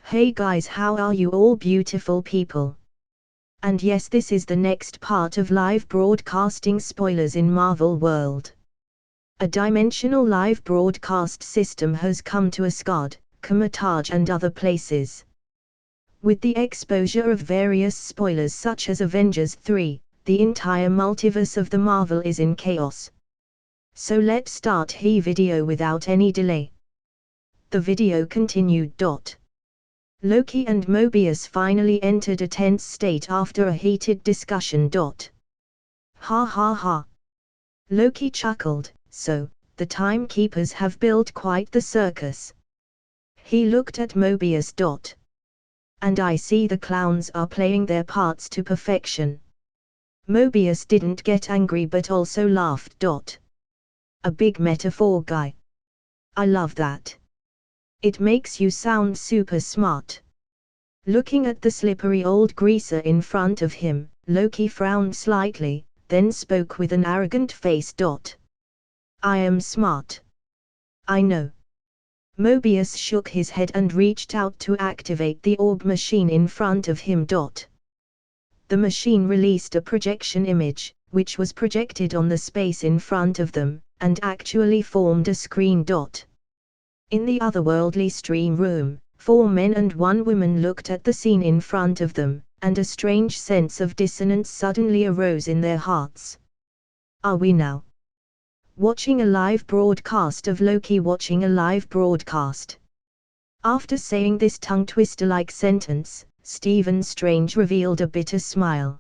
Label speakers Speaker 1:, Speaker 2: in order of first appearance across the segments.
Speaker 1: Hey guys, how are you all beautiful people? And yes, this is the next part of live broadcasting spoilers in Marvel world. A dimensional live broadcast system has come to Asgard, Kamar Taj and other places. With the exposure of various spoilers such as Avengers 3, the entire multiverse of the Marvel is in chaos. So let's start the video without any delay. The video continued. Loki and Mobius finally entered a tense state after a heated discussion. Ha ha ha. Loki chuckled, so, the timekeepers have built quite the circus. He looked at Mobius. And I see the clowns are playing their parts to perfection. Mobius didn't get angry but also laughed. A big metaphor, guy. I love that. It makes you sound super smart. Looking at the slippery old greaser in front of him, Loki frowned slightly, then spoke with an arrogant face. I am smart. I know. Mobius shook his head and reached out to activate the orb machine in front of him. The machine released a projection image, which was projected on the space in front of them, and actually formed a screen. In the otherworldly stream room, 4 men and 1 woman looked at the scene in front of them, and a strange sense of dissonance suddenly arose in their hearts. Are we now watching a live broadcast of Loki watching a live broadcast? After saying this tongue-twister-like sentence, Stephen Strange revealed a bitter smile.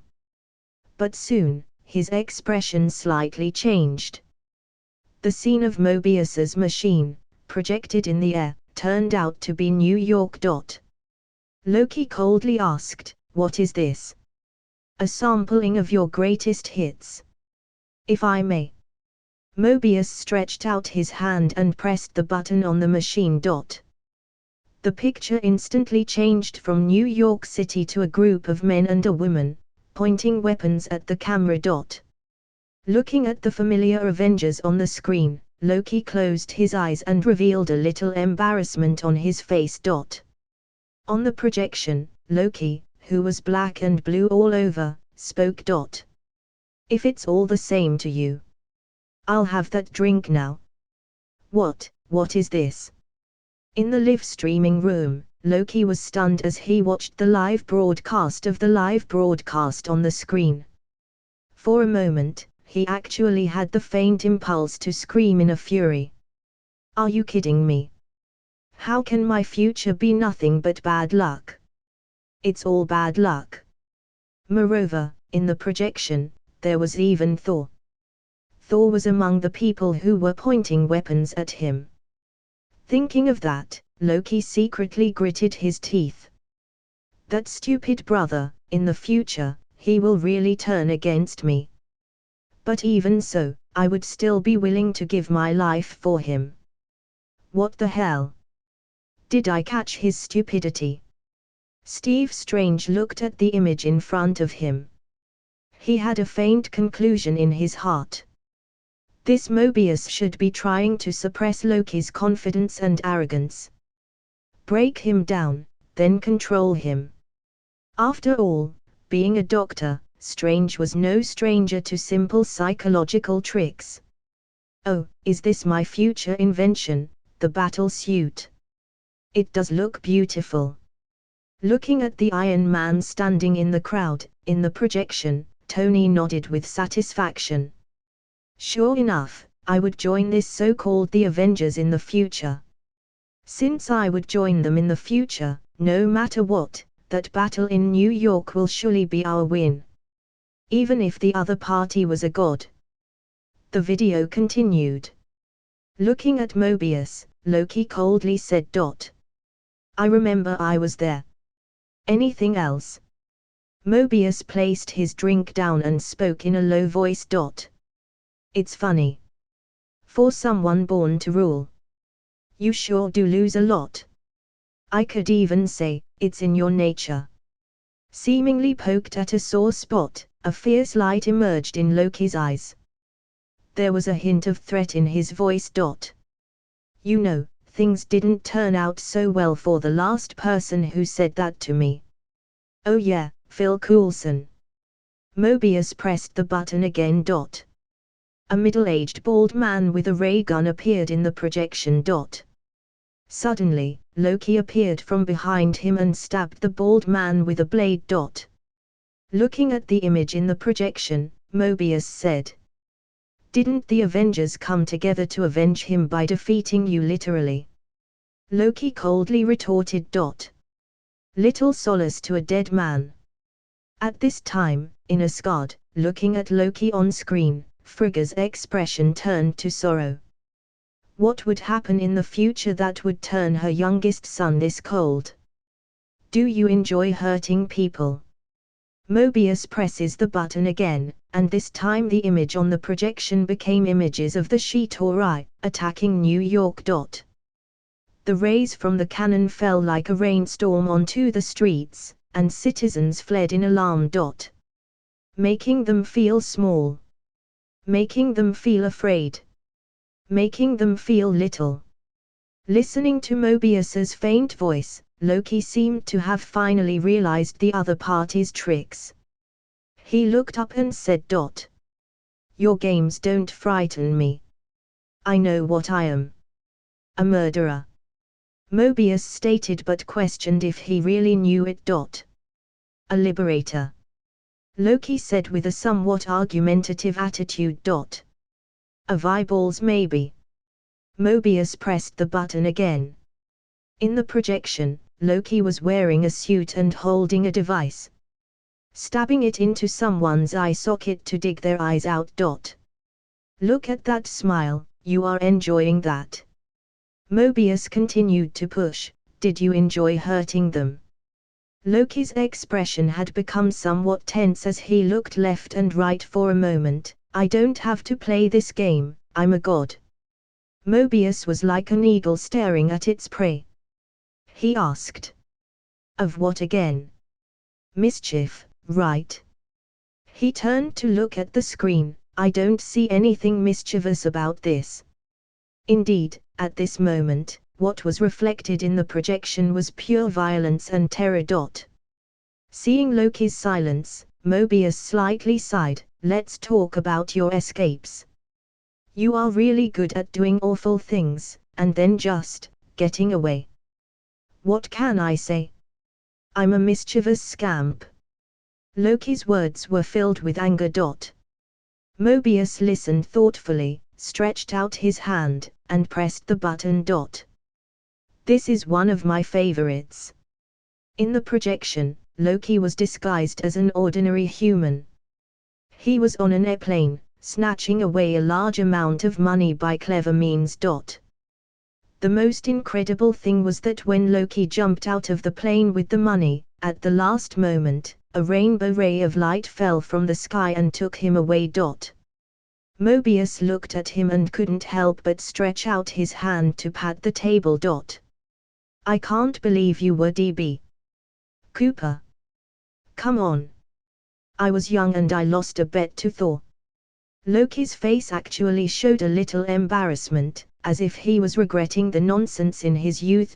Speaker 1: But soon, his expression slightly changed. The scene of Mobius's machine, projected in the air, turned out to be New York. Loki coldly asked, "What is this?" "A sampling of your greatest hits. If I may." Mobius stretched out his hand and pressed the button on the machine. The picture instantly changed from New York City to a group of men and a woman, pointing weapons at the camera. Looking at the familiar Avengers on the screen, Loki closed his eyes and revealed a little embarrassment on his face. On the projection, Loki, who was black and blue all over, spoke. "If it's all the same to you, I'll have that drink now." What is this?" In the live streaming room, Loki was stunned as he watched the live broadcast of the live broadcast on the screen. For a moment, he actually had the faint impulse to scream in a fury. "Are you kidding me? How can my future be nothing but bad luck? It's all bad luck." Moreover, in the projection, there was even Thor. Thor was among the people who were pointing weapons at him. Thinking of that, Loki secretly gritted his teeth. That stupid brother, in the future, he will really turn against me. But even so, I would still be willing to give my life for him. What the hell? Did I catch his stupidity? Steve Strange looked at the image in front of him. He had a faint conclusion in his heart. This Mobius should be trying to suppress Loki's confidence and arrogance. Break him down, then control him. After all, being a doctor, Strange was no stranger to simple psychological tricks. "Oh, is this my future invention, the battle suit? It does look beautiful." Looking at the Iron Man standing in the crowd, in the projection, Tony nodded with satisfaction. "Sure enough, I would join this so-called the Avengers in the future. Since I would join them in the future, no matter what, that battle in New York will surely be our win. Even if the other party was a god." The video continued. Looking at Mobius, Loki coldly said. "I remember I was there. Anything else?" Mobius placed his drink down and spoke in a low voice. "It's funny. For someone born to rule, you sure do lose a lot. I could even say, it's in your nature." Seemingly poked at a sore spot, a fierce light emerged in Loki's eyes. There was a hint of threat in his voice. "You know, things didn't turn out so well for the last person who said that to me. Oh yeah, Phil Coulson. Mobius pressed the button again. A middle-aged bald man with a ray gun appeared in the projection. Suddenly, Loki appeared from behind him and stabbed the bald man with a blade. Looking at the image in the projection, Mobius said, "Didn't the Avengers come together to avenge him by defeating you literally?" Loki coldly retorted. Little solace to a dead man. At this time, in Asgard, looking at Loki on screen, Frigga's expression turned to sorrow. What would happen in the future that would turn her youngest son this cold? Do you enjoy hurting people? Mobius presses the button again, and this time the image on the projection became images of the Shi'Tori attacking New York. The rays from the cannon fell like a rainstorm onto the streets, and citizens fled in alarm. Making them feel small. Making them feel afraid. Making them feel little. Listening to Mobius's faint voice, Loki seemed to have finally realized the other party's tricks. He looked up and said, "Your games don't frighten me. I know what I am. A murderer." Mobius stated but questioned if he really knew it. "A liberator," Loki said with a somewhat argumentative attitude. "Of eyeballs maybe." Mobius pressed the button again. In the projection, Loki was wearing a suit and holding a device. Stabbing it into someone's eye socket to dig their eyes out. "Look at that smile, you are enjoying that." Mobius continued to push. "Did you enjoy hurting them?" Loki's expression had become somewhat tense as he looked left and right for a moment. "I don't have to play this game, I'm a god." Mobius was like an eagle staring at its prey. He asked, "Of what again?" "Mischief, right?" He turned to look at the screen. "I don't see anything mischievous about this." Indeed, at this moment, what was reflected in the projection was pure violence and terror. Seeing Loki's silence, Mobius slightly sighed. "Let's talk about your escapes. You are really good at doing awful things, and then just getting away. What can I say? I'm a mischievous scamp." Loki's words were filled with anger. Mobius listened thoughtfully, stretched out his hand, and pressed the button. "This is one of my favorites." In the projection, Loki was disguised as an ordinary human. He was on an airplane, snatching away a large amount of money by clever means. The most incredible thing was that when Loki jumped out of the plane with the money, at the last moment, a rainbow ray of light fell from the sky and took him away. Mobius looked at him and couldn't help but stretch out his hand to pat the table. "I can't believe you were DB. Cooper. Come on. I was young and I lost a bet to Thor." Loki's face actually showed a little embarrassment, as if he was regretting the nonsense in his youth.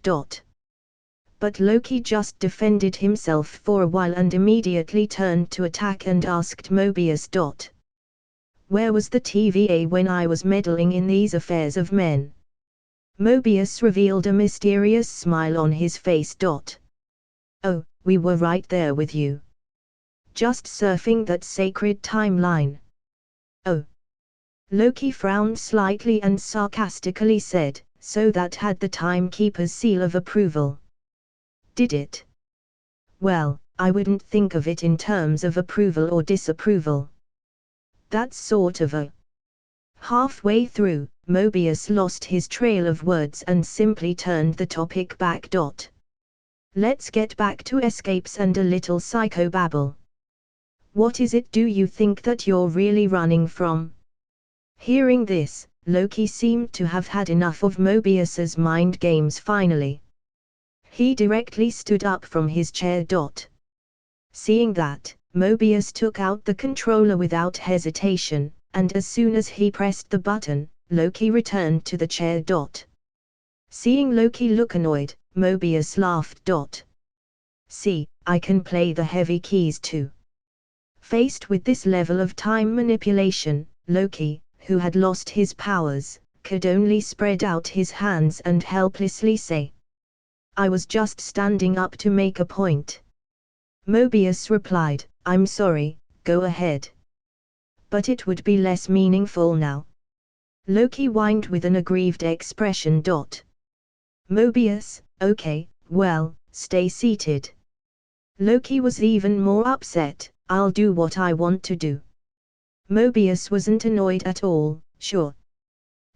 Speaker 1: But Loki just defended himself for a while and immediately turned to attack and asked Mobius, "Where was the TVA when I was meddling in these affairs of men?" Mobius revealed a mysterious smile on his face. "Oh, we were right there with you. Just surfing that sacred timeline." "Oh." Loki frowned slightly and sarcastically said, "So that had the timekeeper's seal of approval. Did it?" "Well, I wouldn't think of it in terms of approval or disapproval. That's sort of a..." Halfway through, Mobius lost his trail of words and simply turned the topic back. "Let's get back to escapes and a little psychobabble. What is it do you think that you're really running from?" Hearing this, Loki seemed to have had enough of Mobius's mind games finally. He directly stood up from his chair. Seeing that, Mobius took out the controller without hesitation, and as soon as he pressed the button, Loki returned to the chair. Seeing Loki look annoyed, Mobius laughed. See, I can play the heavy keys too. Faced with this level of time manipulation, Loki, who had lost his powers, could only spread out his hands and helplessly say, I was just standing up to make a point. Mobius replied, I'm sorry, go ahead. But it would be less meaningful now. Loki whined with an aggrieved expression. Mobius, okay, well, stay seated. Loki was even more upset, I'll do what I want to do. Mobius wasn't annoyed at all, sure.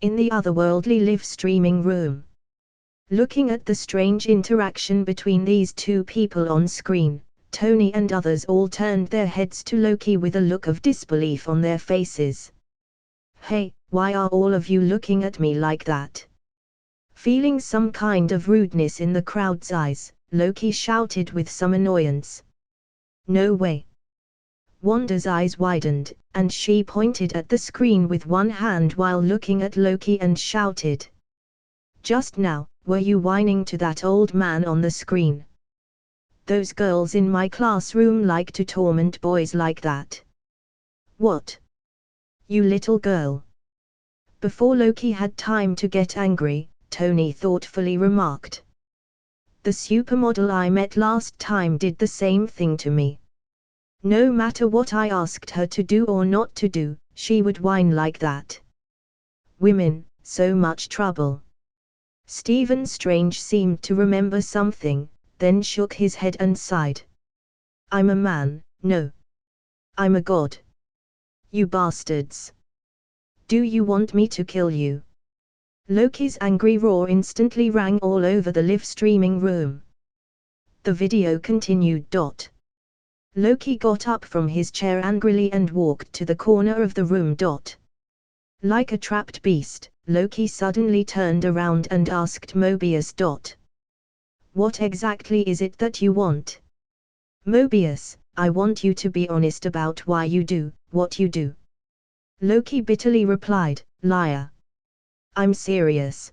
Speaker 1: In the otherworldly live streaming room. Looking at the strange interaction between these two people on screen, Tony and others all turned their heads to Loki with a look of disbelief on their faces. Hey, why are all of you looking at me like that? Feeling some kind of rudeness in the crowd's eyes, Loki shouted with some annoyance. No way. Wanda's eyes widened, and she pointed at the screen with one hand while looking at Loki and shouted. Just now, were you whining to that old man on the screen? Those girls in my classroom like to torment boys like that. What? You little girl. Before Loki had time to get angry, Tony thoughtfully remarked. The supermodel I met last time did the same thing to me. No matter what I asked her to do or not to do, she would whine like that. Women, so much trouble. Stephen Strange seemed to remember something, then shook his head and sighed. I'm a man, no. I'm a god. You bastards. Do you want me to kill you? Loki's angry roar instantly rang all over the live streaming room. The video continued. Loki got up from his chair angrily and walked to the corner of the room. Like a trapped beast, Loki suddenly turned around and asked Mobius. What exactly is it that you want? Mobius, I want you to be honest about why you do what you do. Loki bitterly replied, liar. I'm serious.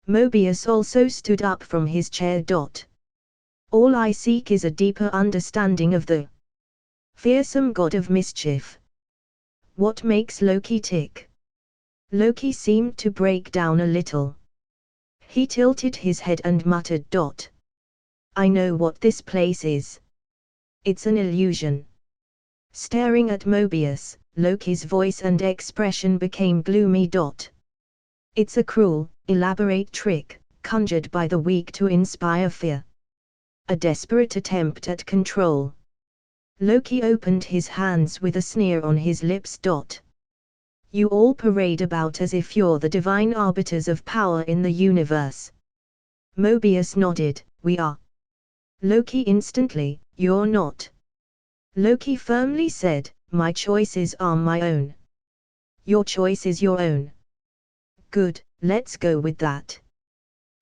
Speaker 1: Mobius also stood up from his chair. All I seek is a deeper understanding of the fearsome god of mischief. What makes Loki tick? Loki seemed to break down a little. He tilted his head and muttered. I know what this place is. It's an illusion. Staring at Mobius, Loki's voice and expression became gloomy. It's a cruel, elaborate trick, conjured by the weak to inspire fear. A desperate attempt at control. Loki opened his hands with a sneer on his lips. You all parade about as if you're the divine arbiters of power in the universe. Mobius nodded, we are. Loki instantly, you're not. Loki firmly said, my choices are my own. Your choice is your own. Good, let's go with that.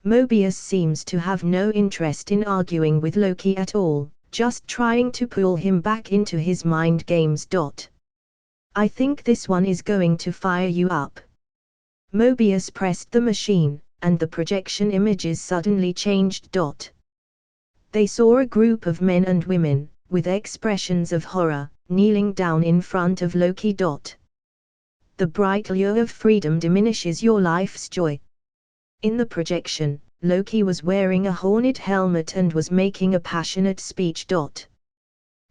Speaker 1: Mobius seems to have no interest in arguing with Loki at all, just trying to pull him back into his mind games. I think this one is going to fire you up. Mobius pressed the machine, and the projection images suddenly changed. They saw a group of men and women, with expressions of horror, kneeling down in front of Loki. The bright lure of freedom diminishes your life's joy. In the projection, Loki was wearing a horned helmet and was making a passionate speech.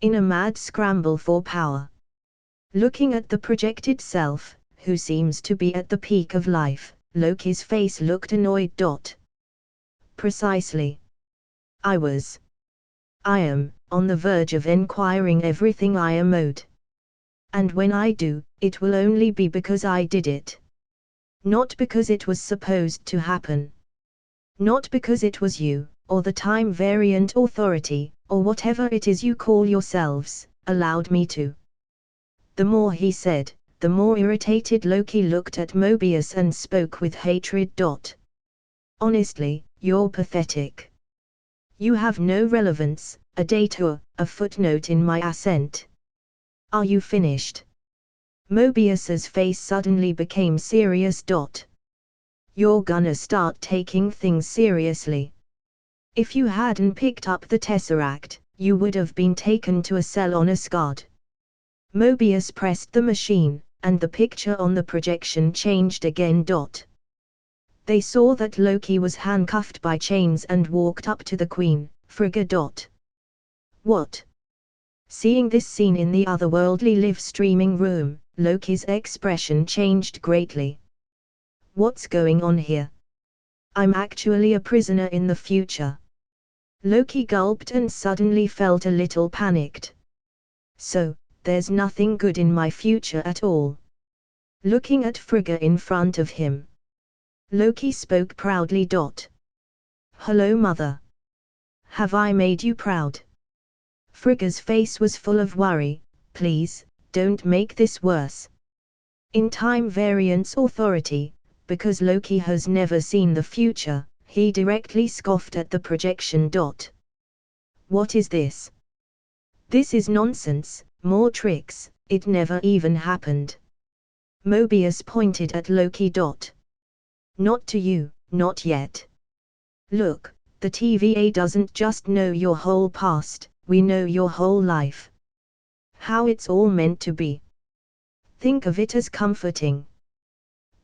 Speaker 1: In a mad scramble for power. Looking at the projected self, who seems to be at the peak of life, Loki's face looked annoyed. Precisely. I am, on the verge of acquiring everything I am owed. And when I do, it will only be because I did it. Not because it was supposed to happen. Not because it was you, or the time variant authority, or whatever it is you call yourselves, allowed me to. The more he said, the more irritated Loki looked at Mobius and spoke with hatred. Honestly, you're pathetic. You have no relevance, a detour, a footnote in my ascent. Are you finished? Mobius's face suddenly became serious. You're gonna start taking things seriously. If you hadn't picked up the Tesseract, you would have been taken to a cell on Asgard. Mobius pressed the machine, and the picture on the projection changed again. They saw that Loki was handcuffed by chains and walked up to the Queen, Frigga. What? Seeing this scene in the otherworldly live streaming room, Loki's expression changed greatly. What's going on here? I'm actually a prisoner in the future. Loki gulped and suddenly felt a little panicked. So, there's nothing good in my future at all. Looking at Frigga in front of him, Loki spoke proudly. Hello, Mother. Have I made you proud? Frigga's face was full of worry. Please, don't make this worse. In time variance authority, because Loki has never seen the future, he directly scoffed at the projection. What is this? This is nonsense, more tricks, it never even happened. Mobius pointed at Loki. Not to you, not yet. Look, the TVA doesn't just know your whole past, we know your whole life. How it's all meant to be. Think of it as comforting.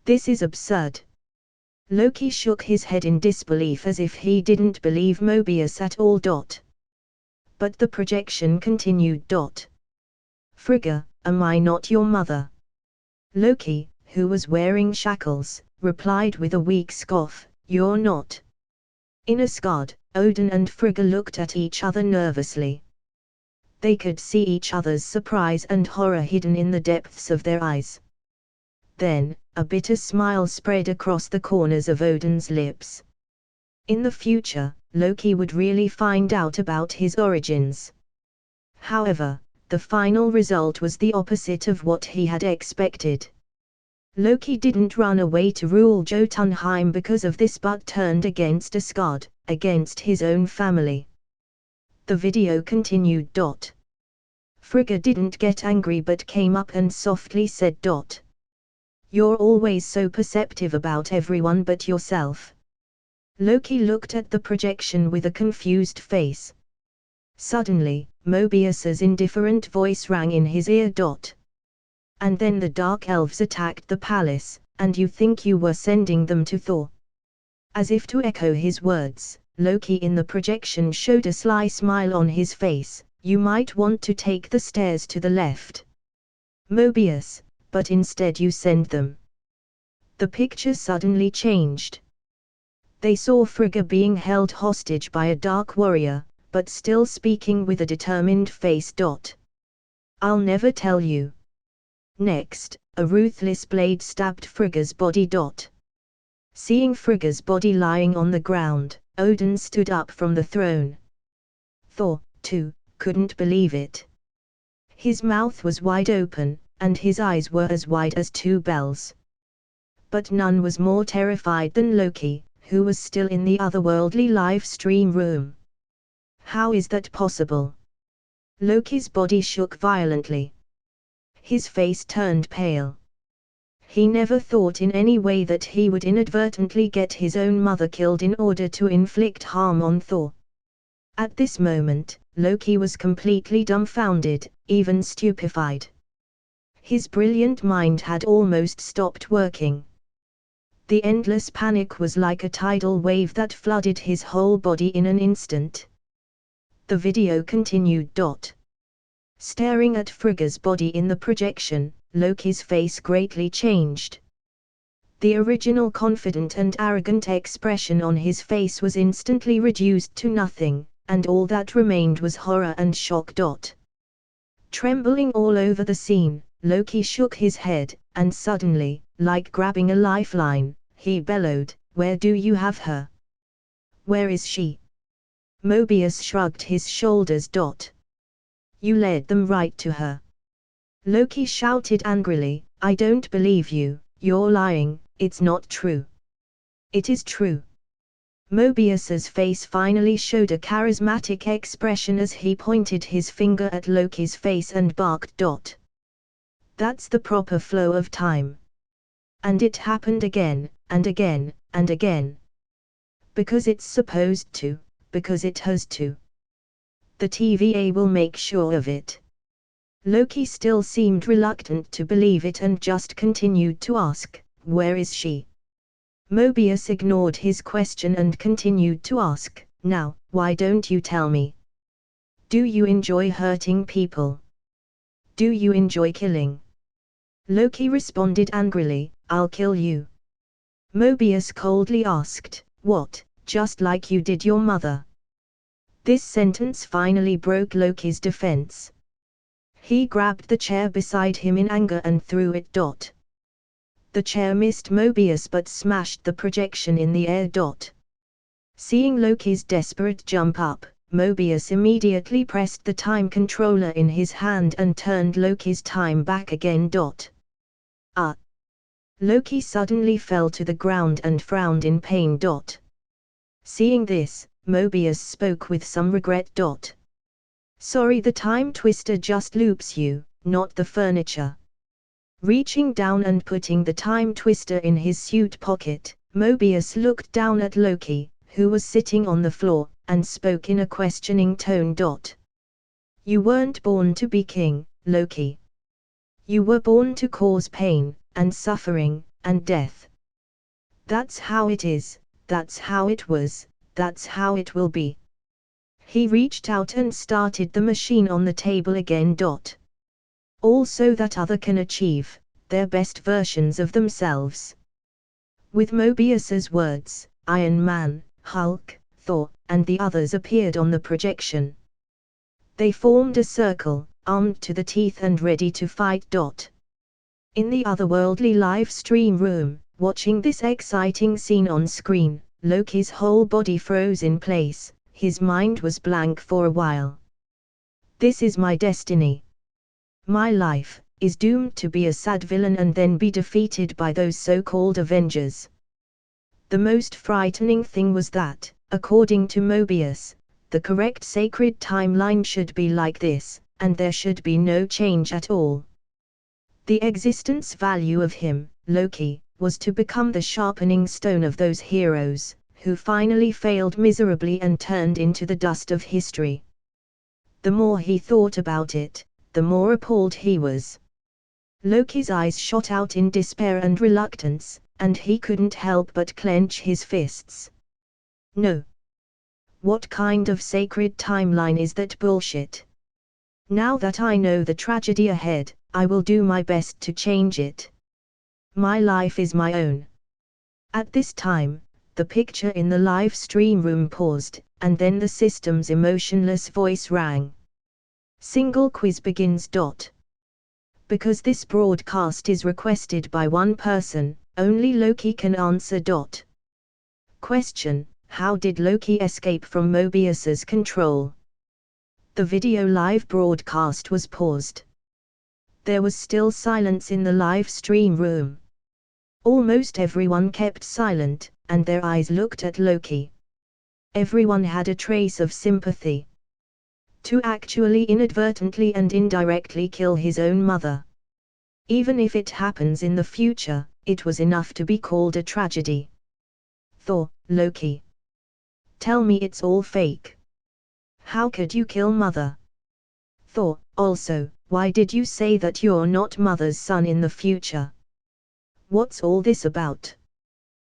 Speaker 1: This is absurd. Loki shook his head in disbelief as if he didn't believe Mobius at all. But the projection continued. Frigga, am I not your mother? Loki, who was wearing shackles, replied with a weak scoff, you're not. In Asgard, Odin and Frigga looked at each other nervously. They could see each other's surprise and horror hidden in the depths of their eyes. Then, a bitter smile spread across the corners of Odin's lips. In the future, Loki would really find out about his origins. However, the final result was the opposite of what he had expected. Loki didn't run away to rule Jotunheim because of this but turned against Asgard, against his own family. The video continued. Frigga didn't get angry but came up and softly said. You're always so perceptive about everyone but yourself. Loki looked at the projection with a confused face. Suddenly, Mobius's indifferent voice rang in his ear. And then the Dark Elves attacked the palace, and you think you were sending them to Thor? As if to echo his words, Loki in the projection showed a sly smile on his face. You might want to take the stairs to the left, Mobius, but instead you send them. The picture suddenly changed. They saw Frigga being held hostage by a dark warrior, but still speaking with a determined face. I'll never tell you. Next, a ruthless blade stabbed Frigga's body. Seeing Frigga's body lying on the ground, Odin stood up from the throne. Thor, too, couldn't believe it. His mouth was wide open, and his eyes were as wide as two bells. But none was more terrified than Loki, who was still in the otherworldly live stream room. How is that possible? Loki's body shook violently. His face turned pale. He never thought in any way that he would inadvertently get his own mother killed in order to inflict harm on Thor. At this moment, Loki was completely dumbfounded, even stupefied. His brilliant mind had almost stopped working. The endless panic was like a tidal wave that flooded his whole body in an instant. The video continued. Staring at Frigga's body in the projection, Loki's face greatly changed. The original confident and arrogant expression on his face was instantly reduced to nothing, and all that remained was horror and shock. Trembling all over the scene, Loki shook his head, and suddenly, like grabbing a lifeline, he bellowed, "Where do you have her? Where is she?" Mobius shrugged his shoulders. You led them right to her. Loki shouted angrily, "I don't believe you, you're lying, it's not true." "It is true." Mobius's face finally showed a charismatic expression as he pointed his finger at Loki's face and barked. That's the proper flow of time. And it happened again, and again, and again. Because it's supposed to, because it has to. The TVA will make sure of it. Loki still seemed reluctant to believe it and just continued to ask, "Where is she?" Mobius ignored his question and continued to ask, "Now, why don't you tell me? Do you enjoy hurting people? Do you enjoy killing?" Loki responded angrily, "I'll kill you." Mobius coldly asked, "What, just like you did your mother?" This sentence finally broke Loki's defense. He grabbed the chair beside him in anger and threw it. The chair missed Mobius but smashed the projection in the air. Seeing Loki's desperate jump up, Mobius immediately pressed the time controller in his hand and turned Loki's time back again. Loki suddenly fell to the ground and frowned in pain. Seeing this, Mobius spoke with some regret. "Sorry, the time twister just loops you, not the furniture." Reaching down and putting the time twister in his suit pocket, Mobius looked down at Loki, who was sitting on the floor, and spoke in a questioning tone. "You weren't born to be king, Loki. You were born to cause pain, and suffering, and death. That's how it is, that's how it was, that's how it will be." He reached out and started the machine on the table again. "All so that others can achieve their best versions of themselves." With Mobius's words, Iron Man, Hulk, Thor, and the others appeared on the projection. They formed a circle, armed to the teeth and ready to fight. In the otherworldly live stream room, watching this exciting scene on screen, Loki's whole body froze in place. His mind was blank for a while. This is my destiny. My life is doomed to be a sad villain and then be defeated by those so-called Avengers. The most frightening thing was that, according to Mobius, the correct sacred timeline should be like this, and there should be no change at all. The existence value of him, Loki, was to become the sharpening stone of those heroes, who finally failed miserably and turned into the dust of history. The more he thought about it, the more appalled he was. Loki's eyes shot out in despair and reluctance, and he couldn't help but clench his fists. No. What kind of sacred timeline is that bullshit? Now that I know the tragedy ahead, I will do my best to change it. My life is my own. At this time, the picture in the live stream room paused, and then the system's emotionless voice rang. Single quiz begins. Because this broadcast is requested by one person, only Loki can answer. Question: how did Loki escape from Mobius's control? The video live broadcast was paused. There was still silence in the live stream room. Almost everyone kept silent, and their eyes looked at Loki. Everyone had a trace of sympathy. To actually inadvertently and indirectly kill his own mother. Even if it happens in the future, it was enough to be called a tragedy. Thor: Loki. Tell me it's all fake. How could you kill mother? Thor: also, why did you say that you're not mother's son in the future? What's all this about?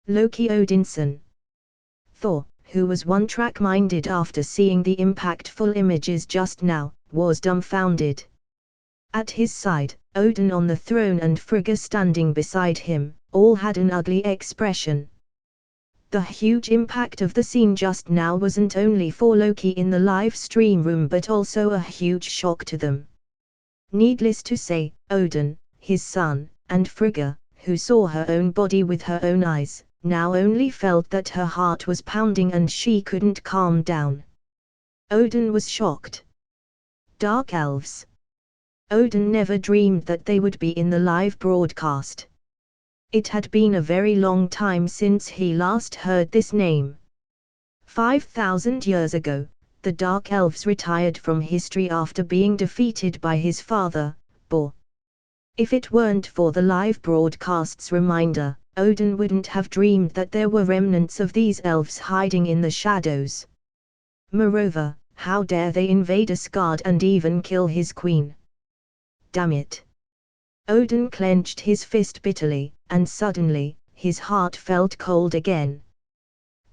Speaker 1: Loki Odinson. Thor, who was one-track-minded after seeing the impactful images just now, was dumbfounded. At his side, Odin on the throne and Frigga standing beside him, all had an ugly expression. The huge impact of the scene just now wasn't only for Loki in the live stream room but also a huge shock to them. Needless to say, Odin, his son, and Frigga, who saw her own body with her own eyes, now only felt that her heart was pounding and she couldn't calm down. Odin was shocked. Dark elves. Odin never dreamed that they would be in the live broadcast. It had been a very long time since he last heard this name. 5,000 years ago, the Dark Elves retired from history after being defeated by his father, Bor. If it weren't for the live broadcast's reminder, Odin wouldn't have dreamed that there were remnants of these elves hiding in the shadows. Moreover, how dare they invade Asgard and even kill his queen? Damn it! Odin clenched his fist bitterly, and suddenly, his heart felt cold again.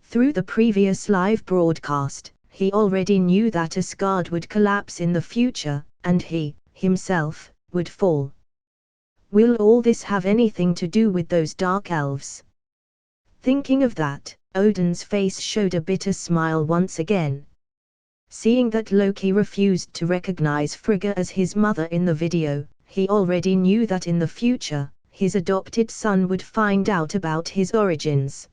Speaker 1: Through the previous live broadcast, he already knew that Asgard would collapse in the future, and he, himself, would fall. Will all this have anything to do with those dark elves? Thinking of that, Odin's face showed a bitter smile once again. Seeing that Loki refused to recognize Frigga as his mother in the video, he already knew that in the future, his adopted son would find out about his origins.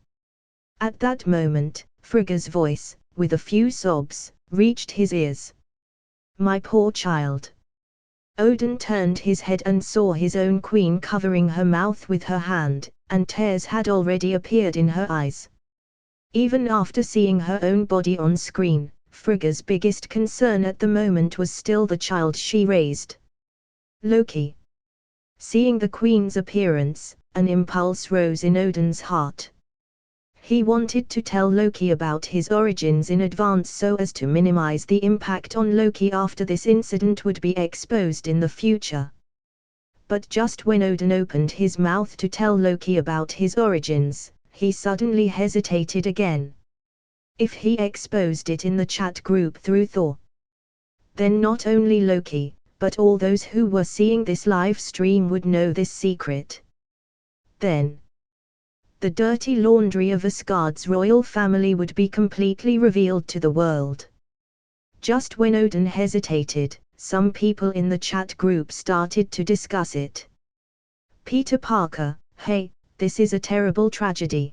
Speaker 1: At that moment, Frigga's voice, with a few sobs, reached his ears. "My poor child." Odin turned his head and saw his own queen covering her mouth with her hand, and tears had already appeared in her eyes. Even after seeing her own body on screen, Frigga's biggest concern at the moment was still the child she raised. Loki. Seeing the queen's appearance, an impulse rose in Odin's heart. He wanted to tell Loki about his origins in advance so as to minimize the impact on Loki after this incident would be exposed in the future. But just when Odin opened his mouth to tell Loki about his origins, he suddenly hesitated again. If he exposed it in the chat group through Thor, then not only Loki, but all those who were seeing this live stream would know this secret. Then, the dirty laundry of Asgard's royal family would be completely revealed to the world. Just when Odin hesitated, some people in the chat group started to discuss it. Peter Parker, hey, this is a terrible tragedy.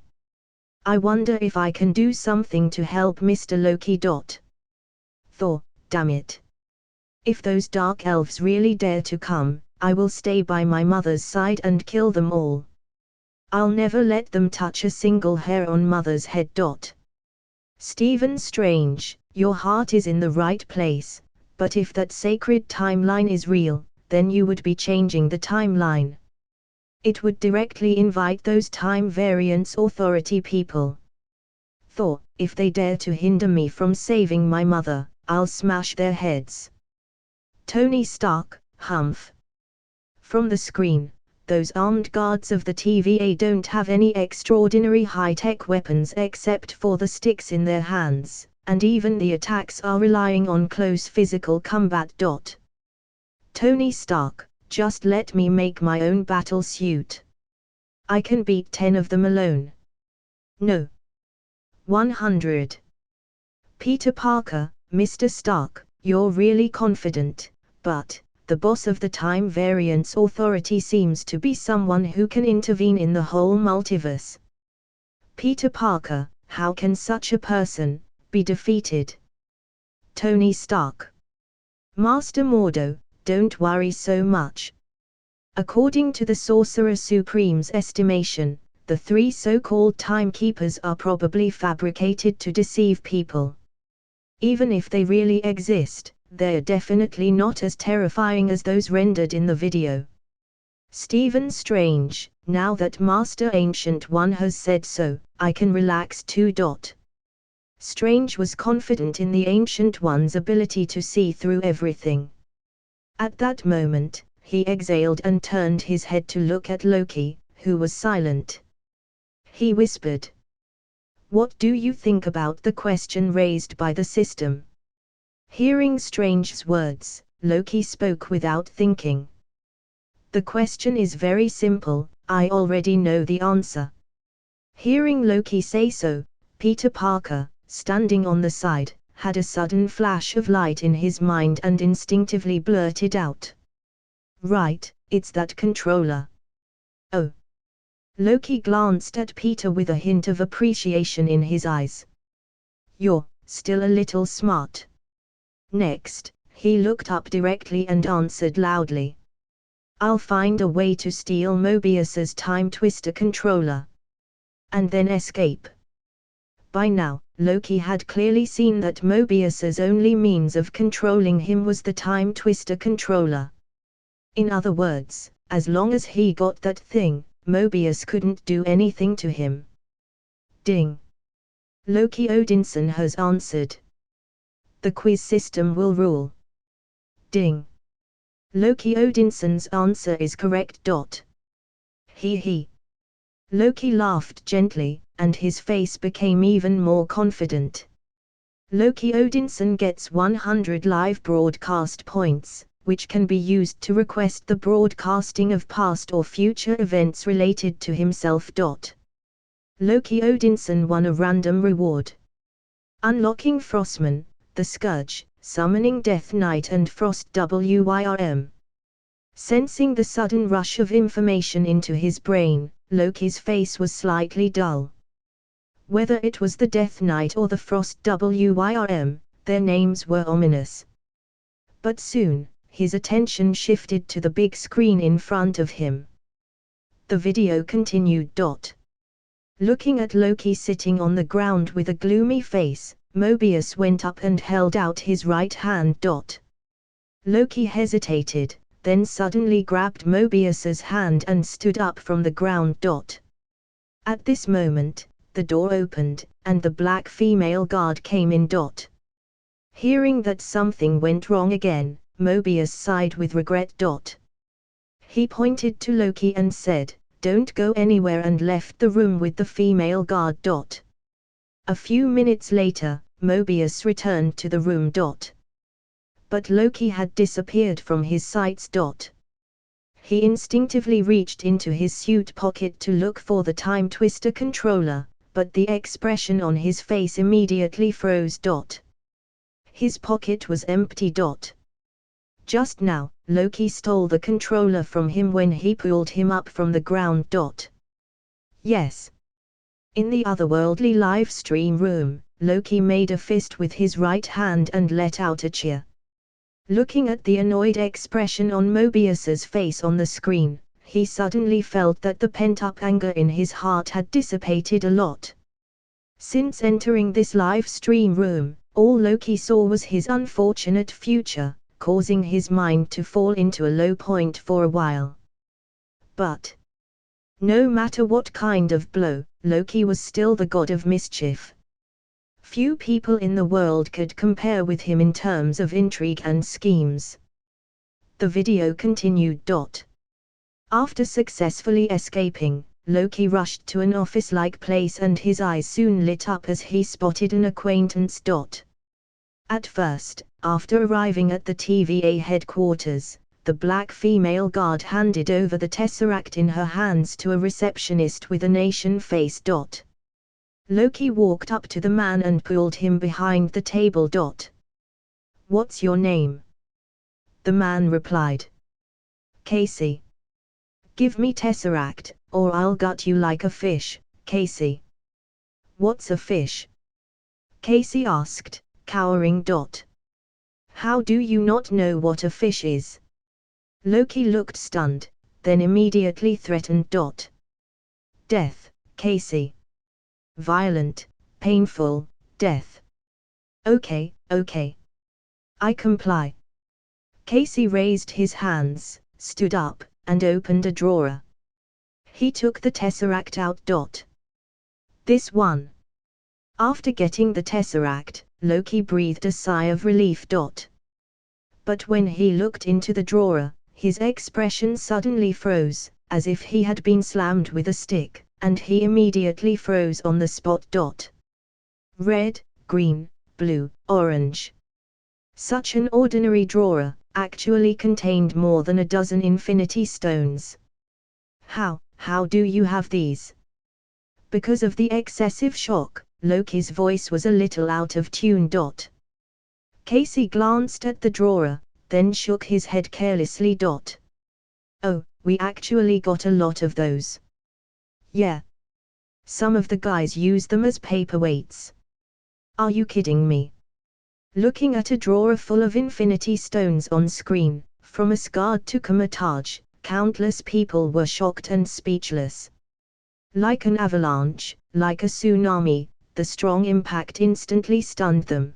Speaker 1: I wonder if I can do something to help Mr. Loki. Thor, damn it. If those dark elves really dare to come, I will stay by my mother's side and kill them all. I'll never let them touch a single hair on mother's head. Stephen Strange, your heart is in the right place, but if that sacred timeline is real, then you would be changing the timeline. It would directly invite those time variance authority people. Thor, if they dare to hinder me from saving my mother, I'll smash their heads. Tony Stark, humph. From the screen, those armed guards of the TVA don't have any extraordinary high-tech weapons except for the sticks in their hands, and even the attacks are relying on close physical combat. Tony Stark, just let me make my own battle suit. I can beat 10 of them alone. No. 100. Peter Parker, Mr. Stark, you're really confident, but the boss of the Time Variance Authority seems to be someone who can intervene in the whole multiverse. Peter Parker, how can such a person be defeated? Tony Stark. Master Mordo, don't worry so much. According to the Sorcerer Supreme's estimation, the 3 so-called timekeepers are probably fabricated to deceive people. Even if they really exist, they're definitely not as terrifying as those rendered in the video. Stephen Strange, now that Master Ancient One has said so, I can relax too. Strange was confident in the Ancient One's ability to see through everything. At that moment, he exhaled and turned his head to look at Loki, who was silent. He whispered, "What do you think about the question raised by the system?" Hearing Strange's words, Loki spoke without thinking. "The question is very simple, I already know the answer." Hearing Loki say so, Peter Parker, standing on the side, had a sudden flash of light in his mind and instinctively blurted out, "Right, it's that controller." "Oh." Loki glanced at Peter with a hint of appreciation in his eyes. "You're still a little smart." Next, he looked up directly and answered loudly, "I'll find a way to steal Mobius's time twister controller. And then escape." By now, Loki had clearly seen that Mobius's only means of controlling him was the time twister controller. In other words, as long as he got that thing, Mobius couldn't do anything to him. Ding. Loki Odinson has answered. The quiz system will rule. Ding. Loki Odinson's answer is correct. He. Loki laughed gently, and his face became even more confident. Loki Odinson gets 100 live broadcast points, which can be used to request the broadcasting of past or future events related to himself. Loki Odinson won a random reward. Unlocking Frostman, the Scourge, summoning Death Knight and Frost Wyrm. Sensing the sudden rush of information into his brain, Loki's face was slightly dull. Whether it was the Death Knight or the Frost Wyrm, their names were ominous. But soon, his attention shifted to the big screen in front of him. The video continued. Looking at Loki sitting on the ground with a gloomy face, Mobius went up and held out his right hand. Loki hesitated, then suddenly grabbed Mobius's hand and stood up from the ground. At this moment, the door opened, and the black female guard came in. Hearing that something went wrong again, Mobius sighed with regret. He pointed to Loki and said, "Don't go anywhere," and left the room with the female guard. A few minutes later, Mobius returned to the room. But Loki had disappeared from his sights. He instinctively reached into his suit pocket to look for the time twister controller, but the expression on his face immediately froze. His pocket was empty. Just now, Loki stole the controller from him when he pulled him up from the ground. Yes. In the otherworldly live stream room, Loki made a fist with his right hand and let out a cheer. Looking at the annoyed expression on Mobius's face on the screen, he suddenly felt that the pent-up anger in his heart had dissipated a lot. Since entering this live stream room, all Loki saw was his unfortunate future, causing his mind to fall into a low point for a while. But no matter what kind of blow, Loki was still the god of mischief. Few people in the world could compare with him in terms of intrigue and schemes. The video continued. After successfully escaping, Loki rushed to an office-like place and his eyes soon lit up as he spotted an acquaintance. At first, after arriving at the TVA headquarters, the black female guard handed over the Tesseract in her hands to a receptionist with a nation face. Loki walked up to the man and pulled him behind the table. "What's your name?" The man replied. "Casey." "Give me Tesseract, or I'll gut you like a fish, Casey." "What's a fish?" Casey asked, cowering. "How do you not know what a fish is?" Loki looked stunned, then immediately threatened. "Death, Casey. Violent, painful, death." Okay. I comply." Casey raised his hands, stood up, and opened a drawer. He took the Tesseract out. "This one." After getting the Tesseract, Loki breathed a sigh of relief. But when he looked into the drawer, his expression suddenly froze, as if he had been slammed with a stick, and he immediately froze on the spot. Red, green, blue, orange. Such an ordinary drawer actually contained more than a dozen infinity stones. How do you have these?" Because of the excessive shock, Loki's voice was a little out of tune. Casey glanced at the drawer, then shook his head carelessly. "Oh, we actually got a lot of those. Yeah. Some of the guys use them as paperweights." "Are you kidding me?" Looking at a drawer full of infinity stones on screen, from Asgard to Kamar Taj, countless people were shocked and speechless. Like an avalanche, like a tsunami, the strong impact instantly stunned them.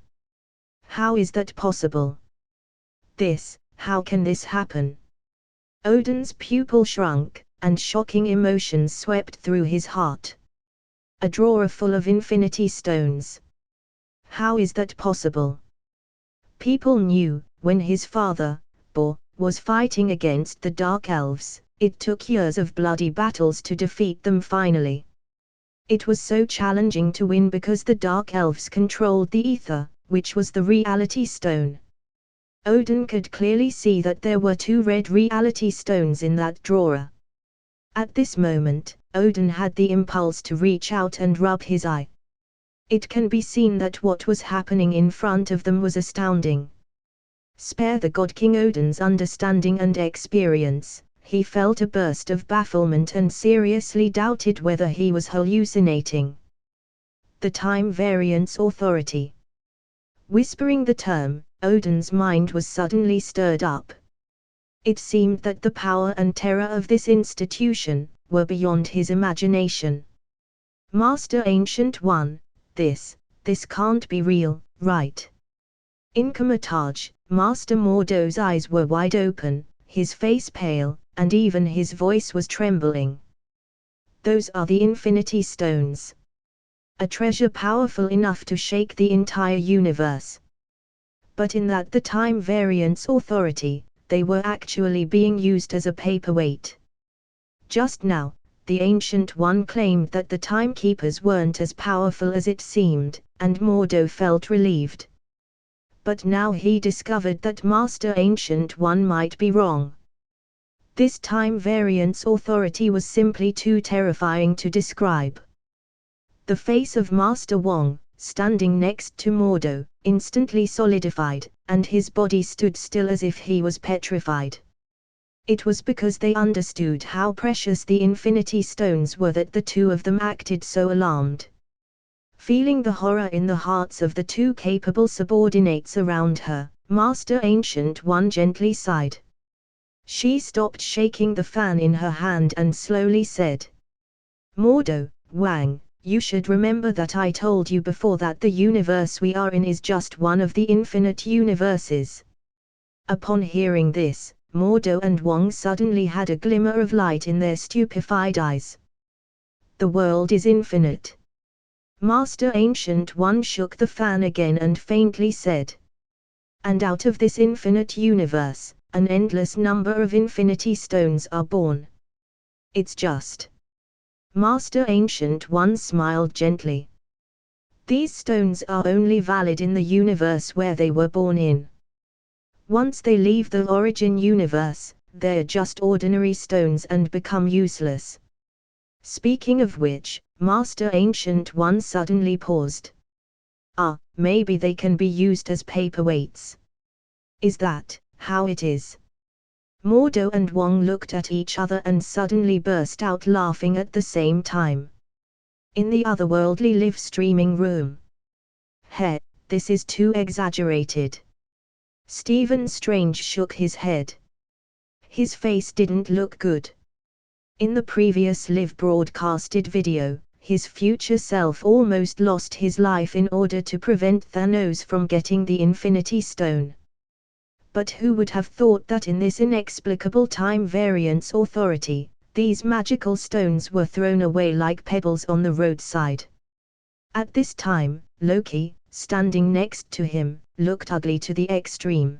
Speaker 1: How is that possible? How can this happen? Odin's pupil shrunk, and shocking emotions swept through his heart. A drawer full of infinity stones. How is that possible? People knew, when his father, Bor, was fighting against the Dark Elves, it took years of bloody battles to defeat them finally. It was so challenging to win because the Dark Elves controlled the ether, which was the reality stone. Odin could clearly see that there were 2 red reality stones in that drawer. At this moment, Odin had the impulse to reach out and rub his eye. It can be seen that what was happening in front of them was astounding. Spare the God King Odin's understanding and experience, he felt a burst of bafflement and seriously doubted whether he was hallucinating. The Time Variance Authority. Whispering the term, Odin's mind was suddenly stirred up. It seemed that the power and terror of this institution were beyond his imagination. Master Ancient One, this can't be real, right? In Kamar Taj, Master Mordo's eyes were wide open, his face pale, and even his voice was trembling. Those are the Infinity Stones. A treasure powerful enough to shake the entire universe. But in that the Time Variance Authority, they were actually being used as a paperweight. Just now, the Ancient One claimed that the Timekeepers weren't as powerful as it seemed, and Mordo felt relieved. But now he discovered that Master Ancient One might be wrong. This Time Variance Authority was simply too terrifying to describe. The face of Master Wong, standing next to Mordo, instantly solidified, and his body stood still as if he was petrified. It was because they understood how precious the Infinity Stones were that the 2 of them acted so alarmed. Feeling the horror in the hearts of the 2 capable subordinates around her, Master Ancient One gently sighed. She stopped shaking the fan in her hand and slowly said, "Mordo, Wang, you should remember that I told you before that the universe we are in is just one of the infinite universes." Upon hearing this, Mordo and Wong suddenly had a glimmer of light in their stupefied eyes. The world is infinite. Master Ancient One shook the fan again and faintly said, "And out of this infinite universe, an endless number of Infinity Stones are born. It's just." Master Ancient One smiled gently. "These stones are only valid in the universe where they were born in. Once they leave the origin universe, they're just ordinary stones and become useless." Speaking of which, Master Ancient One suddenly paused. Maybe they can be used as paperweights. Is that how it is?" Mordo and Wong looked at each other and suddenly burst out laughing at the same time. In the otherworldly live streaming room. "Heh, this is too exaggerated." Stephen Strange shook his head. His face didn't look good. In the previous live broadcasted video, his future self almost lost his life in order to prevent Thanos from getting the Infinity Stone. But who would have thought that in this inexplicable Time Variance Authority, these magical stones were thrown away like pebbles on the roadside? At this time, Loki, standing next to him, looked ugly to the extreme.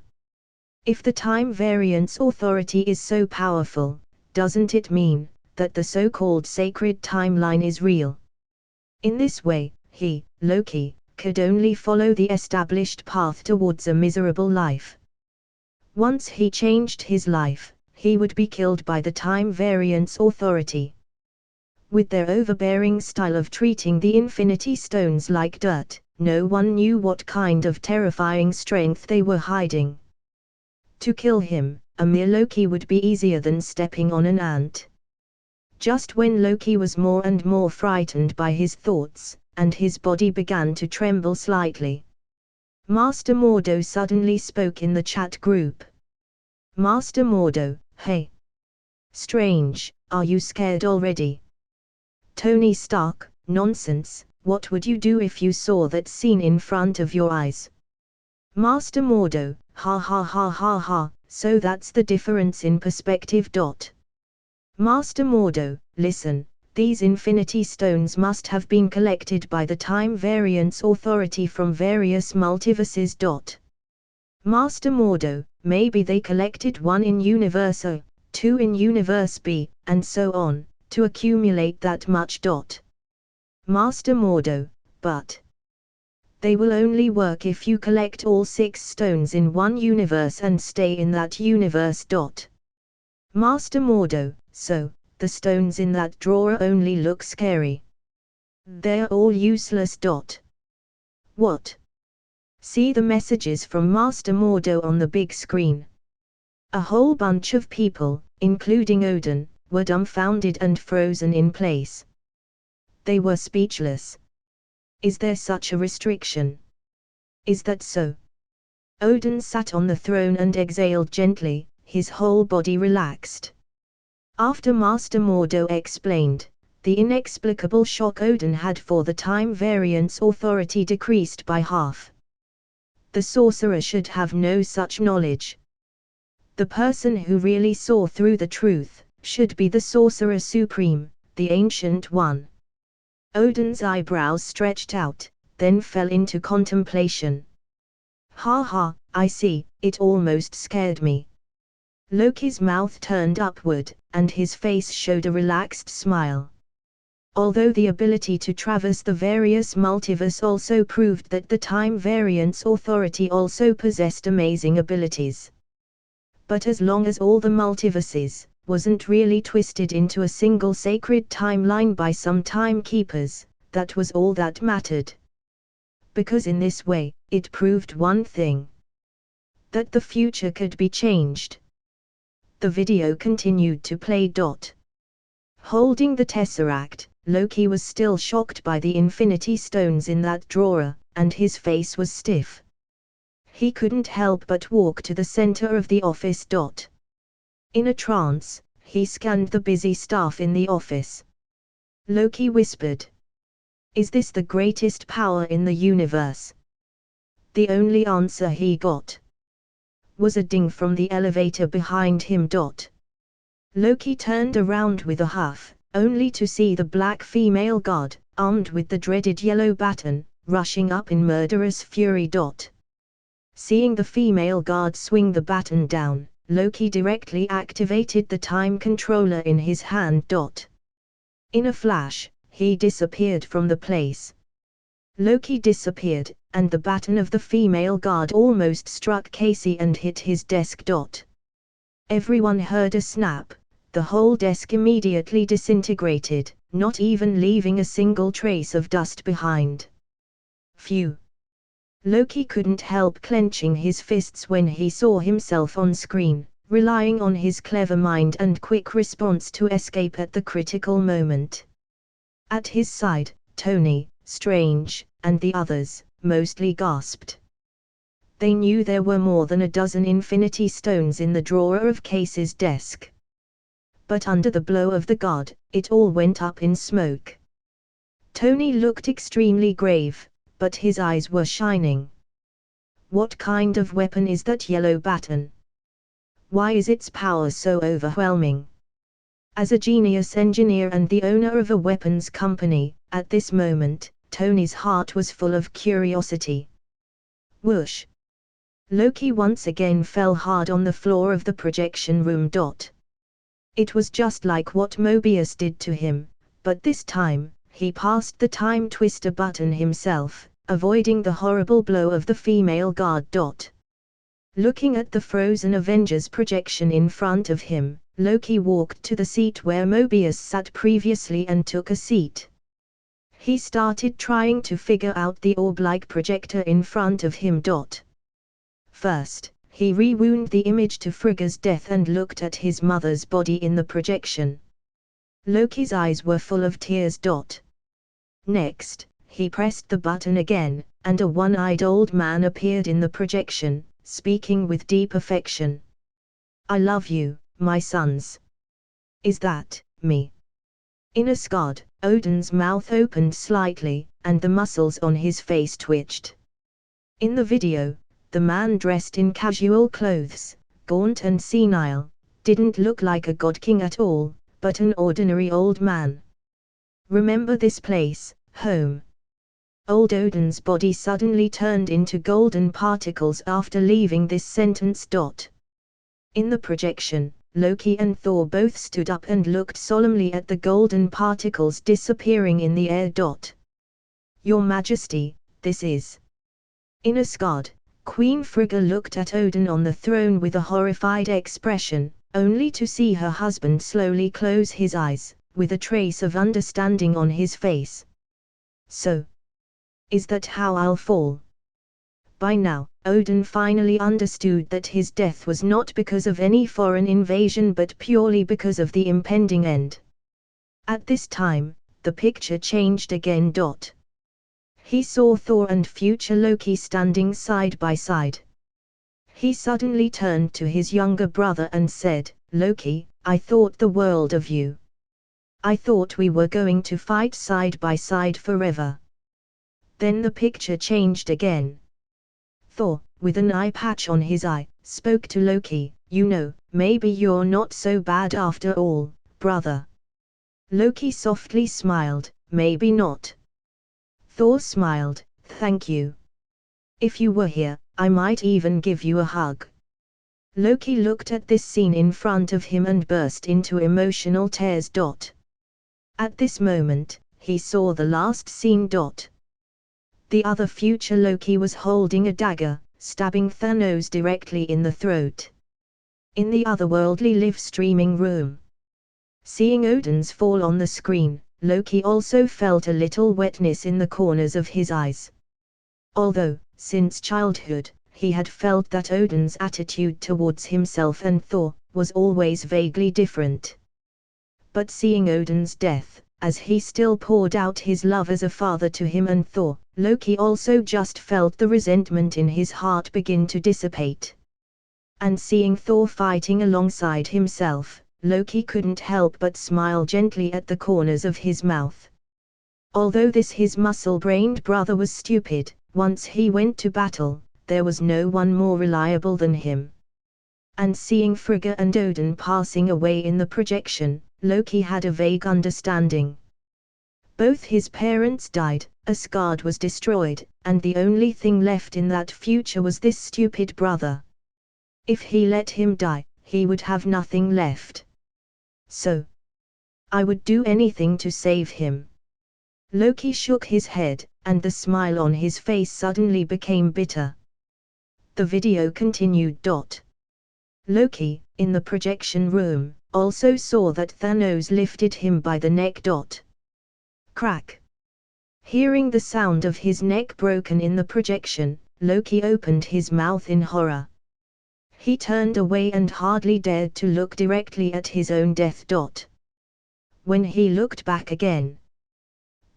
Speaker 1: If the Time Variance Authority is so powerful, doesn't it mean that the so-called sacred timeline is real? In this way, he, Loki, could only follow the established path towards a miserable life. Once he changed his life, he would be killed by the Time Variance Authority. With their overbearing style of treating the Infinity Stones like dirt, no one knew what kind of terrifying strength they were hiding. To kill him, a mere Loki would be easier than stepping on an ant. Just when Loki was more and more frightened by his thoughts, and his body began to tremble slightly, Master Mordo suddenly spoke in the chat group. "Master Mordo, hey. Strange, are you scared already?" Tony Stark, nonsense, what would you do if you saw that scene in front of your eyes? Master Mordo, ha ha ha ha ha, so that's the difference in perspective. Master Mordo, listen, these Infinity Stones must have been collected by the Time Variance Authority from various multiverses. Master Mordo, maybe they collected one in Universe A, two in Universe B, and so on, to accumulate that much. Master Mordo, but they will only work if you collect all 6 stones in one universe and stay in that universe. Master Mordo, so, the stones in that drawer only look scary. They're all useless. What? See the messages from Master Mordo on the big screen. A whole bunch of people, including Odin, were dumbfounded and frozen in place. They were speechless. Is there such a restriction? Is that so? Odin sat on the throne and exhaled gently, his whole body relaxed. After Master Mordo explained, the inexplicable shock Odin had for the Time Variance Authority decreased by half. The sorcerer should have no such knowledge. The person who really saw through the truth should be the Sorcerer Supreme, the Ancient One. Odin's eyebrows stretched out, then fell into contemplation. Ha ha, I see, it almost scared me. Loki's mouth turned upward, and his face showed a relaxed smile. Although the ability to traverse the various multiverse also proved that the Time Variance Authority also possessed amazing abilities. But as long as all the multiverses wasn't really twisted into a single sacred timeline by some timekeepers, that was all that mattered. Because in this way, it proved one thing. That the future could be changed. The video continued to play. Holding the Tesseract, Loki was still shocked by the Infinity Stones in that drawer, and his face was stiff. He couldn't help but walk to the center of the office. In a trance, he scanned the busy staff in the office. Loki whispered. Is this the greatest power in the universe? The only answer he got was a ding from the elevator behind him. Loki turned around with a huff, only to see the black female god, armed with the dreaded yellow baton, rushing up in murderous fury. Seeing the female guard swing the baton down, Loki directly activated the time controller in his hand. In a flash, he disappeared from the place. Loki disappeared, and the baton of the female guard almost struck Casey and hit his desk. Everyone heard a snap, the whole desk immediately disintegrated, not even leaving a single trace of dust behind. Phew! Loki couldn't help clenching his fists when he saw himself on screen, relying on his clever mind and quick response to escape at the critical moment. At his side, Tony, Strange, and the others, mostly gasped. They knew there were more than a dozen Infinity Stones in the drawer of Casey's desk. But under the blow of the god, it all went up in smoke. Tony looked extremely grave, but his eyes were shining. What kind of weapon is that yellow baton? Why is its power so overwhelming? As a genius engineer and the owner of a weapons company, at this moment, Tony's heart was full of curiosity. Whoosh! Loki once again fell hard on the floor of the projection room. It was just like what Mobius did to him, but this time, he passed the time twister button himself, avoiding the horrible blow of the female guard. Looking at the frozen Avengers projection in front of him, Loki walked to the seat where Mobius sat previously and took a seat. He started trying to figure out the orb-like projector in front of him. First, he rewound the image to Frigga's death and looked at his mother's body in the projection. Loki's eyes were full of tears. Next, he pressed the button again, and a one-eyed old man appeared in the projection, speaking with deep affection. I love you, my sons. Is that me? In Asgard, Odin's mouth opened slightly, and the muscles on his face twitched. In the video, the man dressed in casual clothes, gaunt and senile, didn't look like a god king at all, but an ordinary old man. Remember this place, home. Old Odin's body suddenly turned into golden particles after leaving this sentence. In the projection, Loki and Thor both stood up and looked solemnly at the golden particles disappearing in the air. Your Majesty, this is. In Asgard, Queen Frigga looked at Odin on the throne with a horrified expression, only to see her husband slowly close his eyes, with a trace of understanding on his face. So, is that how I'll fall? By now, Odin finally understood that his death was not because of any foreign invasion but purely because of the impending end. At this time, the picture changed again. He saw Thor and future Loki standing side by side. He suddenly turned to his younger brother and said, "Loki, I thought the world of you. I thought we were going to fight side by side forever." Then the picture changed again. Thor, with an eye patch on his eye, spoke to Loki, "You know, maybe you're not so bad after all, brother." Loki softly smiled, "Maybe not." Thor smiled, "Thank you. If you were here, I might even give you a hug." Loki looked at this scene in front of him and burst into emotional tears. At this moment, he saw the last scene. The other future Loki was holding a dagger, stabbing Thanos directly in the throat. In the otherworldly live-streaming room. Seeing Odin's fall on the screen, Loki also felt a little wetness in the corners of his eyes. Although, since childhood, he had felt that Odin's attitude towards himself and Thor was always vaguely different. But seeing Odin's death, as he still poured out his love as a father to him and Thor, Loki also just felt the resentment in his heart begin to dissipate. And seeing Thor fighting alongside himself, Loki couldn't help but smile gently at the corners of his mouth. Although his muscle-brained brother was stupid, once he went to battle, there was no one more reliable than him. And seeing Frigga and Odin passing away in the projection, Loki had a vague understanding. Both his parents died, Asgard was destroyed, and the only thing left in that future was this stupid brother. If he let him die, he would have nothing left. So, I would do anything to save him. Loki shook his head, and the smile on his face suddenly became bitter. The video continued. Loki, in the projection room, also saw that Thanos lifted him by the neck. Crack. Hearing the sound of his neck broken in the projection, Loki opened his mouth in horror. He turned away and hardly dared to look directly at his own death. When he looked back again,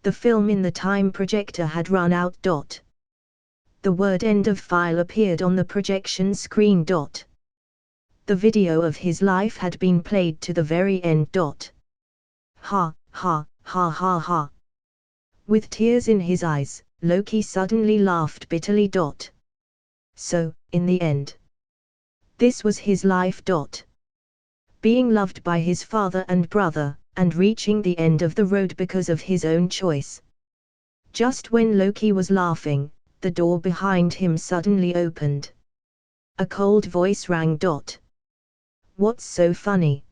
Speaker 1: the film in the time projector had run out. The word "end of file" appeared on the projection screen. The video of his life had been played to the very end. Ha, ha, ha ha ha. With tears in his eyes, Loki suddenly laughed bitterly. So, in the end, this was his life. Being loved by his father and brother, and reaching the end of the road because of his own choice. Just when Loki was laughing, the door behind him suddenly opened. A cold voice rang. What's so funny?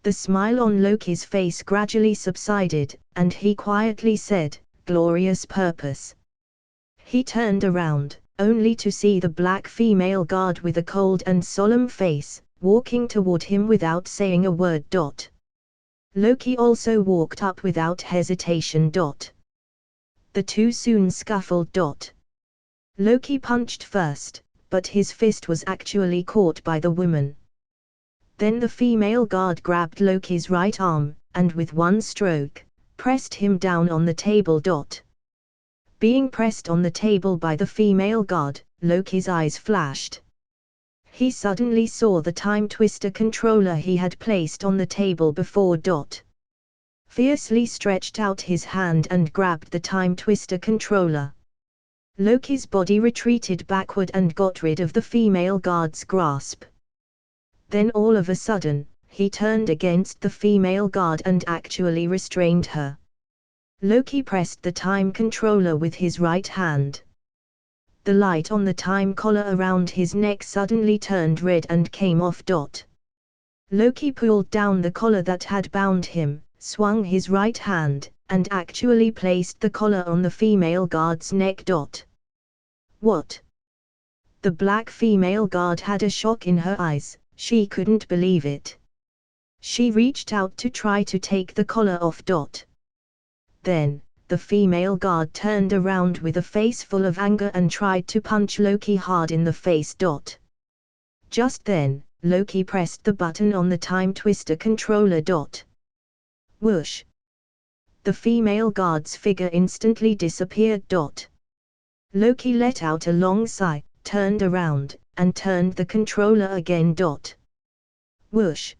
Speaker 1: The smile on Loki's face gradually subsided, and he quietly said, "Glorious purpose." He turned around, only to see the black female guard with a cold and solemn face, walking toward him without saying a word. Loki also walked up without hesitation. The two soon scuffled. Loki punched first, but his fist was actually caught by the woman. Then the female guard grabbed Loki's right arm, and with one stroke, pressed him down on the table. Being pressed on the table by the female guard, Loki's eyes flashed. He suddenly saw the time twister controller he had placed on the table before. Fiercely stretched out his hand and grabbed the time twister controller. Loki's body retreated backward and got rid of the female guard's grasp. Then all of a sudden, he turned against the female guard and actually restrained her. Loki pressed the time controller with his right hand. The light on the time collar around his neck suddenly turned red and came off. Loki pulled down the collar that had bound him, swung his right hand, and actually placed the collar on the female guard's neck. What? The black female guard had a shock in her eyes, she couldn't believe it. She reached out to try to take the collar off. Then, the female guard turned around with a face full of anger and tried to punch Loki hard in the face. Just then, Loki pressed the button on the time twister controller. Whoosh! The female guard's figure instantly disappeared. Loki let out a long sigh, turned around, and turned the controller again. Whoosh!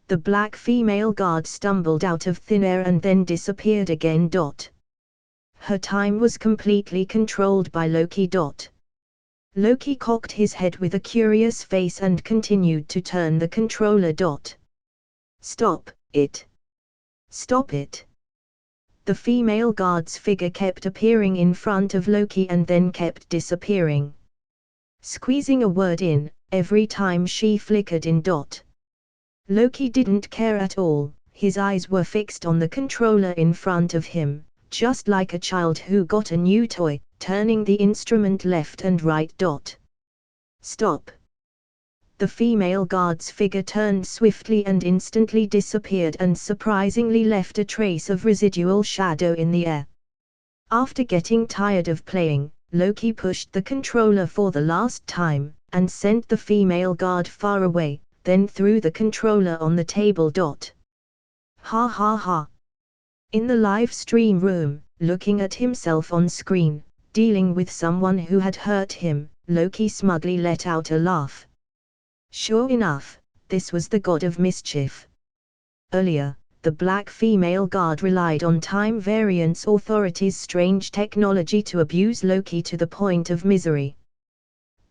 Speaker 1: The black female guard stumbled out of thin air and then disappeared again. Her time was completely controlled by Loki. Loki cocked his head with a curious face and continued to turn the controller. Stop it! Stop it! The female guard's figure kept appearing in front of Loki and then kept disappearing, squeezing a word in every time she flickered in. Loki didn't care at all, his eyes were fixed on the controller in front of him, just like a child who got a new toy, turning the instrument left and right. Stop! The female guard's figure turned swiftly and instantly disappeared and surprisingly left a trace of residual shadow in the air. After getting tired of playing, Loki pushed the controller for the last time, and sent the female guard far away, then threw the controller on the table. Ha ha ha! In the live stream room, looking at himself on screen, dealing with someone who had hurt him, Loki smugly let out a laugh. Sure enough, this was the god of mischief. Earlier, the black female guard relied on Time Variance Authority's strange technology to abuse Loki to the point of misery.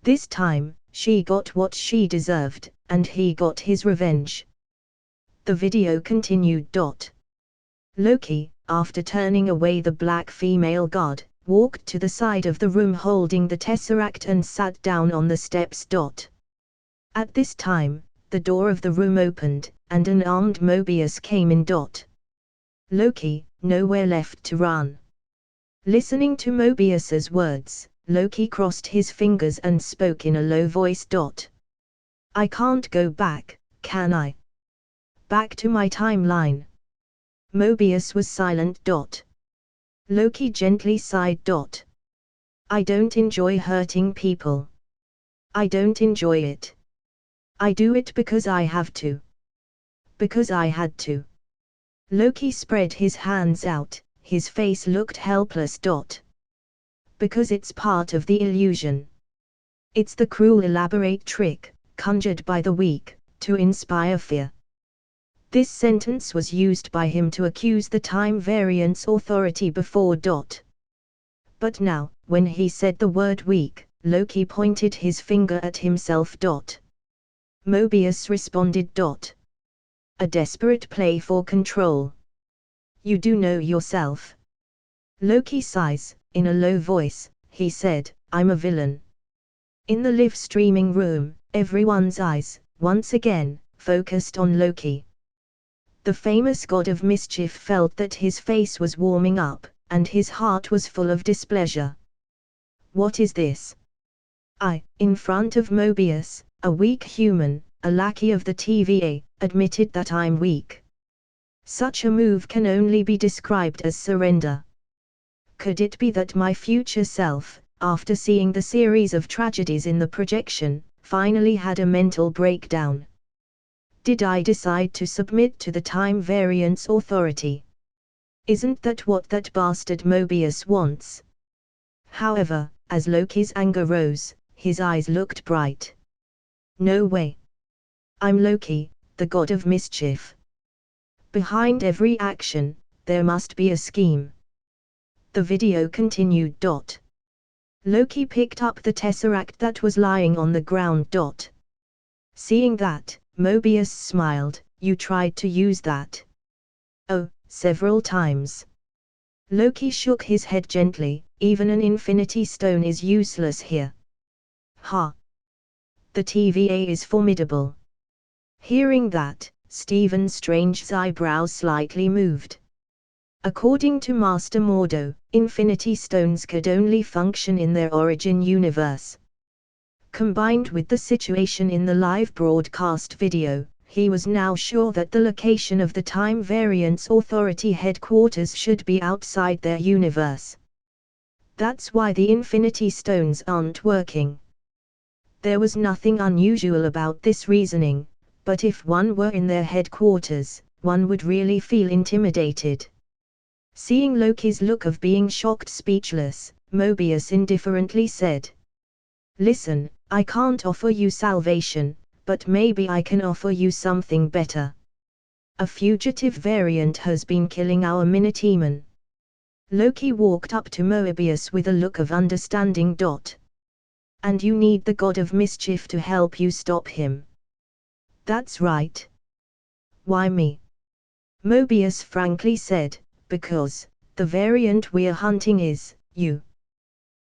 Speaker 1: This time, she got what she deserved, and he got his revenge. The video continued. Loki, after turning away the black female guard, walked to the side of the room holding the tesseract and sat down on the steps. At this time, the door of the room opened, and an armed Mobius came in. Loki, nowhere left to run. Listening to Mobius's words, Loki crossed his fingers and spoke in a low voice. I can't go back, can I? Back to my timeline. Mobius was silent. Loki gently sighed. I don't enjoy hurting people. I don't enjoy it. I do it because I have to. Because I had to. Loki spread his hands out, his face looked helpless. Because it's part of the illusion. It's the cruel elaborate trick, conjured by the weak, to inspire fear. This sentence was used by him to accuse the Time Variance Authority before. But now, when he said the word weak, Loki pointed his finger at himself. Mobius responded. A desperate play for control. You do know yourself. Loki sighs, in a low voice, he said, I'm a villain. In the live streaming room, everyone's eyes, once again, focused on Loki. The famous god of mischief felt that his face was warming up, and his heart was full of displeasure. What is this? I, in front of Mobius, a weak human, a lackey of the TVA, admitted that I'm weak. Such a move can only be described as surrender. Could it be that my future self, after seeing the series of tragedies in the projection, finally had a mental breakdown? Did I decide to submit to the Time Variance Authority? Isn't that what that bastard Mobius wants? However, as Loki's anger rose, his eyes looked bright. No way. I'm Loki, the god of mischief. Behind every action, there must be a scheme. The video continued. Loki picked up the tesseract that was lying on the ground. Seeing that, Mobius smiled. You tried to use that? Oh, several times. Loki shook his head gently. Even an infinity stone is useless here. Ha! The TVA is formidable. Hearing that, Stephen Strange's eyebrows slightly moved. According to Master Mordo, infinity stones could only function in their origin universe. Combined with the situation in the live broadcast video, he was now sure that the location of the Time Variance Authority headquarters should be outside their universe. That's why the Infinity Stones aren't working. There was nothing unusual about this reasoning, but if one were in their headquarters, one would really feel intimidated. Seeing Loki's look of being shocked speechless, Mobius indifferently said, "Listen, I can't offer you salvation, but maybe I can offer you something better. A fugitive variant has been killing our Minitemen." Loki walked up to Mobius with a look of understanding. "And you need the god of mischief to help you stop him." "That's right." "Why me?" Mobius frankly said, "Because the variant we're hunting is you."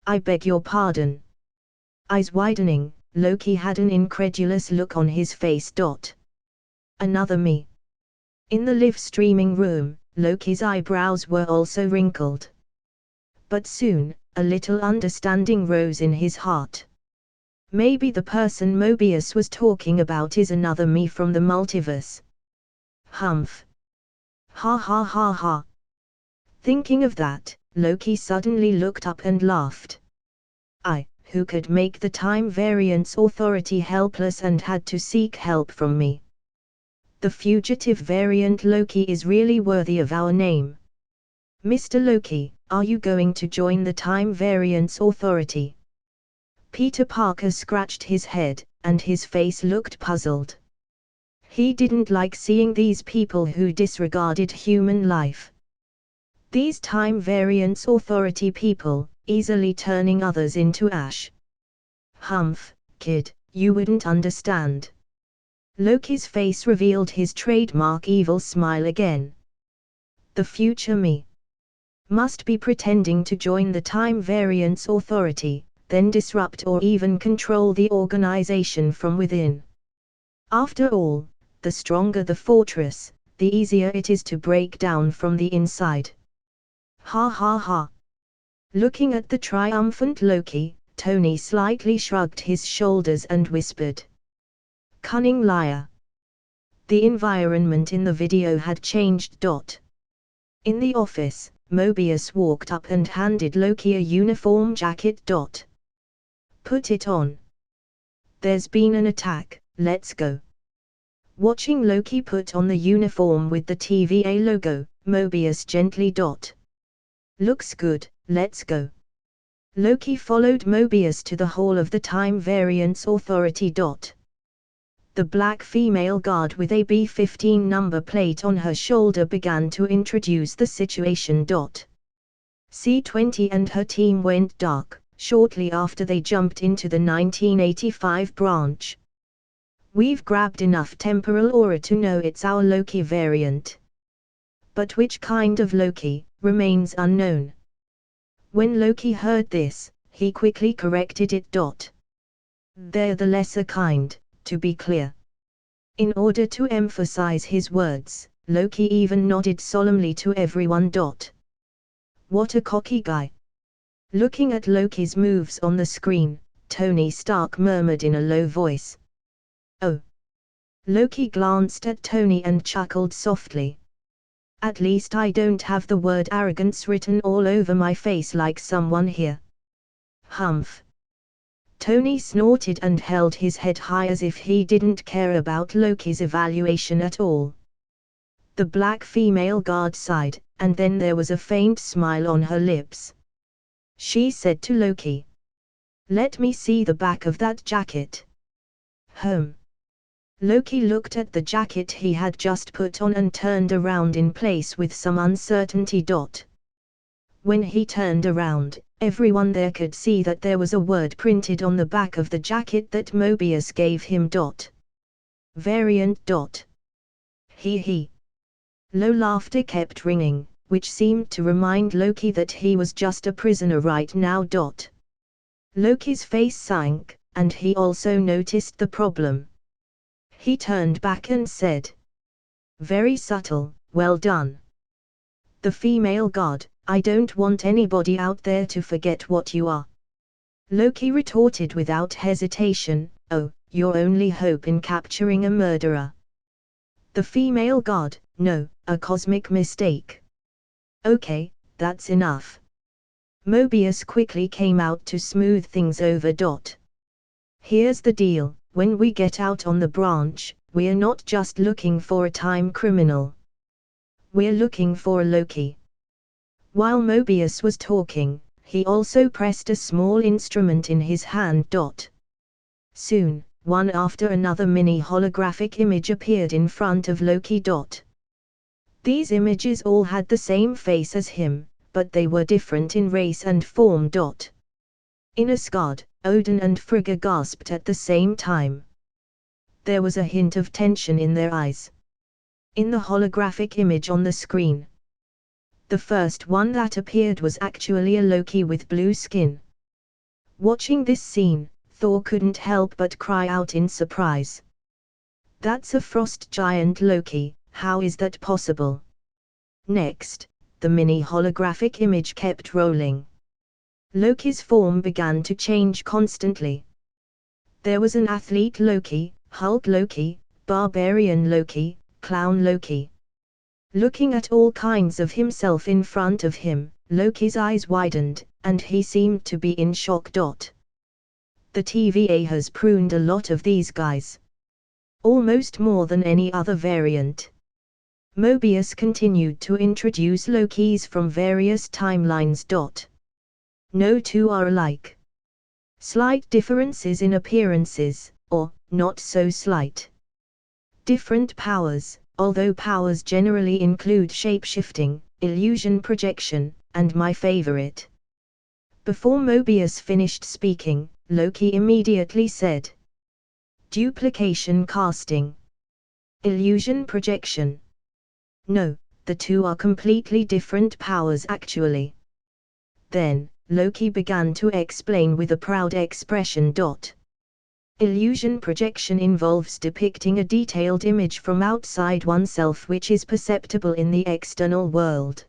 Speaker 1: "I beg your pardon." Eyes widening, Loki had an incredulous look on his face. "Another me?" In the live streaming room, Loki's eyebrows were also wrinkled. But soon, a little understanding rose in his heart. Maybe the person Mobius was talking about is another me from the multiverse. Humph. Ha ha ha ha. Thinking of that, Loki suddenly looked up and laughed. "I, who could make the Time Variance Authority helpless and had to seek help from me. The fugitive variant Loki is really worthy of our name. Mr. Loki, are you going to join the Time Variance Authority?" Peter Parker scratched his head, and his face looked puzzled. He didn't like seeing these people who disregarded human life. These Time Variance Authority people, easily turning others into ash. "Humph, kid, you wouldn't understand." Loki's face revealed his trademark evil smile again. "The future me must be pretending to join the Time Variance Authority, then disrupt or even control the organization from within. After all, the stronger the fortress, the easier it is to break down from the inside." Ha ha ha. Looking at the triumphant Loki, Tony slightly shrugged his shoulders and whispered, "Cunning liar." The environment in the video had changed. In the office, Mobius walked up and handed Loki a uniform jacket. "Put it on. There's been an attack, let's go." Watching Loki put on the uniform with the TVA logo, Mobius gently "Looks good, let's go." Loki followed Mobius to the hall of the Time Variance Authority. The black female guard with a B-15 number plate on her shoulder began to introduce the situation. C-20 and her team went dark shortly after they jumped into the 1985 branch. "We've grabbed enough temporal aura to know it's our Loki variant. But which kind of Loki remains unknown." When Loki heard this, he quickly corrected it. "They're the lesser kind, to be clear." In order to emphasize his words, Loki even nodded solemnly to everyone. "What a cocky guy." Looking at Loki's moves on the screen, Tony Stark murmured in a low voice, "Oh." Loki glanced at Tony and chuckled softly. "At least I don't have the word arrogance written all over my face like someone here." "Humph." Tony snorted and held his head high as if he didn't care about Loki's evaluation at all. The black female guard sighed, and then there was a faint smile on her lips. She said to Loki, "Let me see the back of that jacket." Loki looked at the jacket he had just put on and turned around in place with some uncertainty. When he turned around, everyone there could see that there was a word printed on the back of the jacket that Mobius gave him. Variant. He. Low laughter kept ringing, which seemed to remind Loki that he was just a prisoner right now. Loki's face sank, and he also noticed the problem. He turned back and said, "Very subtle, well done." The female god, "I don't want anybody out there to forget what you are." Loki retorted without hesitation, "Oh, your only hope in capturing a murderer." The female god, "No, a cosmic mistake." "Okay, that's enough." Mobius quickly came out to smooth things over. "Here's the deal, when we get out on the branch, we're not just looking for a time criminal. We're looking for a Loki." While Mobius was talking, he also pressed a small instrument in his hand. Soon, one after another mini holographic image appeared in front of Loki. These images all had the same face as him, but they were different in race and form. In Asgard, Odin and Frigga gasped at the same time. There was a hint of tension in their eyes. In the holographic image on the screen, the first one that appeared was actually a Loki with blue skin. Watching this scene, Thor couldn't help but cry out in surprise. "That's a frost giant Loki, how is that possible?" Next, the mini holographic image kept rolling. Loki's form began to change constantly. There was an athlete Loki, Hulk Loki, barbarian Loki, clown Loki. Looking at all kinds of himself in front of him, Loki's eyes widened, and he seemed to be in shock. The TVA has pruned a lot of these guys. Almost more than any other variant. Mobius continued to introduce Lokis from various timelines. No two are alike. Slight differences in appearances, or, not so slight. Different powers, although powers generally include shape-shifting, illusion projection, and my favorite. Before Mobius finished speaking, Loki immediately said, "Duplication casting. Illusion projection. No, the two are completely different powers actually." Then, Loki began to explain with a proud expression. Illusion projection involves depicting a detailed image from outside oneself which is perceptible in the external world.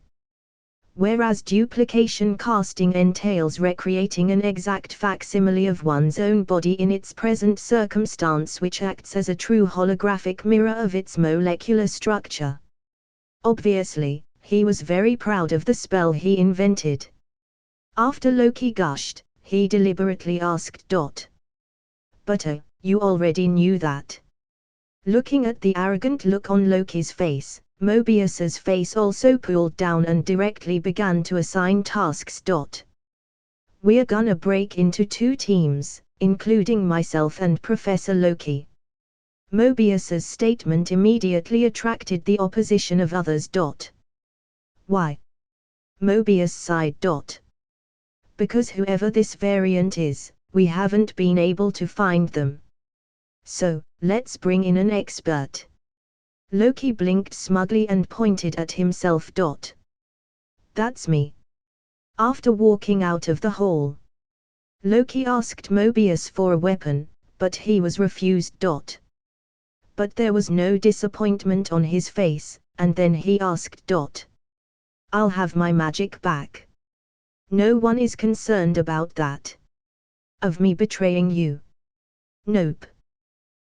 Speaker 1: Whereas duplication casting entails recreating an exact facsimile of one's own body in its present circumstance, which acts as a true holographic mirror of its molecular structure. Obviously, he was very proud of the spell he invented. After Loki gushed, he deliberately asked. "But you already knew that." Looking at the arrogant look on Loki's face, Mobius's face also cooled down and directly began to assign tasks. "We're gonna break into two teams, including myself and Professor Loki." Mobius's statement immediately attracted the opposition of others. "Why?" Mobius sighed. "Because whoever this variant is, we haven't been able to find them. So, let's bring in an expert." Loki blinked smugly and pointed at himself. "That's me." After walking out of the hall, Loki asked Mobius for a weapon, but he was refused. But there was no disappointment on his face, and then he asked. "I'll have my magic back. No one is concerned about that. Of me betraying you?" "Nope."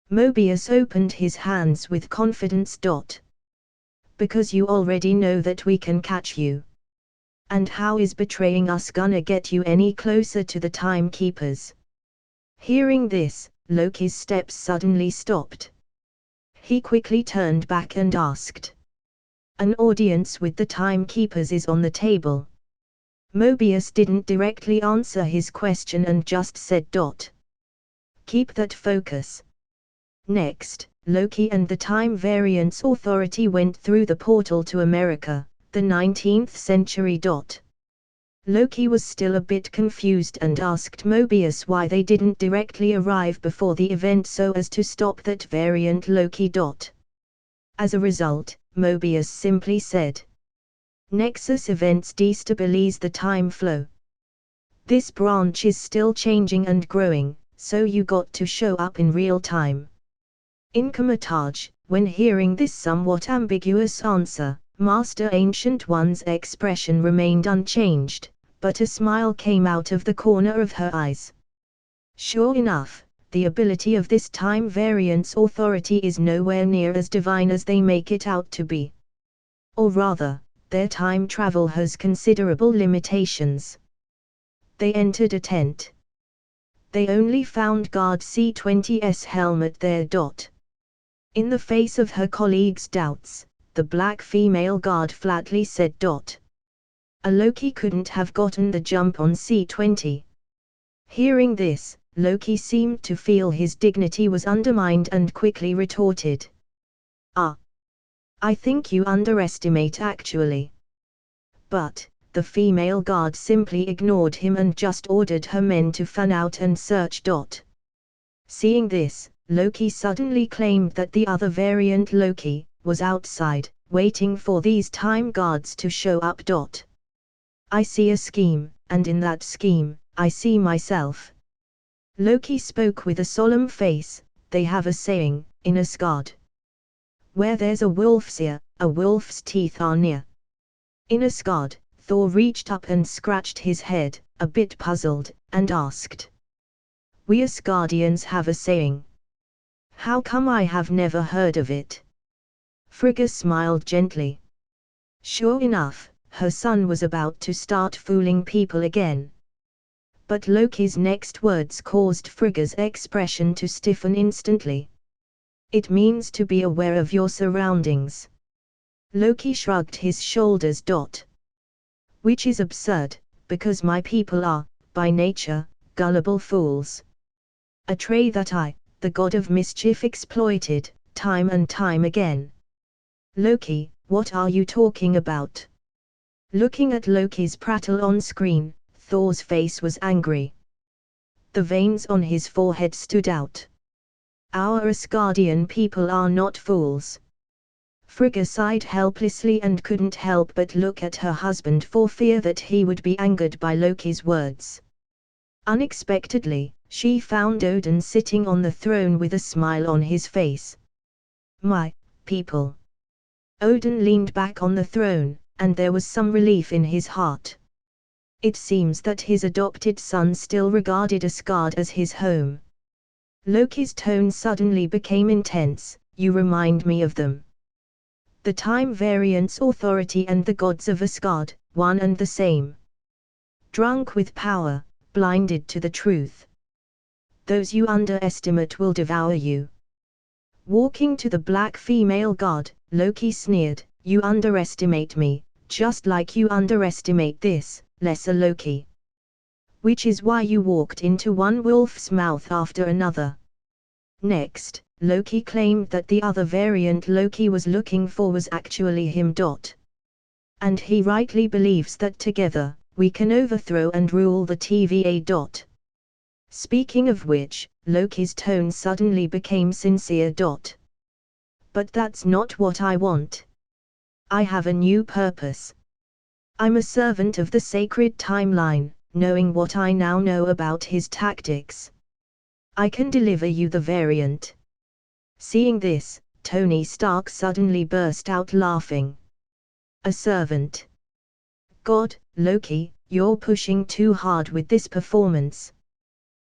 Speaker 1: Mobius opened his hands with confidence. "Because you already know that we can catch you. And how is betraying us gonna get you any closer to the timekeepers?" Hearing this, Loki's steps suddenly stopped. He quickly turned back and asked, "An audience with the timekeepers is on the table." Mobius didn't directly answer his question and just said. "Keep that focus." Next, Loki and the Time Variance Authority went through the portal to America, the 19th century. Loki was still a bit confused and asked Mobius why they didn't directly arrive before the event so as to stop that variant Loki. As a result, Mobius simply said, "Nexus events destabilize the time flow. This branch is still changing and growing, so you got to show up in real time." In Kamar Taj, when hearing this somewhat ambiguous answer, Master Ancient One's expression remained unchanged, but a smile came out of the corner of her eyes. Sure enough, the ability of this time variance authority is nowhere near as divine as they make it out to be. Or rather, their time travel has considerable limitations. They entered a tent. They only found guard C-20's helmet there. In the face of her colleagues' doubts, the black female guard flatly said, "A Loki couldn't have gotten the jump on C-20. Hearing this, Loki seemed to feel his dignity was undermined and quickly retorted, I think you underestimate actually." But the female guard simply ignored him and just ordered her men to fan out and search. Seeing this, Loki suddenly claimed that the other variant Loki was outside, waiting for these time guards to show up. "I see a scheme, and in that scheme, I see myself." Loki spoke with a solemn face. They have a saying, in Asgard, "Where there's a wolf's ear, a wolf's teeth are near." In Asgard, Thor reached up and scratched his head, a bit puzzled, and asked, "We Asgardians have a saying. How come I have never heard of it?" Frigga smiled gently. Sure enough, her son was about to start fooling people again. But Loki's next words caused Frigga's expression to stiffen instantly. "It means to be aware of your surroundings." Loki shrugged his shoulders. "Which is absurd, because my people are, by nature, gullible fools. A trait that I, the god of mischief, exploited, time and time again." "Loki, what are you talking about?" Looking at Loki's prattle on screen, Thor's face was angry. The veins on his forehead stood out. "Our Asgardian people are not fools." Frigga sighed helplessly and couldn't help but look at her husband for fear that he would be angered by Loki's words. Unexpectedly, she found Odin sitting on the throne with a smile on his face. "My people." Odin leaned back on the throne, and there was some relief in his heart. It seems that his adopted son still regarded Asgard as his home. Loki's tone suddenly became intense. "You remind me of them. The Time Variance Authority and the gods of Asgard, one and the same. Drunk with power, blinded to the truth. Those you underestimate will devour you." Walking to the black female god, Loki sneered, "You underestimate me, just like you underestimate this, lesser Loki. Which is why you walked into one wolf's mouth after another." Next, Loki claimed that the other variant Loki was looking for was actually him. And he rightly believes that together, we can overthrow and rule the TVA. Speaking of which, Loki's tone suddenly became sincere. "But that's not what I want. I have a new purpose. I'm a servant of the sacred timeline, knowing what I now know about his tactics. I can deliver you the variant." Seeing this, Tony Stark suddenly burst out laughing. "A servant? God, Loki, you're pushing too hard with this performance."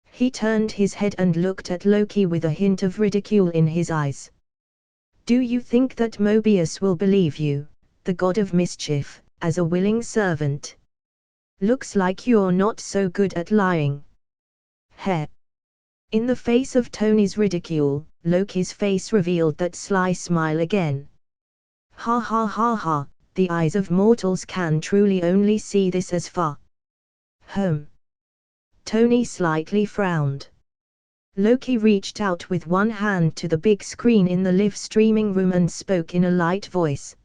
Speaker 1: He turned his head and looked at Loki with a hint of ridicule in his eyes. "Do you think that Mobius will believe you, the god of mischief, as a willing servant? Looks like you're not so good at lying." Heh. In the face of Tony's ridicule, Loki's face revealed that sly smile again. "Ha ha ha ha, the eyes of mortals can truly only see this as far." Tony slightly frowned. Loki reached out with one hand to the big screen in the live streaming room and spoke in a light voice.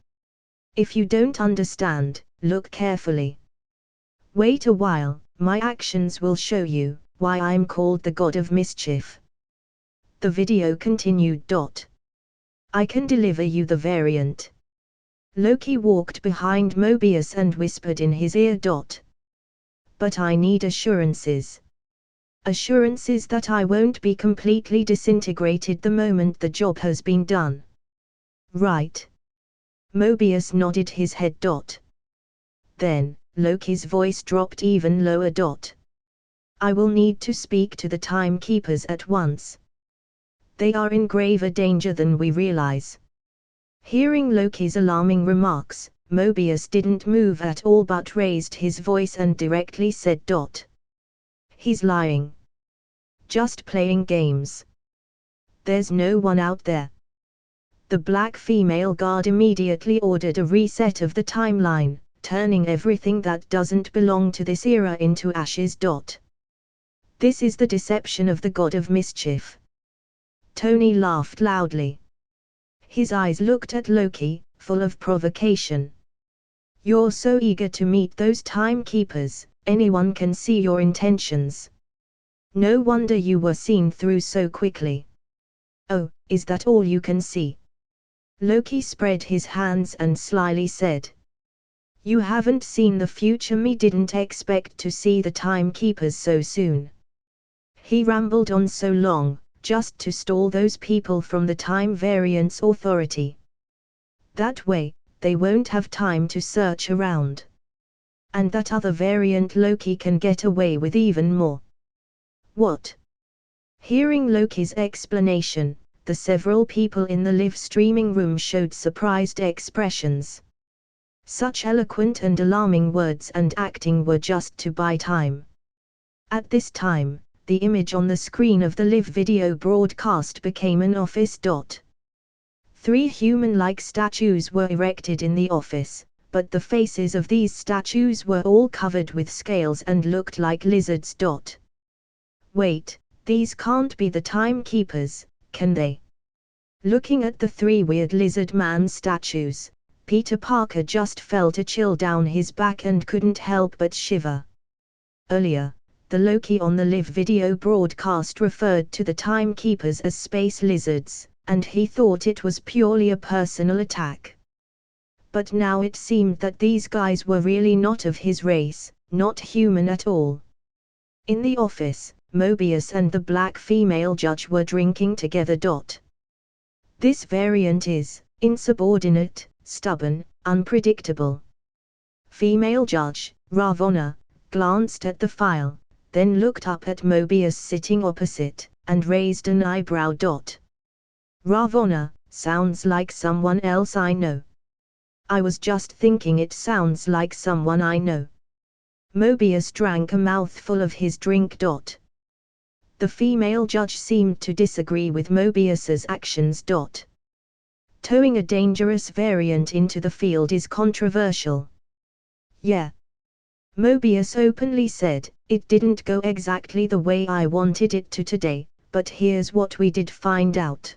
Speaker 1: "If you don't understand, look carefully. Wait a while, my actions will show you why I'm called the God of Mischief. The video continued. I can deliver you the variant. Loki walked behind Mobius and whispered in his ear. But I need assurances. Assurances that I won't be completely disintegrated the moment the job has been done. Right. Mobius nodded his head. Then, Loki's voice dropped even lower. I will need to speak to the timekeepers at once. They are in graver danger than we realize. Hearing Loki's alarming remarks, Mobius didn't move at all but raised his voice and directly said. He's lying. Just playing games. There's no one out there. The black female guard immediately ordered a reset of the timeline, turning everything that doesn't belong to this era into ashes. This is the deception of the God of Mischief. Tony laughed loudly. His eyes looked at Loki, full of provocation. You're so eager to meet those timekeepers, anyone can see your intentions. No wonder you were seen through so quickly. Oh, is that all you can see? Loki spread his hands and slyly said. You haven't seen the future. Me didn't expect to see the timekeepers so soon. He rambled on so long, just to stall those people from the Time Variance Authority. That way, they won't have time to search around. And that other variant Loki can get away with even more. What? Hearing Loki's explanation, the several people in the live streaming room showed surprised expressions. Such eloquent and alarming words and acting were just to buy time. At this time, the image on the screen of the live video broadcast became an office. 3 human-like statues were erected in the office, but the faces of these statues were all covered with scales and looked like lizards. Wait, these can't be the timekeepers, can they? Looking at the 3 weird lizard man statues, Peter Parker just felt a chill down his back and couldn't help but shiver. Earlier, the Loki on the live video broadcast referred to the timekeepers as space lizards, and he thought it was purely a personal attack. But now it seemed that these guys were really not of his race, not human at all. In the office, Mobius and the black female judge were drinking together. This variant is insubordinate, stubborn, unpredictable. Female judge, Ravonna, glanced at the file, then looked up at Mobius sitting opposite, and raised an eyebrow. Ravonna, sounds like someone else I know. I was just thinking it sounds like someone I know. Mobius drank a mouthful of his drink. The female judge seemed to disagree with Mobius's actions. Towing a dangerous variant into the field is controversial. Yeah. Mobius openly said, it didn't go exactly the way I wanted it to today, but here's what we did find out.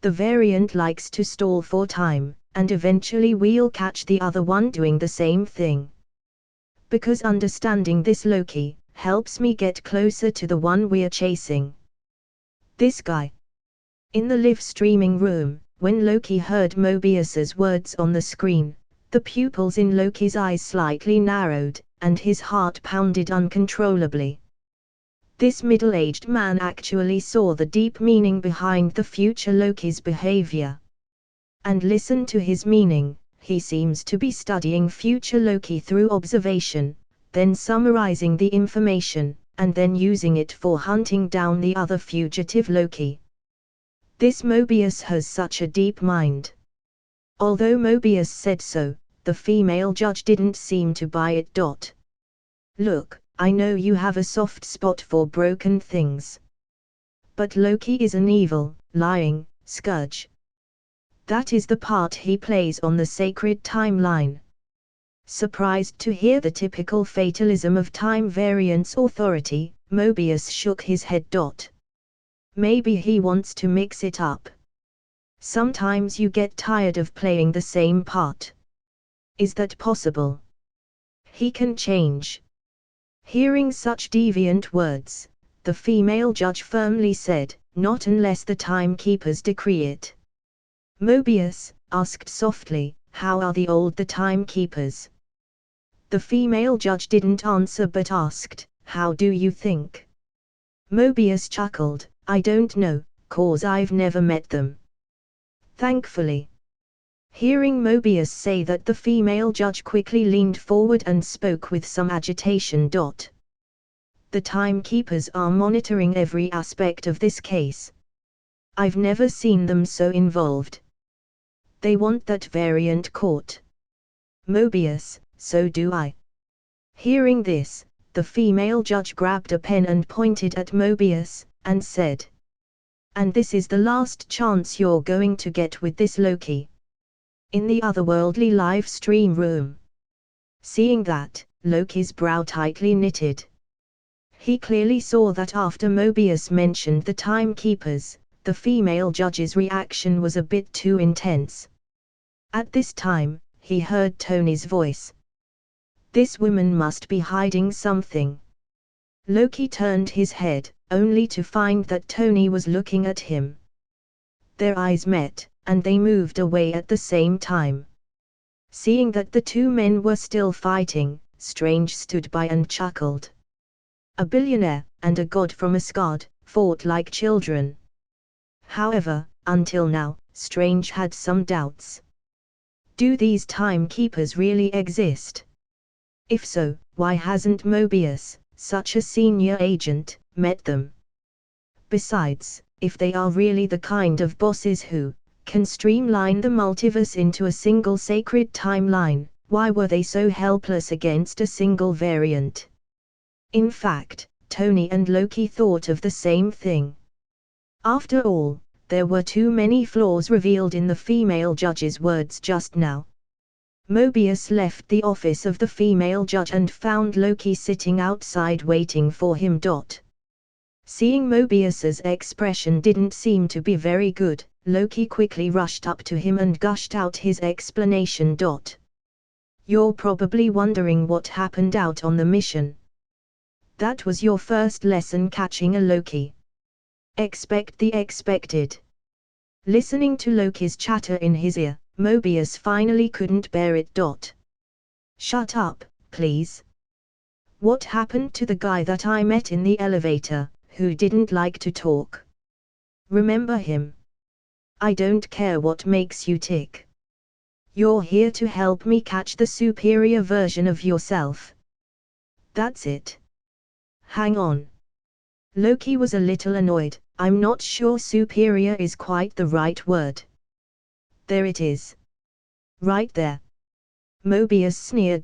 Speaker 1: The variant likes to stall for time, and eventually we'll catch the other one doing the same thing. Because understanding this Loki helps me get closer to the one we're chasing. This guy. In the live streaming room, when Loki heard Mobius's words on the screen, the pupils in Loki's eyes slightly narrowed, and his heart pounded uncontrollably. This middle-aged man actually saw the deep meaning behind the future Loki's behavior. And listen to his meaning, he seems to be studying future Loki through observation, then summarizing the information, and then using it for hunting down the other fugitive Loki. This Mobius has such a deep mind. Although Mobius said so, the female judge didn't seem to buy it. Look, I know you have a soft spot for broken things. But Loki is an evil, lying scourge. That is the part he plays on the sacred timeline. Surprised to hear the typical fatalism of Time Variance Authority, Mobius shook his head. Maybe he wants to mix it up. Sometimes you get tired of playing the same part. Is that possible? He can change. Hearing such deviant words, the female judge firmly said, not unless the timekeepers decree it. Mobius asked softly, how are the timekeepers? The female judge didn't answer but asked, how do you think? Mobius chuckled, I don't know, 'cause I've never met them. Thankfully. Hearing Mobius say that, the female judge quickly leaned forward and spoke with some agitation. The timekeepers are monitoring every aspect of this case. I've never seen them so involved. They want that variant caught. Mobius, so do I. Hearing this, the female judge grabbed a pen and pointed at Mobius, and said, and this is the last chance you're going to get with this Loki. In the otherworldly live stream room. Seeing that, Loki's brow tightly knitted. He clearly saw that after Mobius mentioned the timekeepers, the female judge's reaction was a bit too intense. At this time, he heard Tony's voice. This woman must be hiding something. Loki turned his head, only to find that Tony was looking at him. Their eyes met, and they moved away at the same time. Seeing that the two men were still fighting, Strange stood by and chuckled. A billionaire, and a god from Asgard, fought like children. However, until now, Strange had some doubts. Do these timekeepers really exist? If so, why hasn't Mobius, such a senior agent, met them? Besides, if they are really the kind of bosses who can streamline the multiverse into a single sacred timeline, why were they so helpless against a single variant? In fact, Tony and Loki thought of the same thing. After all, there were too many flaws revealed in the female judge's words just now. Mobius left the office of the female judge and found Loki sitting outside waiting for him. Seeing Mobius's expression didn't seem to be very good, Loki quickly rushed up to him and gushed out his explanation. You're probably wondering what happened out on the mission. That was your first lesson catching a Loki. Expect the expected. Listening to Loki's chatter in his ear, Mobius finally couldn't bear it. Shut up, please. What happened to the guy that I met in the elevator, who didn't like to talk? Remember him? I don't care what makes you tick. You're here to help me catch the superior version of yourself. That's it. Hang on. Loki was a little annoyed. I'm not sure superior is quite the right word. There it is. Right there. Mobius sneered.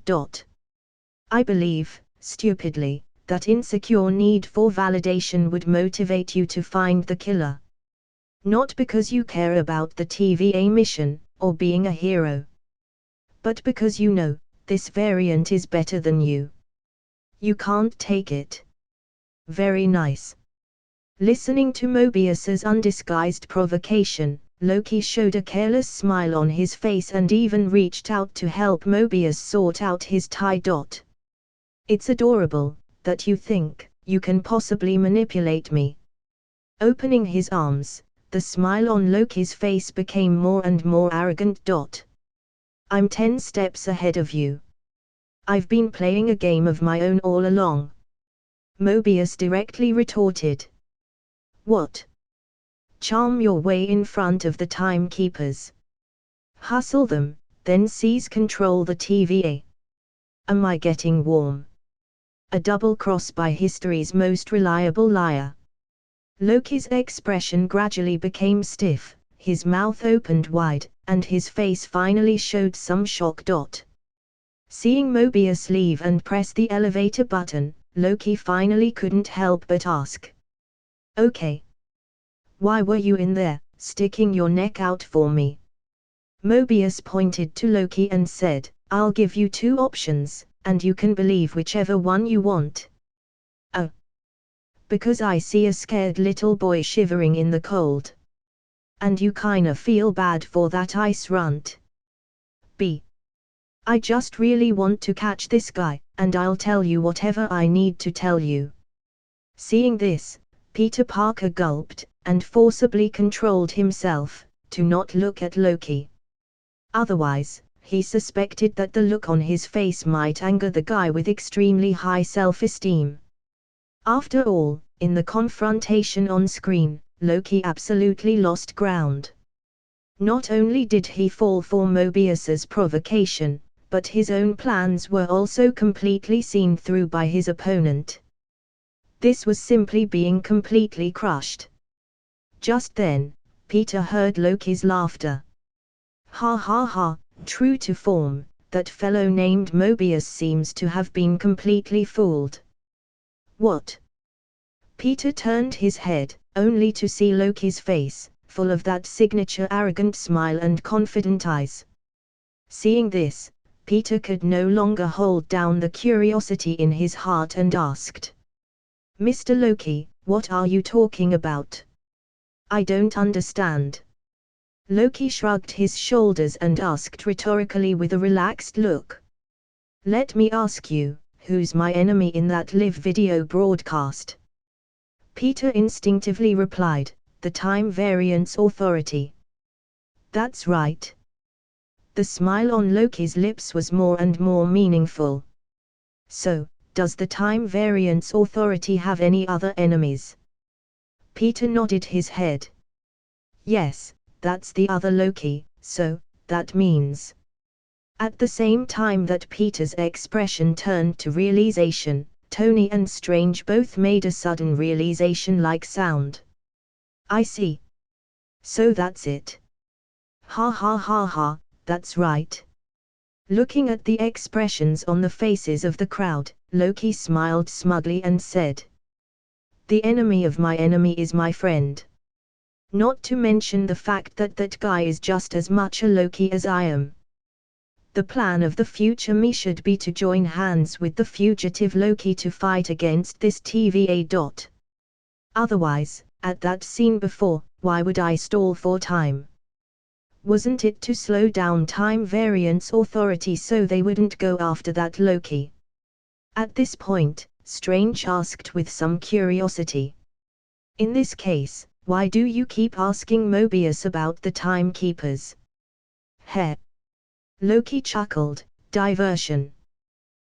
Speaker 1: I believe, stupidly, that insecure need for validation would motivate you to find the killer. Not because you care about the TVA mission, or being a hero. But because you know, this variant is better than you. You can't take it. Very nice. Listening to Mobius's undisguised provocation, Loki showed a careless smile on his face and even reached out to help Mobius sort out his tie. It's adorable, that you think you can possibly manipulate me. Opening his arms, the smile on Loki's face became more and more arrogant. I'm 10 steps ahead of you. I've been playing a game of my own all along. Mobius directly retorted. What? Charm your way in front of the timekeepers. Hustle them, then seize control the TVA. Am I getting warm? A double cross by history's most reliable liar. Loki's expression gradually became stiff, his mouth opened wide, and his face finally showed some shock. Seeing Mobius leave and press the elevator button, Loki finally couldn't help but ask. Okay. Why were you in there, sticking your neck out for me? Mobius pointed to Loki and said, I'll give you 2 options, and you can believe whichever one you want. A. Because I see a scared little boy shivering in the cold. And you kinda feel bad for that ice runt. B. I just really want to catch this guy, and I'll tell you whatever I need to tell you. Seeing this, Peter Parker gulped, and forcibly controlled himself to not look at Loki. Otherwise, he suspected that the look on his face might anger the guy with extremely high self-esteem. After all, in the confrontation on screen, Loki absolutely lost ground. Not only did he fall for Mobius's provocation, but his own plans were also completely seen through by his opponent. This was simply being completely crushed. Just then, Peter heard Loki's laughter. Ha ha ha, true to form, that fellow named Mobius seems to have been completely fooled. What? Peter turned his head, only to see Loki's face, full of that signature arrogant smile and confident eyes. Seeing this, Peter could no longer hold down the curiosity in his heart and asked, "Mr. Loki, what are you talking about? I don't understand." Loki shrugged his shoulders and asked rhetorically with a relaxed look, "Let me ask you, who's my enemy in that live video broadcast?" Peter instinctively replied, "The Time Variance Authority." "That's right." The smile on Loki's lips was more and more meaningful. "So, does the Time Variance Authority have any other enemies?" Peter nodded his head. "Yes, that's the other Loki, so, that means..." At the same time that Peter's expression turned to realization, Tony and Strange both made a sudden realization-like sound. "I see. So that's it. Ha ha ha ha, that's right." Looking at the expressions on the faces of the crowd, Loki smiled smugly and said, "The enemy of my enemy is my friend. Not to mention the fact that that guy is just as much a Loki as I am. The plan of the future me should be to join hands with the fugitive Loki to fight against this TVA. Otherwise, at that scene before, why would I stall for time? Wasn't it to slow down Time Variance Authority so they wouldn't go after that Loki?" At this point, Strange asked with some curiosity, "In this case, why do you keep asking Mobius about the Timekeepers?" "Heh." Loki chuckled, "Diversion.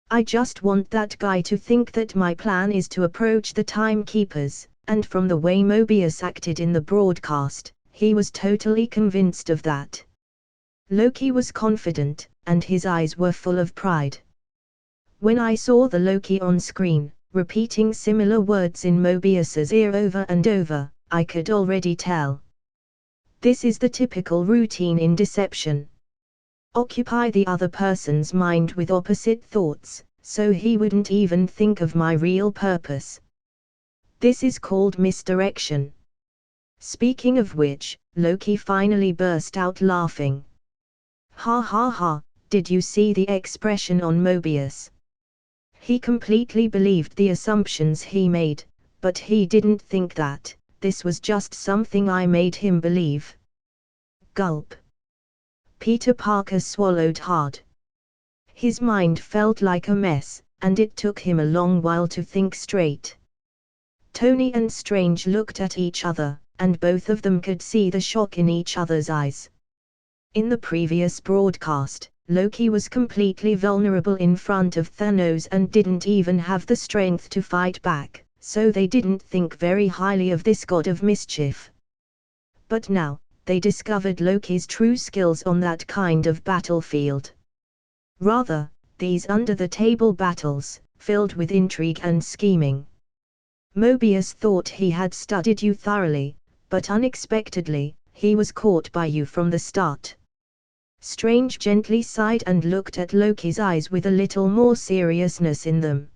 Speaker 1: I just want that guy to think that my plan is to approach the Timekeepers, and from the way Mobius acted in the broadcast, he was totally convinced of that." Loki was confident, and his eyes were full of pride. "When I saw the Loki on screen, repeating similar words in Mobius's ear over and over, I could already tell. This is the typical routine in deception. Occupy the other person's mind with opposite thoughts, so he wouldn't even think of my real purpose. This is called misdirection." Speaking of which, Loki finally burst out laughing. "Ha ha ha, did you see the expression on Mobius? He completely believed the assumptions he made, but he didn't think that this was just something I made him believe." Gulp. Peter Parker swallowed hard. His mind felt like a mess, and it took him a long while to think straight. Tony and Strange looked at each other, and both of them could see the shock in each other's eyes. In the previous broadcast, Loki was completely vulnerable in front of Thanos and didn't even have the strength to fight back, so they didn't think very highly of this god of mischief. But now, they discovered Loki's true skills on that kind of battlefield. Rather, these under-the-table battles, filled with intrigue and scheming. Mobius thought he had studied you thoroughly, but unexpectedly, he was caught by you from the start. Strange gently sighed and looked at Loki's eyes with a little more seriousness in them.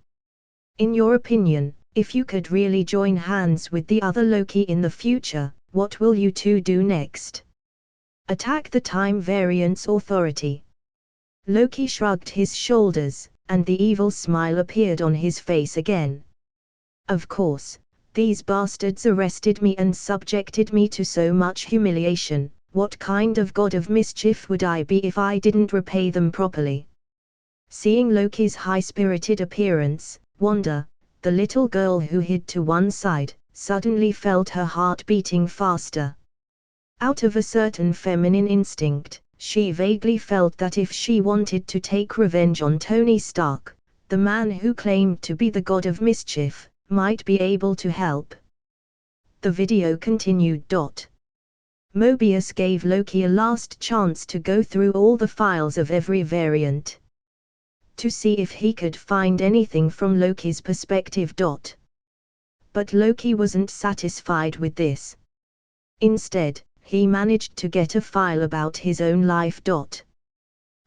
Speaker 1: "In your opinion, if you could really join hands with the other Loki in the future, what will you two do next? Attack the Time Variance Authority?" Loki shrugged his shoulders, and the evil smile appeared on his face again. "Of course, these bastards arrested me and subjected me to so much humiliation. What kind of god of mischief would I be if I didn't repay them properly? Seeing Loki's high-spirited appearance, Wanda, the little girl who hid to one side, suddenly felt her heart beating faster. Out of a certain feminine instinct, she vaguely felt that if she wanted to take revenge on Tony Stark, the man who claimed to be the god of mischief, might be able to help. The video continued. Mobius gave Loki a last chance to go through all the files of every variant, to see if he could find anything from Loki's perspective. But Loki wasn't satisfied with this. Instead, he managed to get a file about his own life.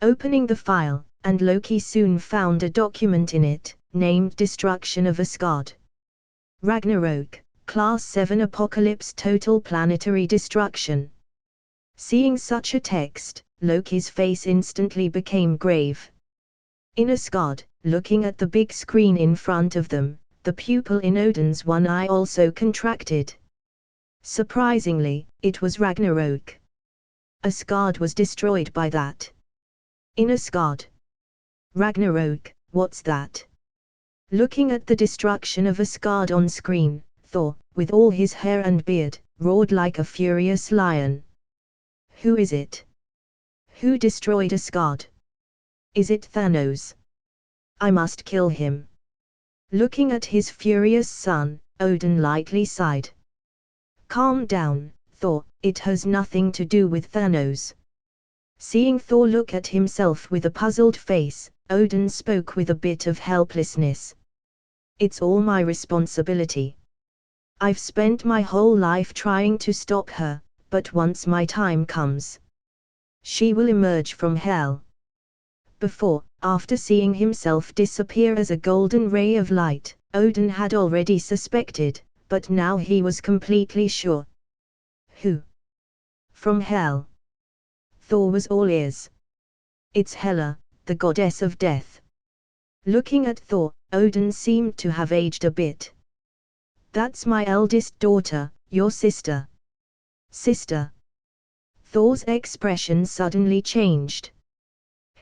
Speaker 1: Opening the file, and Loki soon found a document in it, named Destruction of Asgard. Ragnarok, Class 7 Apocalypse, Total Planetary Destruction. Seeing such a text, Loki's face instantly became grave. In Asgard, looking at the big screen in front of them, the pupil in Odin's one eye also contracted. Surprisingly, it was Ragnarok. Asgard was destroyed by that. In Asgard. Ragnarok, what's that? Looking at the destruction of Asgard on screen, Thor, with all his hair and beard, roared like a furious lion. Who is it? Who destroyed Asgard? Is it Thanos? I must kill him. Looking at his furious son, Odin lightly sighed. Calm down, Thor, it has nothing to do with Thanos. Seeing Thor look at himself with a puzzled face, Odin spoke with a bit of helplessness. It's all my responsibility. I've spent my whole life trying to stop her, but once my time comes, she will emerge from hell. After seeing himself disappear as a golden ray of light, Odin had already suspected, but now he was completely sure. Who? From hell? Thor was all ears. It's Hela, the goddess of death. Looking at Thor, Odin seemed to have aged a bit. That's my eldest daughter, your sister. Sister? Thor's expression suddenly changed.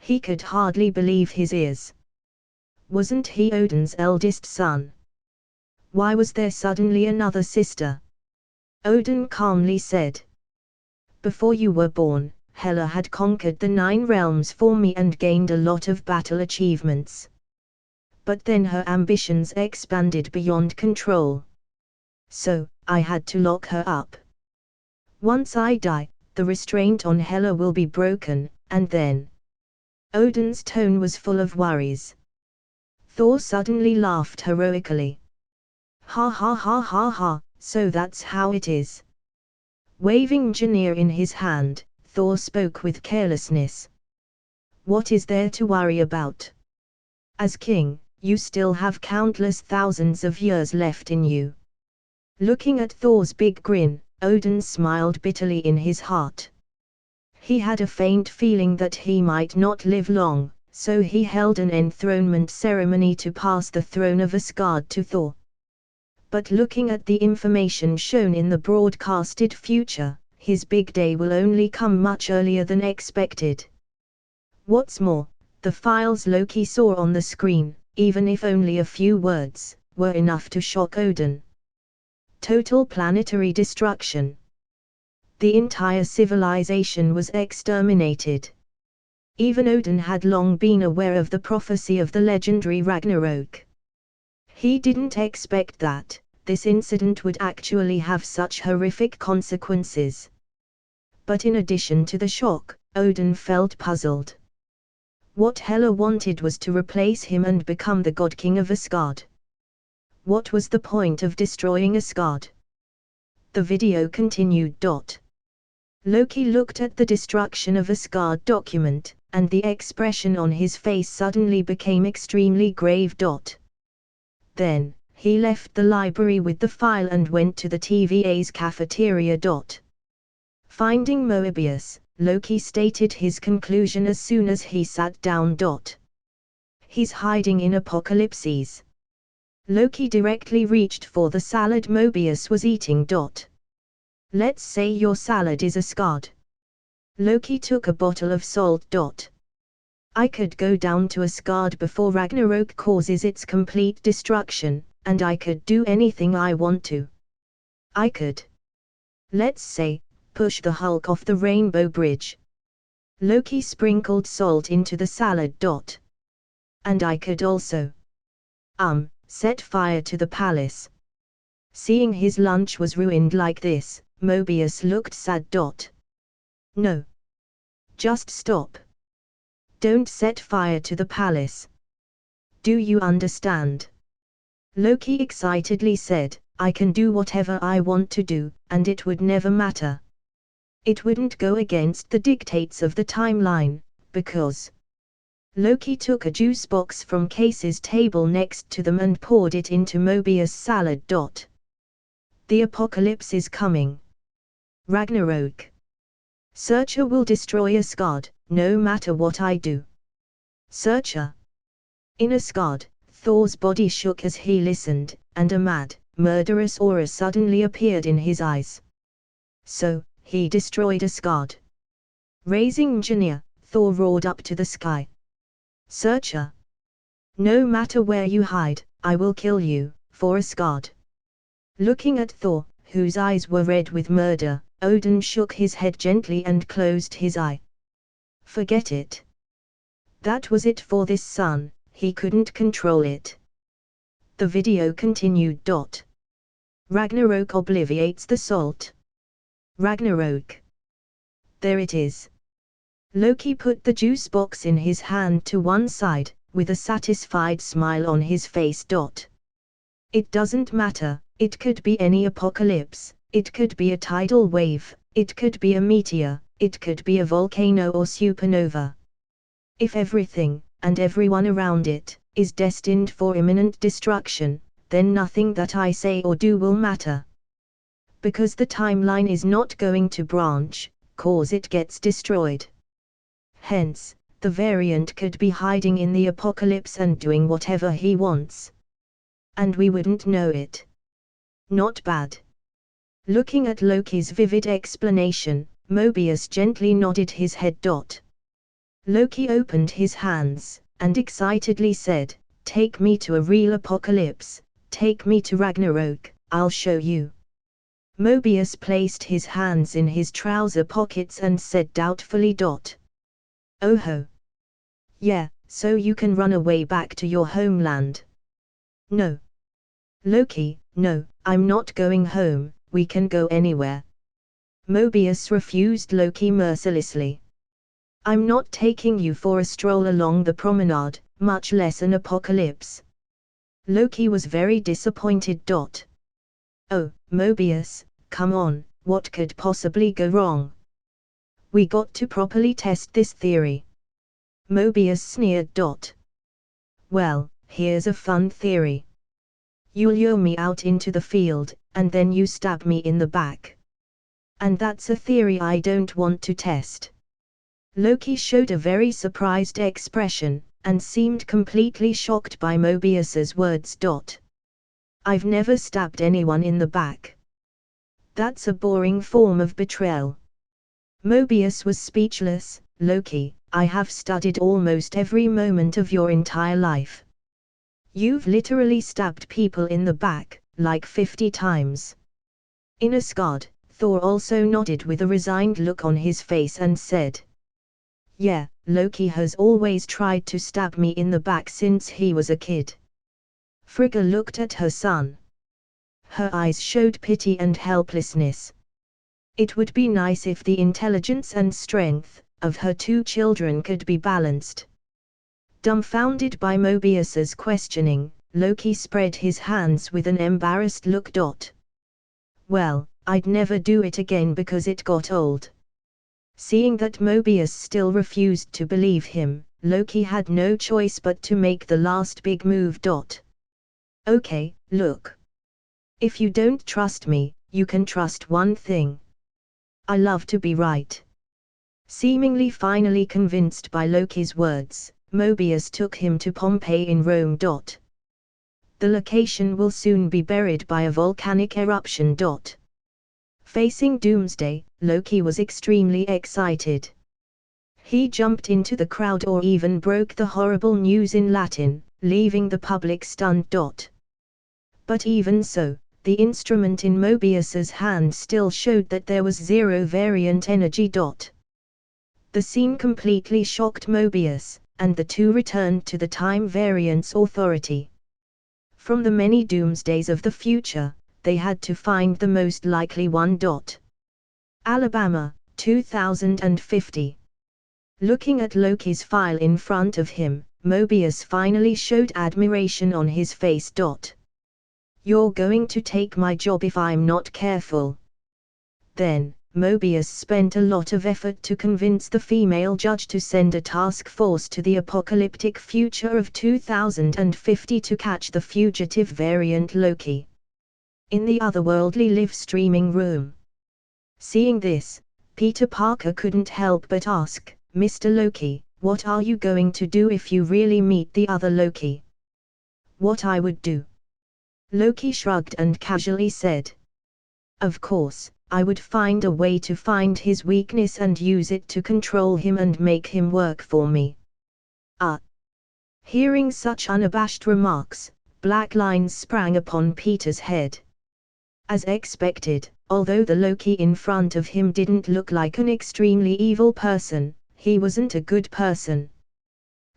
Speaker 1: He could hardly believe his ears. Wasn't he Odin's eldest son? Why was there suddenly another sister? Odin calmly said. Before you were born, Hela had conquered the 9 realms for me and gained a lot of battle achievements. But then her ambitions expanded beyond control. So, I had to lock her up. Once I die, the restraint on Hela will be broken, and then... Odin's tone was full of worries. Thor suddenly laughed heroically. Ha ha ha ha ha, so that's how it is. Waving Mjolnir in his hand, Thor spoke with carelessness. What is there to worry about? As king, you still have countless thousands of years left in you. Looking at Thor's big grin, Odin smiled bitterly in his heart. He had a faint feeling that he might not live long, so he held an enthronement ceremony to pass the throne of Asgard to Thor. But looking at the information shown in the broadcasted future, his big day will only come much earlier than expected. What's more, the files Loki saw on the screen, even if only a few words, were enough to shock Odin. Total planetary destruction. The entire civilization was exterminated. Even Odin had long been aware of the prophecy of the legendary Ragnarok. He didn't expect that this incident would actually have such horrific consequences. But in addition to the shock, Odin felt puzzled. What Hela wanted was to replace him and become the God King of Asgard. What was the point of destroying Asgard? The video continued. Loki looked at the destruction of Asgard document, and the expression on his face suddenly became extremely grave. Then, he left the library with the file and went to the TVA's cafeteria. Finding Moebius, Loki stated his conclusion as soon as he sat down. He's hiding in Apocalypses. Loki directly reached for the salad Mobius was eating. Let's say your salad is Asgard. Loki took a bottle of salt. I could go down to Asgard before Ragnarok causes its complete destruction, and I could do anything I want to. I could, let's say, push the Hulk off the Rainbow Bridge. Loki sprinkled salt into the salad. And I could also set fire to the palace. Seeing his lunch was ruined like this, Mobius looked sad. No. Just stop. Don't set fire to the palace. Do you understand? Loki excitedly said, I can do whatever I want to do, and it would never matter. It wouldn't go against the dictates of the timeline, because Loki took a juice box from Case's table next to them and poured it into Mobius' salad. The apocalypse is coming. Ragnarok. Searcher will destroy Asgard, no matter what I do. Searcher. In Asgard, Thor's body shook as he listened, and a mad, murderous aura suddenly appeared in his eyes. So, he destroyed Asgard. Raising Mjolnir, Thor roared up to the sky. Searcher. No matter where you hide, I will kill you, for Asgard. Looking at Thor, whose eyes were red with murder, Odin shook his head gently and closed his eye. Forget it. That was it for this son, he couldn't control it. The video continued. Ragnarok obliterates the salt. Ragnarok. There it is. Loki put the juice box in his hand to one side, with a satisfied smile on his face. It doesn't matter, it could be any apocalypse, it could be a tidal wave, it could be a meteor, it could be a volcano or supernova. If everything, and everyone around it, is destined for imminent destruction, then nothing that I say or do will matter. Because the timeline is not going to branch, cause it gets destroyed. Hence, the variant could be hiding in the apocalypse and doing whatever he wants. And we wouldn't know it. Not bad. Looking at Loki's vivid explanation, Mobius gently nodded his head. Loki opened his hands, and excitedly said, Take me to a real apocalypse, take me to Ragnarok, I'll show you. Mobius placed his hands in his trouser pockets and said doubtfully. Oh ho. Yeah, so you can run away back to your homeland. No. Loki, no, I'm not going home, we can go anywhere. Mobius refused Loki mercilessly. I'm not taking you for a stroll along the promenade, much less an apocalypse. Loki was very disappointed. Oh, Mobius, come on, what could possibly go wrong? We got to properly test this theory. Mobius sneered. Well, here's a fun theory. You lure me out into the field, and then you stab me in the back. And that's a theory I don't want to test. Loki showed a very surprised expression, and seemed completely shocked by Mobius's words. I've never stabbed anyone in the back. That's a boring form of betrayal. Mobius was speechless. Loki, I have studied almost every moment of your entire life. You've literally stabbed people in the back, like 50 times. In Asgard, Thor also nodded with a resigned look on his face and said, Yeah, Loki has always tried to stab me in the back since he was a kid. Frigga looked at her son. Her eyes showed pity and helplessness. It would be nice if the intelligence and strength of her two children could be balanced. Dumbfounded by Mobius's questioning, Loki spread his hands with an embarrassed look. Well, I'd never do it again because it got old. Seeing that Mobius still refused to believe him, Loki had no choice but to make the last big move. Okay, look. If you don't trust me, you can trust one thing. I love to be right. Seemingly finally convinced by Loki's words, Mobius took him to Pompeii in Rome. The location will soon be buried by a volcanic eruption. Facing doomsday, Loki was extremely excited. He jumped into the crowd or even broke the horrible news in Latin, leaving the public stunned. But even so, the instrument in Mobius's hand still showed that there was zero variant energy. The scene completely shocked Mobius, and the two returned to the Time Variance Authority. From the many doomsdays of the future, they had to find the most likely one. Alabama, 2050. Looking at Loki's file in front of him, Mobius finally showed admiration on his face. "You're going to take my job if I'm not careful." Then, Mobius spent a lot of effort to convince the female judge to send a task force to the apocalyptic future of 2050 to catch the fugitive variant Loki. In the otherworldly live streaming room. Seeing this, Peter Parker couldn't help but ask, "Mr. Loki, what are you going to do if you really meet the other Loki?" "What I would do?" Loki shrugged and casually said. "Of course, I would find a way to find his weakness and use it to control him and make him work for me." Hearing such unabashed remarks, black lines sprang upon Peter's head. As expected, although the Loki in front of him didn't look like an extremely evil person, he wasn't a good person.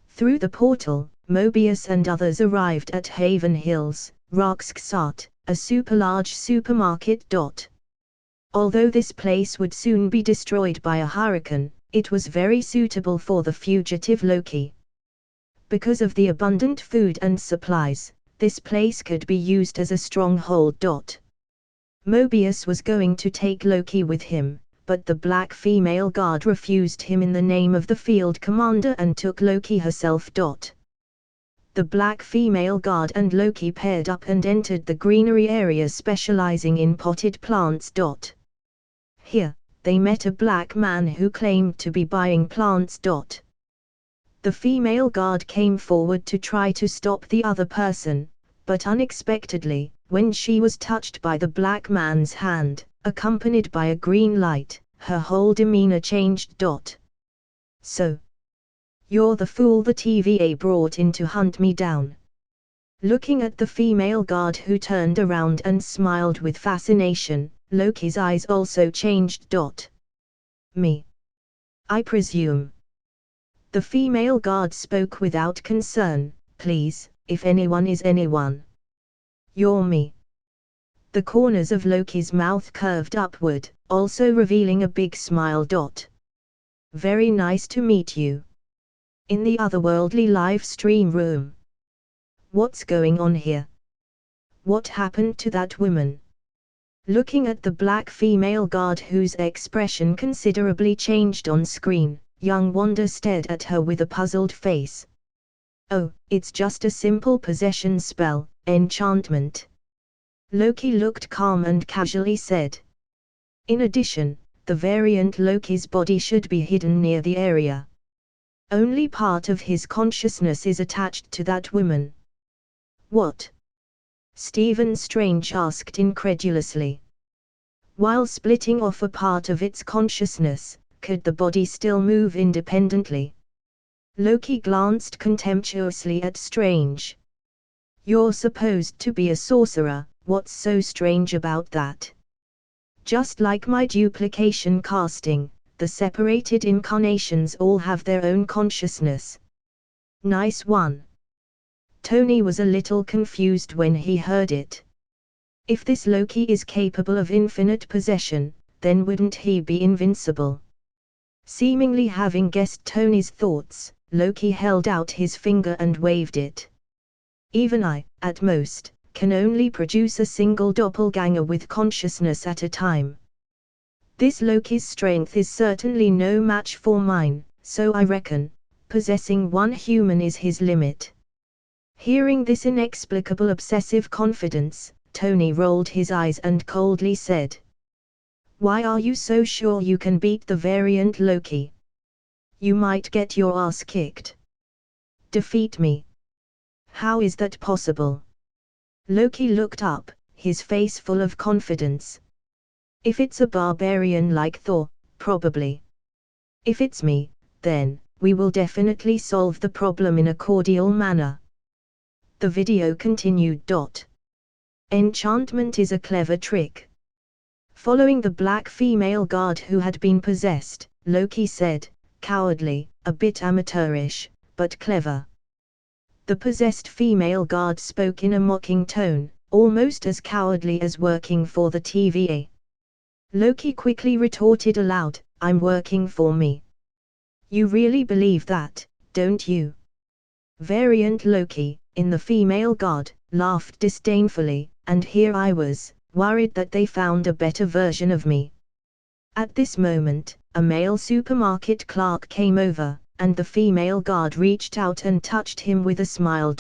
Speaker 1: Through the portal, Mobius and others arrived at Haven Hills, Roxxart, a super-large supermarket. Although this place would soon be destroyed by a hurricane, it was very suitable for the fugitive Loki. Because of the abundant food and supplies, this place could be used as a stronghold. Mobius was going to take Loki with him, but the black female guard refused him in the name of the field commander and took Loki herself. The black female guard and Loki paired up and entered the greenery area specializing in potted plants. Here, they met a black man who claimed to be buying plants. The female guard came forward to try to stop the other person, but unexpectedly, when she was touched by the black man's hand, accompanied by a green light, her whole demeanor changed. "So, you're the fool the TVA brought in to hunt me down." Looking at the female guard who turned around and smiled with fascination, Loki's eyes also changed. "Me? I presume." The female guard spoke without concern, "Please, if anyone is anyone. You're me." The corners of Loki's mouth curved upward, also revealing a big smile. "Very nice to meet you." In the otherworldly live stream room. "What's going on here? What happened to that woman?" Looking at the black female guard whose expression considerably changed on screen, young Wanda stared at her with a puzzled face. "Oh, it's just a simple possession spell, enchantment." Loki looked calm and casually said. In addition, the variant Loki's body should be hidden near the area. Only part of his consciousness is attached to that woman. "What?" Stephen Strange asked incredulously. While splitting off a part of its consciousness, could the body still move independently? Loki glanced contemptuously at Strange. "You're supposed to be a sorcerer, what's so strange about that? Just like my duplication casting, the separated incarnations all have their own consciousness." "Nice one." Tony was a little confused when he heard it. If this Loki is capable of infinite possession, then wouldn't he be invincible? Seemingly having guessed Tony's thoughts, Loki held out his finger and waved it. "Even I, at most, can only produce a single doppelganger with consciousness at a time. This Loki's strength is certainly no match for mine, so I reckon, possessing one human is his limit." Hearing this inexplicable obsessive confidence, Tony rolled his eyes and coldly said, "Why are you so sure you can beat the variant Loki? You might get your ass kicked." "Defeat me? How is that possible?" Loki looked up, his face full of confidence. "If it's a barbarian like Thor, probably. If it's me, then we will definitely solve the problem in a cordial manner. The video continued. Enchantment is a clever trick. Following the black female god who had been possessed, Loki said, cowardly, a bit amateurish, but clever. The possessed female god spoke in a mocking tone, almost as cowardly as working for the TVA. Loki quickly retorted aloud, I'm working for me. You really believe that, don't you? Variant Loki, in the female god, laughed disdainfully, and here I was, worried that they found a better version of me. At this moment, a male supermarket clerk came over, and the female guard reached out and touched him with a smile.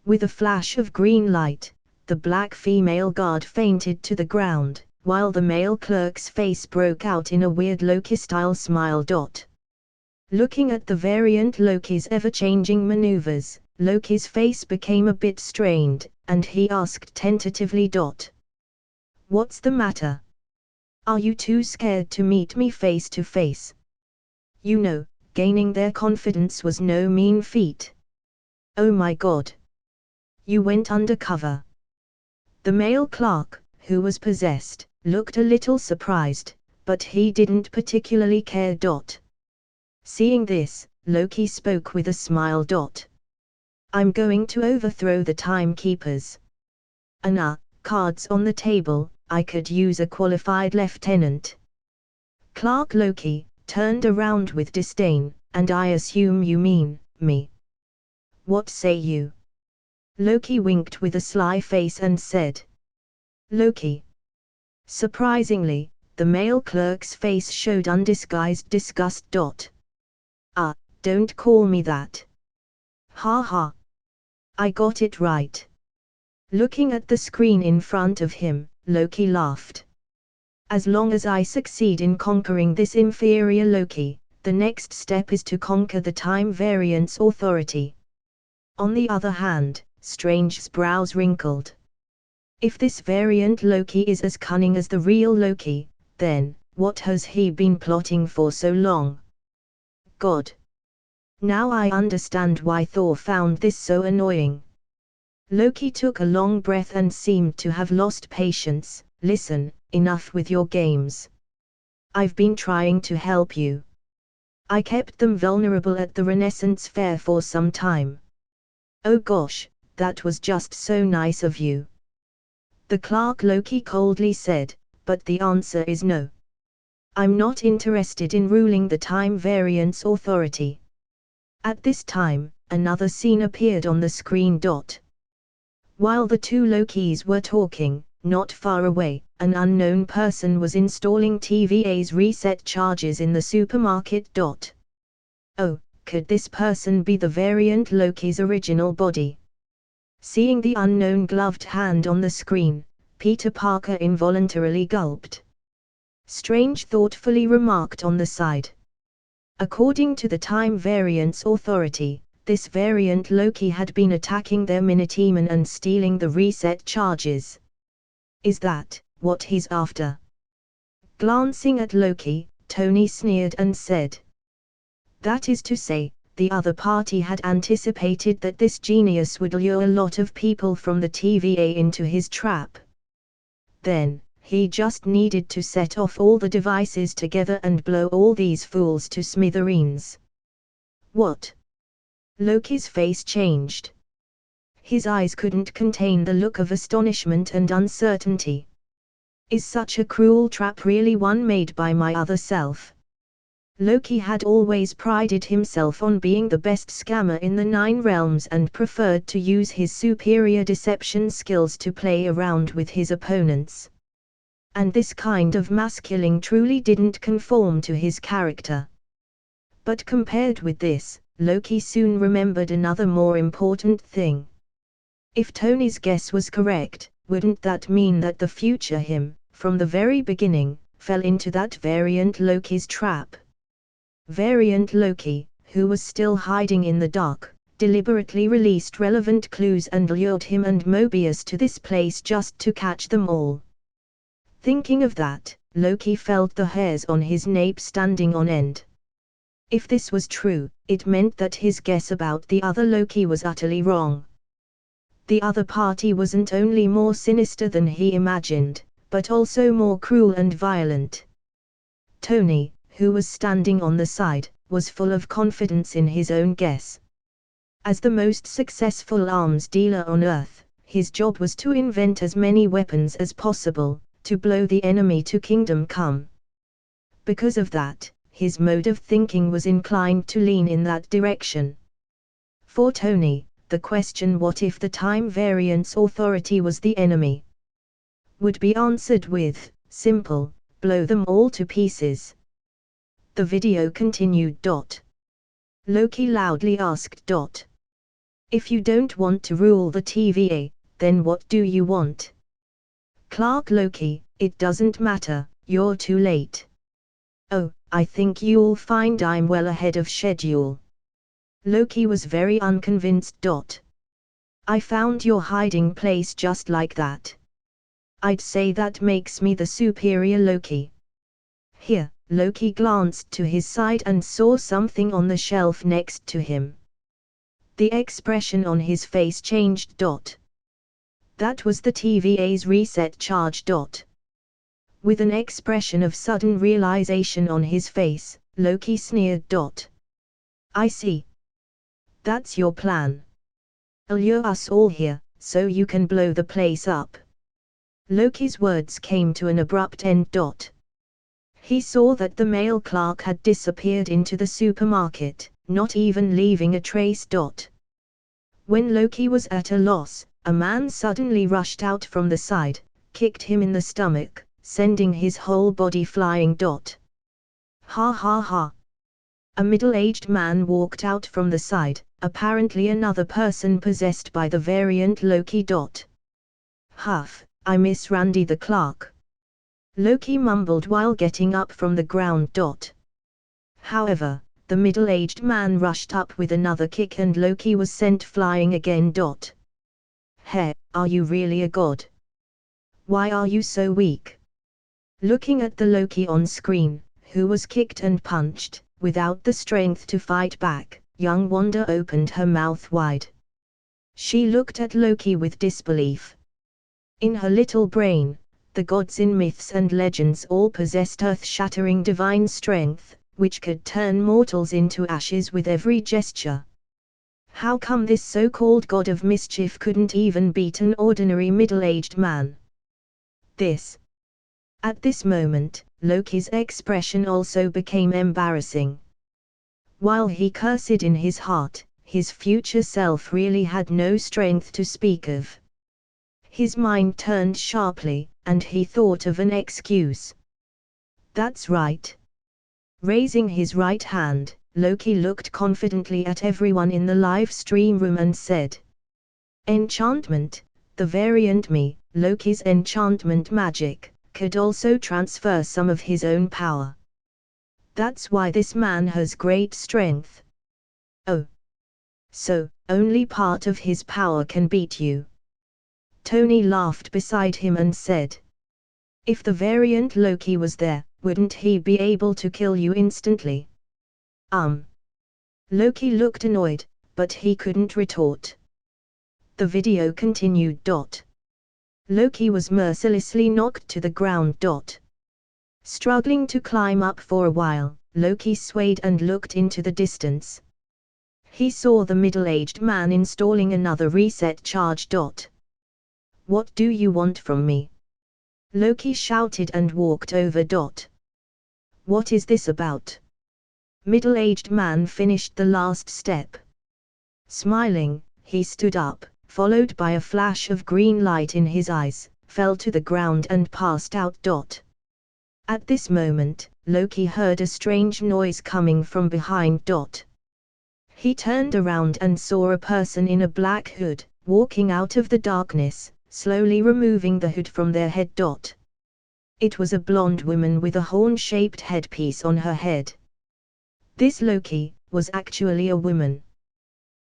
Speaker 1: With a flash of green light, the black female guard fainted to the ground, while the male clerk's face broke out in a weird Loki-style smile. Looking at the variant Loki's ever-changing maneuvers, Loki's face became a bit strained, and he asked tentatively. What's the matter? Are you too scared to meet me face to face? You know, gaining their confidence was no mean feat. Oh my god. You went undercover. The male clerk, who was possessed, looked a little surprised, but he didn't particularly care. Seeing this, Loki spoke with a smile. I'm going to overthrow the timekeepers. Cards on the table, I could use a qualified lieutenant. Clerk Loki turned around with disdain, and I assume you mean me. What say you? Loki winked with a sly face and said. Loki. Surprisingly, the male clerk's face showed undisguised disgust. Don't call me that. Ha ha. I got it right. Looking at the screen in front of him, Loki laughed. As long as I succeed in conquering this inferior Loki, the next step is to conquer the time variance authority. On the other hand, Strange's brows wrinkled. If this variant Loki is as cunning as the real Loki, then, what has he been plotting for so long? God. Now I understand why Thor found this so annoying. Loki took a long breath and seemed to have lost patience. Listen, enough with your games. I've been trying to help you. I kept them vulnerable at the Renaissance Fair for some time. Oh gosh, that was just so nice of you. The clerk Loki coldly said, but the answer is no. I'm not interested in ruling the time variance authority. At this time, another scene appeared on the screen. While the two Lokis were talking, not far away, an unknown person was installing TVA's reset charges in the supermarket. Oh, could this person be the variant Loki's original body? Seeing the unknown gloved hand on the screen, Peter Parker involuntarily gulped. Strange thoughtfully remarked on the side. According to the Time Variance Authority, this variant Loki had been attacking their mini-team and stealing the reset charges. Is that what he's after? Glancing at Loki, Tony sneered and said. That is to say, the other party had anticipated that this genius would lure a lot of people from the TVA into his trap. Then, he just needed to set off all the devices together and blow all these fools to smithereens. What? Loki's face changed. His eyes couldn't contain the look of astonishment and uncertainty. Is such a cruel trap really one made by my other self? Loki had always prided himself on being the best scammer in the 9 realms and preferred to use his superior deception skills to play around with his opponents. And this kind of masculine truly didn't conform to his character. But compared with this, Loki soon remembered another more important thing. If Tony's guess was correct, wouldn't that mean that the future him, from the very beginning, fell into that variant Loki's trap? Variant Loki, who was still hiding in the dark, deliberately released relevant clues and lured him and Mobius to this place just to catch them all. Thinking of that, Loki felt the hairs on his nape standing on end. If this was true, it meant that his guess about the other Loki was utterly wrong. The other party wasn't only more sinister than he imagined, but also more cruel and violent. Tony, who was standing on the side, was full of confidence in his own guess. As the most successful arms dealer on Earth, his job was to invent as many weapons as possible, to blow the enemy to kingdom come. Because of that, his mode of thinking was inclined to lean in that direction. For Tony, the question what if the time variance authority was the enemy would be answered with, simple, blow them all to pieces. The video continued. Loki loudly asked. If you don't want to rule the TVA, then what do you want? Clark Loki, it doesn't matter, you're too late. Oh, I think you'll find I'm well ahead of schedule. Loki was very unconvinced. I found your hiding place just like that. I'd say that makes me the superior Loki. Here, Loki glanced to his side and saw something on the shelf next to him. The expression on his face changed. That was the TVA's reset charge. With an expression of sudden realization on his face, Loki sneered. I see. That's your plan. Lure us all here, so you can blow the place up. Loki's words came to an abrupt end. He saw that the male Clark had disappeared into the supermarket, not even leaving a trace. When Loki was at a loss, a man suddenly rushed out from the side, kicked him in the stomach, sending his whole body flying. Ha ha ha. A middle-aged man walked out from the side, apparently another person possessed by the variant Loki. Huff, I miss Randy the Clark. Loki mumbled while getting up from the ground. However, the middle-aged man rushed up with another kick and Loki was sent flying again. Hey, are you really a god? Why are you so weak? Looking at the Loki on screen, who was kicked and punched, without the strength to fight back, young Wanda opened her mouth wide. She looked at Loki with disbelief. In her little brain, the gods in myths and legends all possessed earth-shattering divine strength, which could turn mortals into ashes with every gesture. How come this so-called god of mischief couldn't even beat an ordinary middle-aged man? At this moment, Loki's expression also became embarrassing. While he cursed in his heart, his future self really had no strength to speak of. His mind turned sharply, and he thought of an excuse. That's right. Raising his right hand, Loki looked confidently at everyone in the live stream room and said, Enchantment, the variant me, Loki's enchantment magic, could also transfer some of his own power. That's why this man has great strength. Oh. So, only part of his power can beat you. Tony laughed beside him and said, If the variant Loki was there, wouldn't he be able to kill you instantly? Loki looked annoyed, but he couldn't retort. The video continued. Loki was mercilessly knocked to the ground. Struggling to climb up for a while, Loki swayed and looked into the distance. He saw the middle-aged man installing another reset charge. What do you want from me? Loki shouted and walked over. What is this about? Middle-aged man finished the last step. Smiling, he stood up, followed by a flash of green light in his eyes, fell to the ground and passed out. At this moment, Loki heard a strange noise coming from behind. He turned around and saw a person in a black hood, walking out of the darkness, slowly removing the hood from their head. It was a blonde woman with a horn-shaped headpiece on her head. This Loki was actually a woman.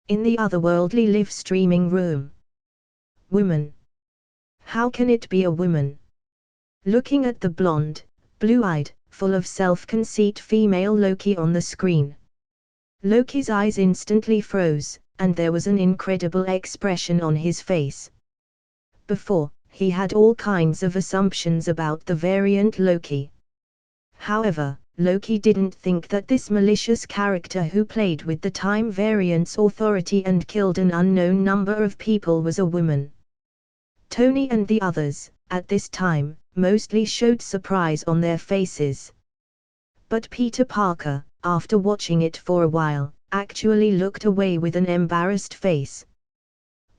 Speaker 1: In the otherworldly live streaming room. Woman. How can it be a woman? Looking at the blonde, blue-eyed, full of self-conceit female Loki on the screen, Loki's eyes instantly froze, and there was an incredible expression on his face. Before, he had all kinds of assumptions about the variant Loki. However, Loki didn't think that this malicious character who played with the time variance authority and killed an unknown number of people was a woman. Tony and the others, at this time, mostly showed surprise on their faces. But Peter Parker, after watching it for a while, actually looked away with an embarrassed face.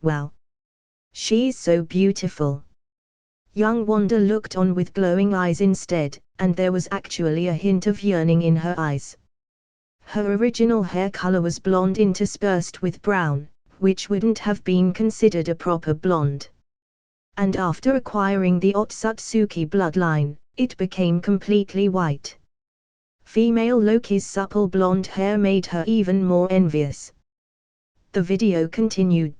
Speaker 1: Wow! She's so beautiful. Young Wanda looked on with glowing eyes instead, and there was actually a hint of yearning in her eyes. Her original hair color was blonde interspersed with brown, which wouldn't have been considered a proper blonde. And after acquiring the Otsutsuki bloodline, it became completely white. Female Loki's supple blonde hair made her even more envious. The video continued.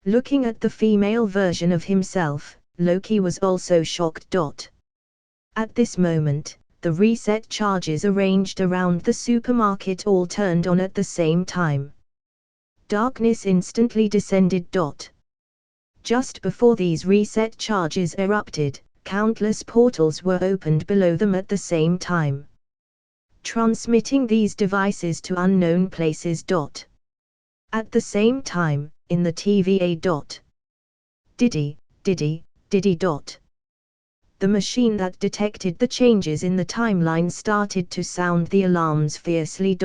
Speaker 1: Looking at the female version of himself, Loki was also shocked. At this moment, the reset charges arranged around the supermarket all turned on at the same time. Darkness instantly descended. Just before these reset charges erupted, countless portals were opened below them at the same time, transmitting these devices to unknown places. At the same time, in the TVA. Diddy. The machine that detected the changes in the timeline started to sound the alarms fiercely.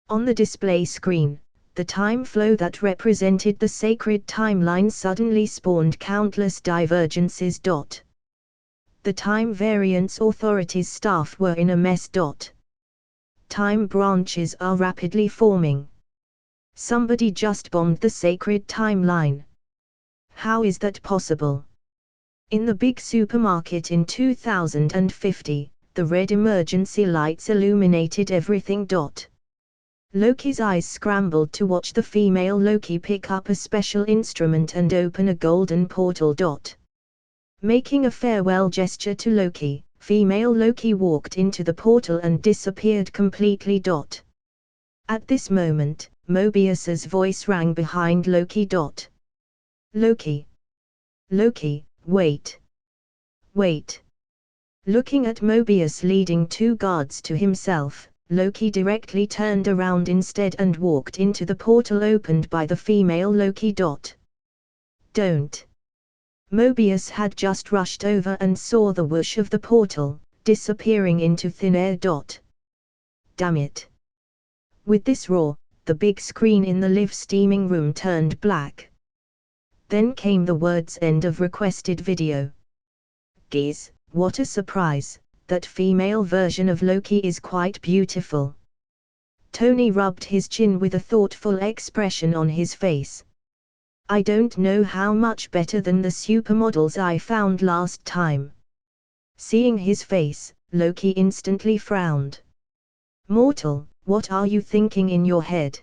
Speaker 1: On the display screen, the time flow that represented the sacred timeline suddenly spawned countless divergences. The Time Variance Authority's staff were in a mess. Time branches are rapidly forming. Somebody just bombed the sacred timeline. How is that possible? In the big supermarket in 2050, the red emergency lights illuminated everything. Loki's eyes scrambled to watch the female Loki pick up a special instrument and open a golden portal. Making a farewell gesture to Loki, female Loki walked into the portal and disappeared completely. At this moment, Mobius's voice rang behind Loki. Loki. Loki, wait. Wait. Looking at Mobius leading two guards to himself, Loki directly turned around instead and walked into the portal opened by the female Loki. Don't. Mobius had just rushed over and saw the whoosh of the portal, disappearing into thin air. Damn it. With this roar, the big screen in the live steaming room turned black. Then came the words "end of requested video." Geez, what a surprise, that female version of Loki is quite beautiful. Tony rubbed his chin with a thoughtful expression on his face. I don't know how much better than the supermodels I found last time. Seeing his face, Loki instantly frowned. Mortal, what are you thinking in your head?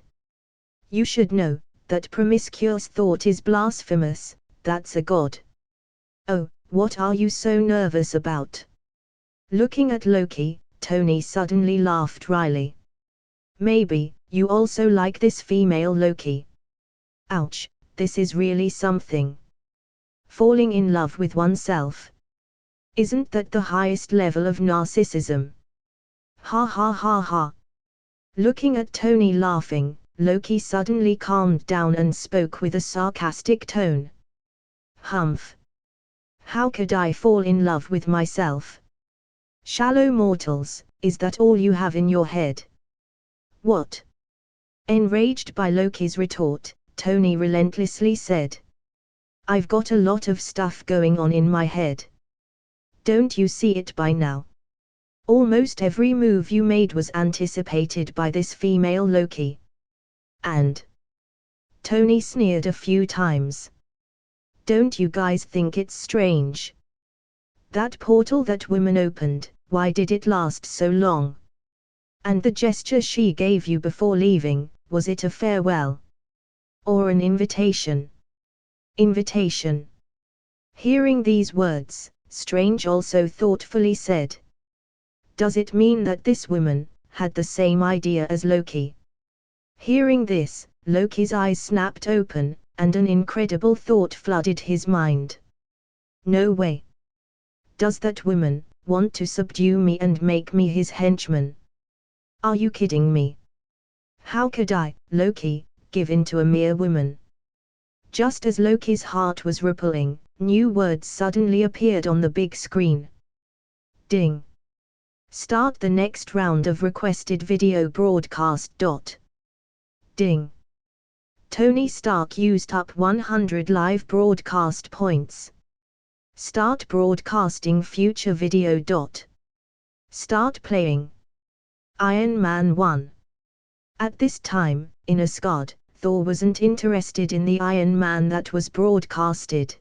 Speaker 1: You should know that promiscuous thought is blasphemous, that's a god. Oh, what are you so nervous about? Looking at Loki, Tony suddenly laughed wryly. Maybe, you also like this female Loki. Ouch, this is really something. Falling in love with oneself. Isn't that the highest level of narcissism? Ha ha ha ha. Looking at Tony laughing, Loki suddenly calmed down and spoke with a sarcastic tone. Humph. How could I fall in love with myself? Shallow mortals, is that all you have in your head? What? Enraged by Loki's retort, Tony relentlessly said. I've got a lot of stuff going on in my head. Don't you see it by now? Almost every move you made was anticipated by this female Loki. And Tony sneered a few times. Don't you guys think it's strange? That portal that woman opened, why did it last so long? And the gesture she gave you before leaving, was it a farewell? Or an invitation? Invitation. Hearing these words, Strange also thoughtfully said. Does it mean that this woman had the same idea as Loki. Hearing this, Loki's eyes snapped open, and an incredible thought flooded his mind. No way. Does that woman want to subdue me and make me his henchman? Are you kidding me? How could I, Loki, give in to a mere woman? Just as Loki's heart was rippling, new words suddenly appeared on the big screen. Ding. Start the next round of requested video broadcast. Ding. Tony Stark used up 100 live broadcast points. Start broadcasting future video. Start playing. Iron Man 1. At this time, in Asgard, Thor wasn't interested in the Iron Man that was broadcasted.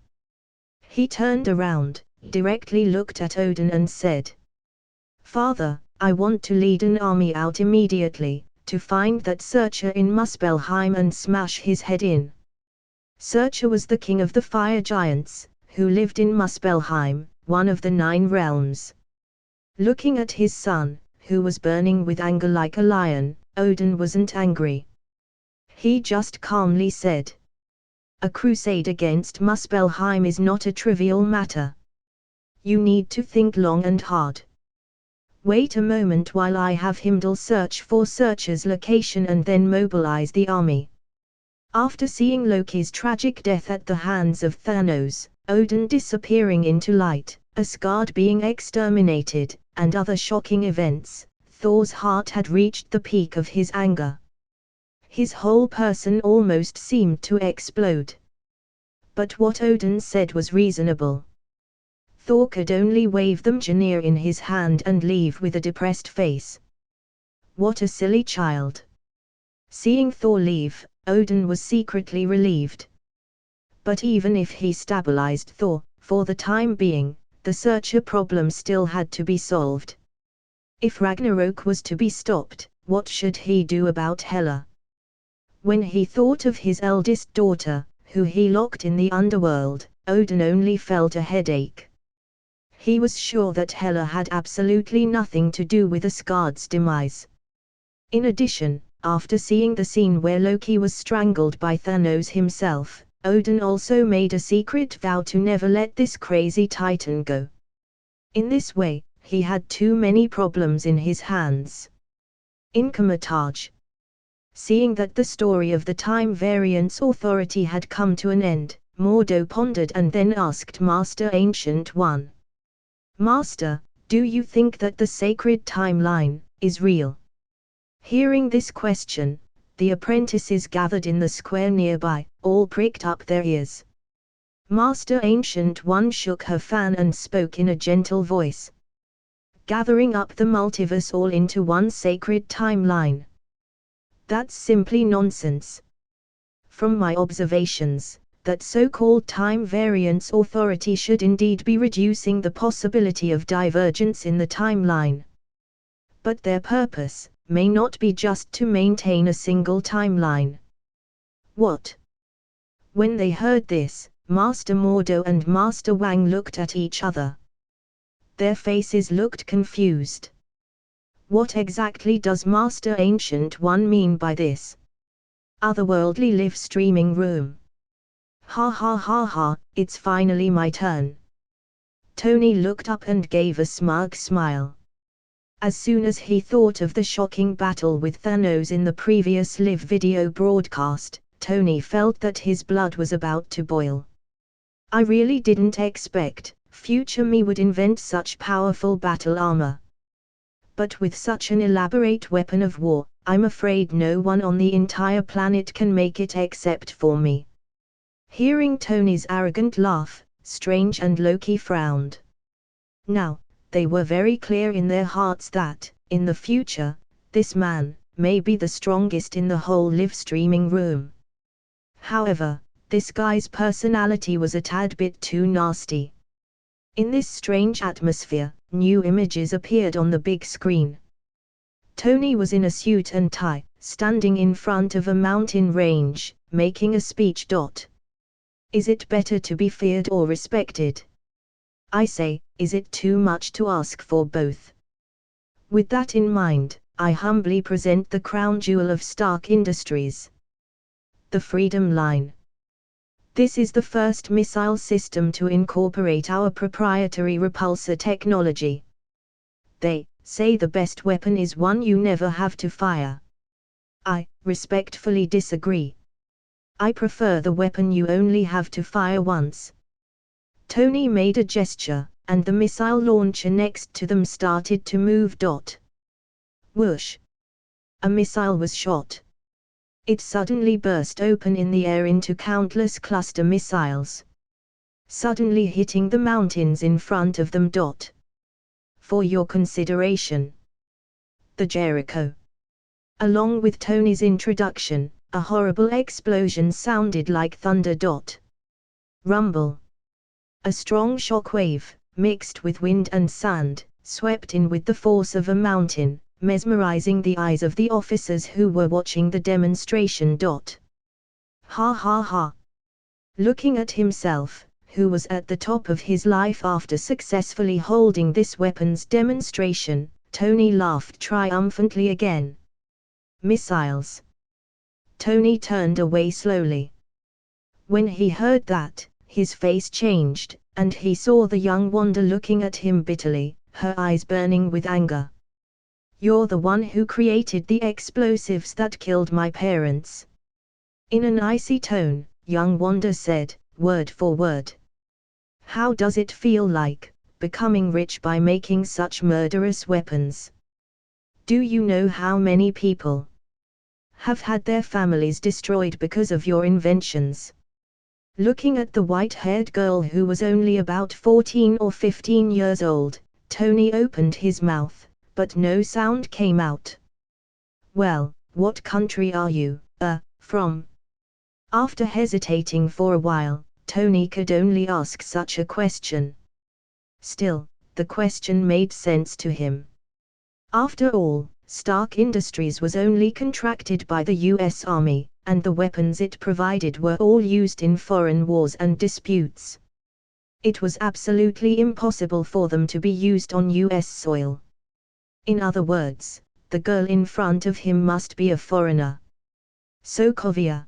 Speaker 1: He turned around, directly looked at Odin and said, "Father, I want to lead an army out immediately, to find that searcher in Muspelheim and smash his head in." Searcher was the king of the fire giants, who lived in Muspelheim, one of the 9 realms. Looking at his son, who was burning with anger like a lion, Odin wasn't angry. He just calmly said, "A crusade against Muspelheim is not a trivial matter. You need to think long and hard. Wait a moment while I have Heimdall search for Searcher's location and then mobilize the army." After seeing Loki's tragic death at the hands of Thanos, Odin disappearing into light, Asgard being exterminated, and other shocking events, Thor's heart had reached the peak of his anger. His whole person almost seemed to explode. But what Odin said was reasonable. Thor could only wave the Mjolnir in his hand and leave with a depressed face. What a silly child. Seeing Thor leave, Odin was secretly relieved. But even if he stabilized Thor, for the time being, the Searcher problem still had to be solved. If Ragnarok was to be stopped, what should he do about Hela? When he thought of his eldest daughter, who he locked in the underworld, Odin only felt a headache. He was sure that Hela had absolutely nothing to do with Asgard's demise. In addition, after seeing the scene where Loki was strangled by Thanos himself, Odin also made a secret vow to never let this crazy titan go. In this way, he had too many problems in his hands. In Kamar Taj. Seeing that the story of the Time Variance Authority had come to an end, Mordo pondered and then asked Master Ancient One, "Master, do you think that the sacred timeline is real?" Hearing this question, the apprentices gathered in the square nearby, all pricked up their ears. Master Ancient One shook her fan and spoke in a gentle voice. "Gathering up the multiverse all into one sacred timeline. That's simply nonsense. From my observations, that so-called Time Variance Authority should indeed be reducing the possibility of divergence in the timeline. But their purpose may not be just to maintain a single timeline." What? When they heard this, Master Mordo and Master Wang looked at each other. Their faces looked confused. What exactly does Master Ancient One mean by this? Otherworldly live streaming room. Ha ha ha ha, it's finally my turn. Tony looked up and gave a smug smile. As soon as he thought of the shocking battle with Thanos in the previous live video broadcast, Tony felt that his blood was about to boil. I really didn't expect future me would invent such powerful battle armor. But with such an elaborate weapon of war, I'm afraid no one on the entire planet can make it except for me. Hearing Tony's arrogant laugh, Strange and Loki frowned. Now, they were very clear in their hearts that, in the future, this man may be the strongest in the whole live streaming room. However, this guy's personality was a tad bit too nasty. In this strange atmosphere, new images appeared on the big screen. Tony was in a suit and tie, standing in front of a mountain range, making a speech. Is it better to be feared or respected? I say, is it too much to ask for both? With that in mind, I humbly present the crown jewel of Stark Industries. The Freedom Line. This is the first missile system to incorporate our proprietary repulsor technology. They say the best weapon is one you never have to fire. I respectfully disagree. I prefer the weapon you only have to fire once. Tony made a gesture, and the missile launcher next to them started to move. Whoosh! A missile was shot. It suddenly burst open in the air into countless cluster missiles, suddenly hitting the mountains in front of them. For your consideration. The Jericho. Along with Tony's introduction, a horrible explosion sounded like thunder. Rumble. A strong shockwave, mixed with wind and sand, swept in with the force of a mountain, mesmerizing the eyes of the officers who were watching the demonstration. Ha ha ha. Looking at himself, who was at the top of his life after successfully holding this weapons demonstration, Tony laughed triumphantly again. Missiles. Tony turned away slowly. When he heard that, his face changed, and he saw the young Wanda looking at him bitterly, her eyes burning with anger. You're the one who created the explosives that killed my parents. In an icy tone, young Wanda said, word for word. How does it feel like, becoming rich by making such murderous weapons? Do you know how many people have had their families destroyed because of your inventions? Looking at the white-haired girl who was only about 14 or 15 years old, Tony opened his mouth, but no sound came out. Well, what country are you, from? After hesitating for a while, Tony could only ask such a question. Still, the question made sense to him. After all, Stark Industries was only contracted by the US Army, and the weapons it provided were all used in foreign wars and disputes. It was absolutely impossible for them to be used on US soil. In other words, the girl in front of him must be a foreigner. Sokovia.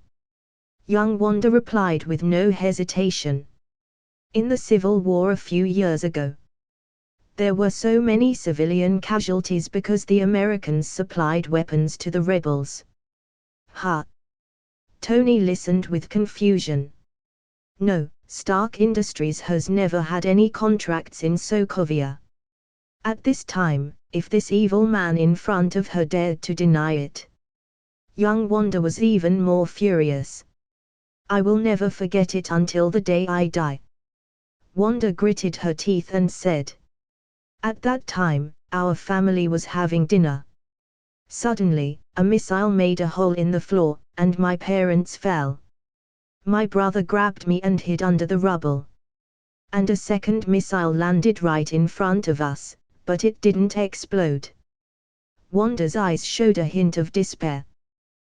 Speaker 1: Young Wanda replied with no hesitation. In the Civil War a few years ago, there were so many civilian casualties because the Americans supplied weapons to the rebels. Ha! Tony listened with confusion. No, Stark Industries has never had any contracts in Sokovia. At this time, if this evil man in front of her dared to deny it, young Wanda was even more furious. I will never forget it until the day I die. Wanda gritted her teeth and said. At that time, our family was having dinner. Suddenly, a missile made a hole in the floor, and my parents fell. My brother grabbed me and hid under the rubble. And a second missile landed right in front of us, but it didn't explode. Wanda's eyes showed a hint of despair.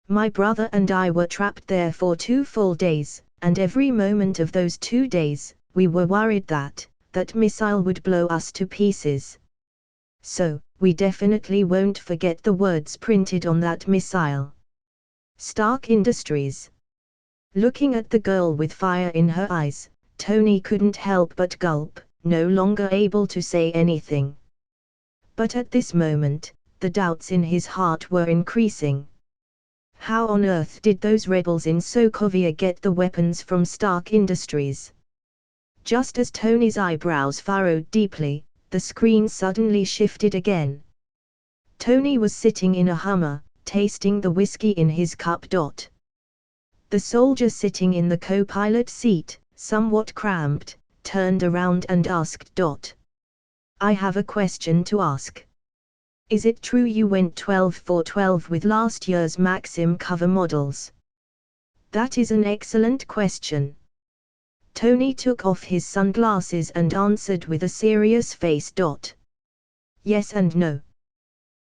Speaker 1: My brother and I were trapped there for 2 full days, and every moment of those 2 days, we were worried that missile would blow us to pieces. So, we definitely won't forget the words printed on that missile. Stark Industries. Looking at the girl with fire in her eyes, Tony couldn't help but gulp, no longer able to say anything. But at this moment, the doubts in his heart were increasing. How on earth did those rebels in Sokovia get the weapons from Stark Industries? Just as Tony's eyebrows furrowed deeply, the screen suddenly shifted again. Tony was sitting in a Hummer, tasting the whiskey in his cup. The soldier sitting in the co-pilot seat, somewhat cramped, turned around and asked. I have a question to ask. Is it true you went 12 for 12 with last year's Maxim cover models? That is an excellent question. Tony took off his sunglasses and answered with a serious face. Yes and no.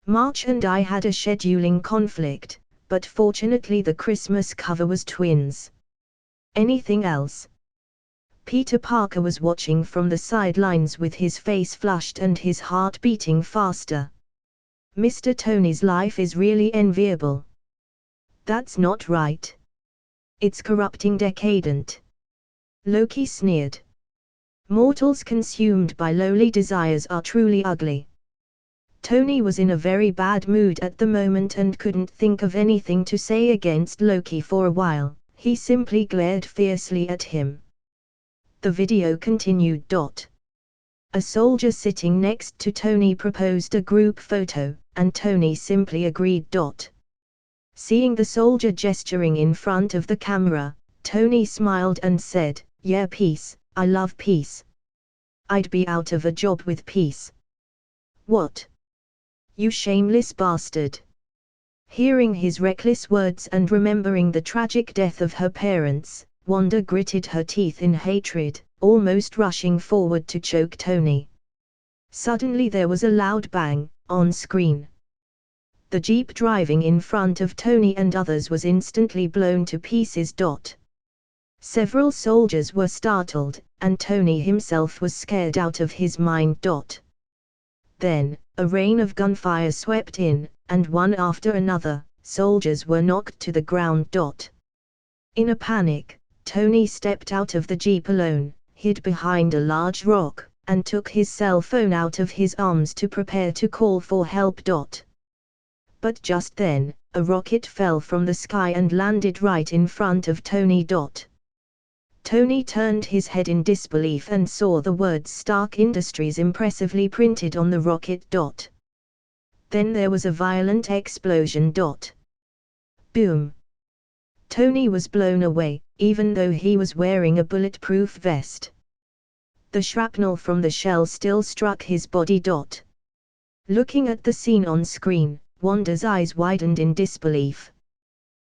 Speaker 1: March and I had a scheduling conflict, but fortunately the Christmas cover was twins. Anything else? Peter Parker was watching from the sidelines with his face flushed and his heart beating faster. Mr. Tony's life is really enviable. That's not right. It's corrupting, decadent. Loki sneered. Mortals consumed by lowly desires are truly ugly. Tony was in a very bad mood at the moment and couldn't think of anything to say against Loki for a while. He simply glared fiercely at him. The video continued. A soldier sitting next to Tony proposed a group photo, and Tony simply agreed. Seeing the soldier gesturing in front of the camera, Tony smiled and said, "Yeah, peace, I love peace. I'd be out of a job with peace." "What? You shameless bastard." Hearing his reckless words and remembering the tragic death of her parents, Wanda gritted her teeth in hatred, almost rushing forward to choke Tony. Suddenly there was a loud bang, on screen. The jeep driving in front of Tony and others was instantly blown to pieces. Several soldiers were startled, and Tony himself was scared out of his mind. Then, a rain of gunfire swept in, and one after another, soldiers were knocked to the ground. In a panic, Tony stepped out of the jeep alone, hid behind a large rock, and took his cell phone out of his arms to prepare to call for help. But just then, a rocket fell from the sky and landed right in front of Tony. Tony turned his head in disbelief and saw the words Stark Industries impressively printed on the rocket. Then there was a violent explosion. Boom! Tony was blown away, even though he was wearing a bulletproof vest. The shrapnel from the shell still struck his body. Looking at the scene on screen, Wanda's eyes widened in disbelief.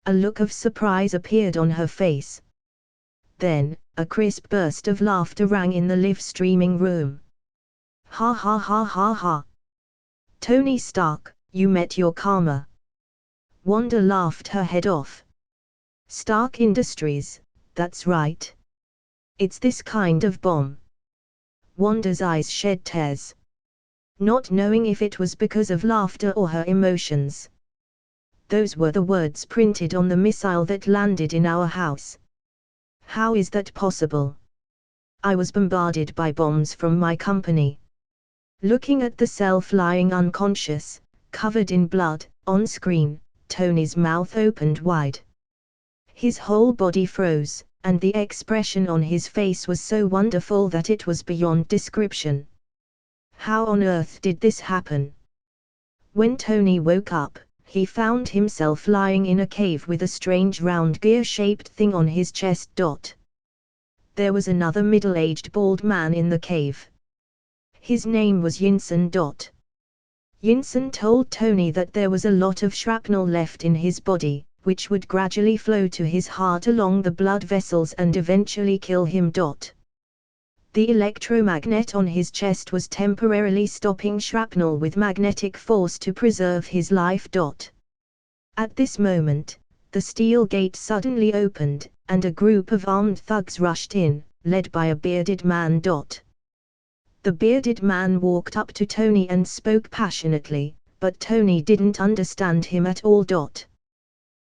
Speaker 1: A look of surprise appeared on her face. Then, a crisp burst of laughter rang in the live-streaming room. "Ha ha ha ha ha! Tony Stark, you met your karma." Wanda laughed her head off. "Stark Industries, that's right. It's this kind of bomb." Wanda's eyes shed tears. Not knowing if it was because of laughter or her emotions. "Those were the words printed on the missile that landed in our house." "How is that possible?" "I was bombarded by bombs from my company." Looking at the self lying unconscious, covered in blood, on screen, Tony's mouth opened wide. His whole body froze, and the expression on his face was so wonderful that it was beyond description. How on earth did this happen? When Tony woke up, he found himself lying in a cave with a strange round gear-shaped thing on his chest. There was another middle-aged bald man in the cave. His name was Yinsen. Yinsen told Tony that there was a lot of shrapnel left in his body, which would gradually flow to his heart along the blood vessels and eventually kill him. The electromagnet on his chest was temporarily stopping shrapnel with magnetic force to preserve his life. At this moment, the steel gate suddenly opened, and a group of armed thugs rushed in, led by a bearded man. The bearded man walked up to Tony and spoke passionately, but Tony didn't understand him at all.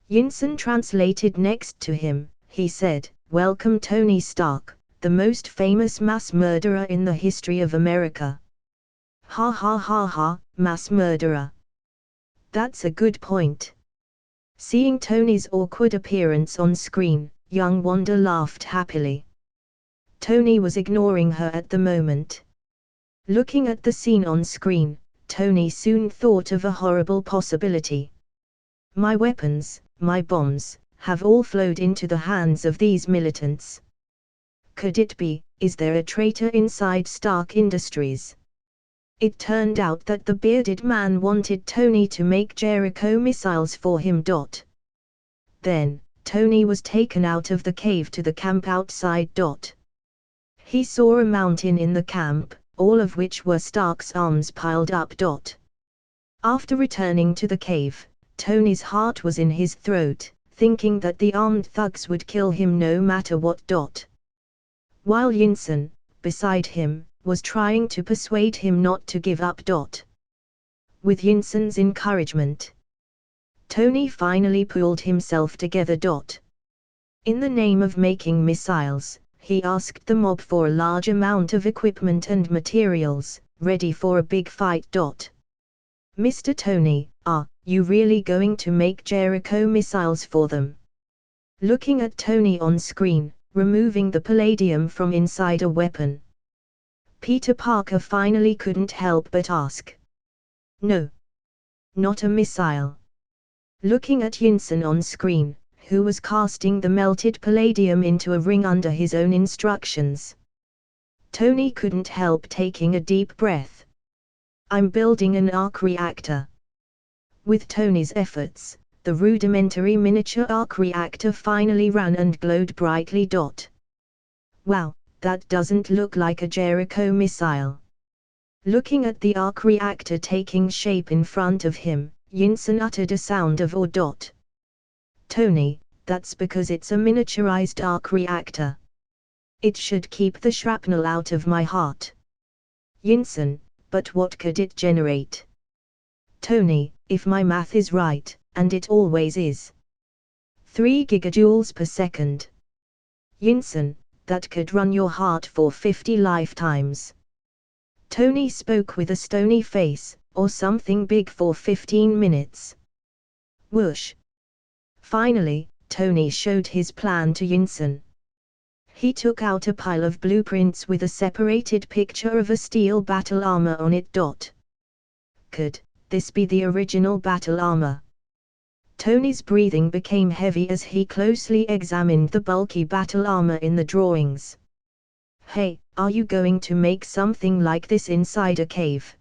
Speaker 1: Yinsen translated next to him. He said, "Welcome Tony Stark, the most famous mass murderer in the history of America." "Ha ha ha ha, mass murderer. That's a good point." Seeing Tony's awkward appearance on screen, young Wanda laughed happily. Tony was ignoring her at the moment. Looking at the scene on screen, Tony soon thought of a horrible possibility. "My weapons, my bombs, have all flowed into the hands of these militants. Could it be, is there a traitor inside Stark Industries?" It turned out that the bearded man wanted Tony to make Jericho missiles for him. Then, Tony was taken out of the cave to the camp outside. He saw a mountain in the camp, all of which were Stark's arms piled up. After returning to the cave, Tony's heart was in his throat, thinking that the armed thugs would kill him no matter what. While Yinsen, beside him, was trying to persuade him not to give up. With Yinsen's encouragement, Tony finally pulled himself together. In the name of making missiles, he asked the mob for a large amount of equipment and materials, ready for a big fight. Mr. Tony, are you really going to make Jericho missiles for them? Looking at Tony on screen, removing the palladium from inside a weapon, Peter Parker finally couldn't help but ask. No. Not a missile. Looking at Yinsen on screen, who was casting the melted palladium into a ring under his own instructions, Tony couldn't help taking a deep breath. I'm building an arc reactor. With Tony's efforts, the rudimentary miniature arc reactor finally ran and glowed brightly. Wow, that doesn't look like a Jericho missile. Looking at the arc reactor taking shape in front of him, Yinsen uttered a sound of awe. Tony, that's because it's a miniaturized arc reactor. It should keep the shrapnel out of my heart. Yinsen, but what could it generate? Tony, if my math is right, and it always is. 3 gigajoules per second. Yinsen, that could run your heart for 50 lifetimes. Tony spoke with a stony face, or something big for 15 minutes. Whoosh. Finally, Tony showed his plan to Yinsen. He took out a pile of blueprints with a separated picture of a steel battle armor on it. Could this be the original battle armor? Tony's breathing became heavy as he closely examined the bulky battle armor in the drawings. Hey, are you going to make something like this inside a cave?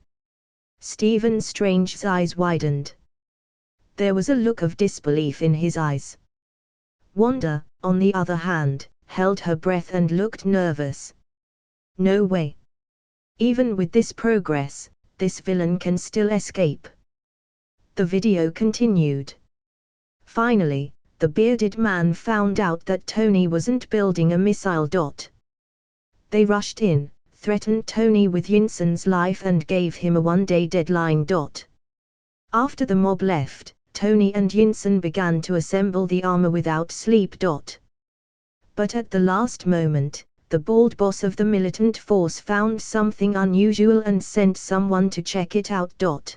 Speaker 1: Stephen Strange's eyes widened. There was a look of disbelief in his eyes. Wanda, on the other hand, held her breath and looked nervous. No way. Even with this progress, this villain can still escape. The video continued. Finally, the bearded man found out that Tony wasn't building a missile. They rushed in, threatened Tony with Yinsen's life and gave him a one-day deadline. After the mob left, Tony and Yinsen began to assemble the armor without sleep. But at the last moment, the bald boss of the militant force found something unusual and sent someone to check it out.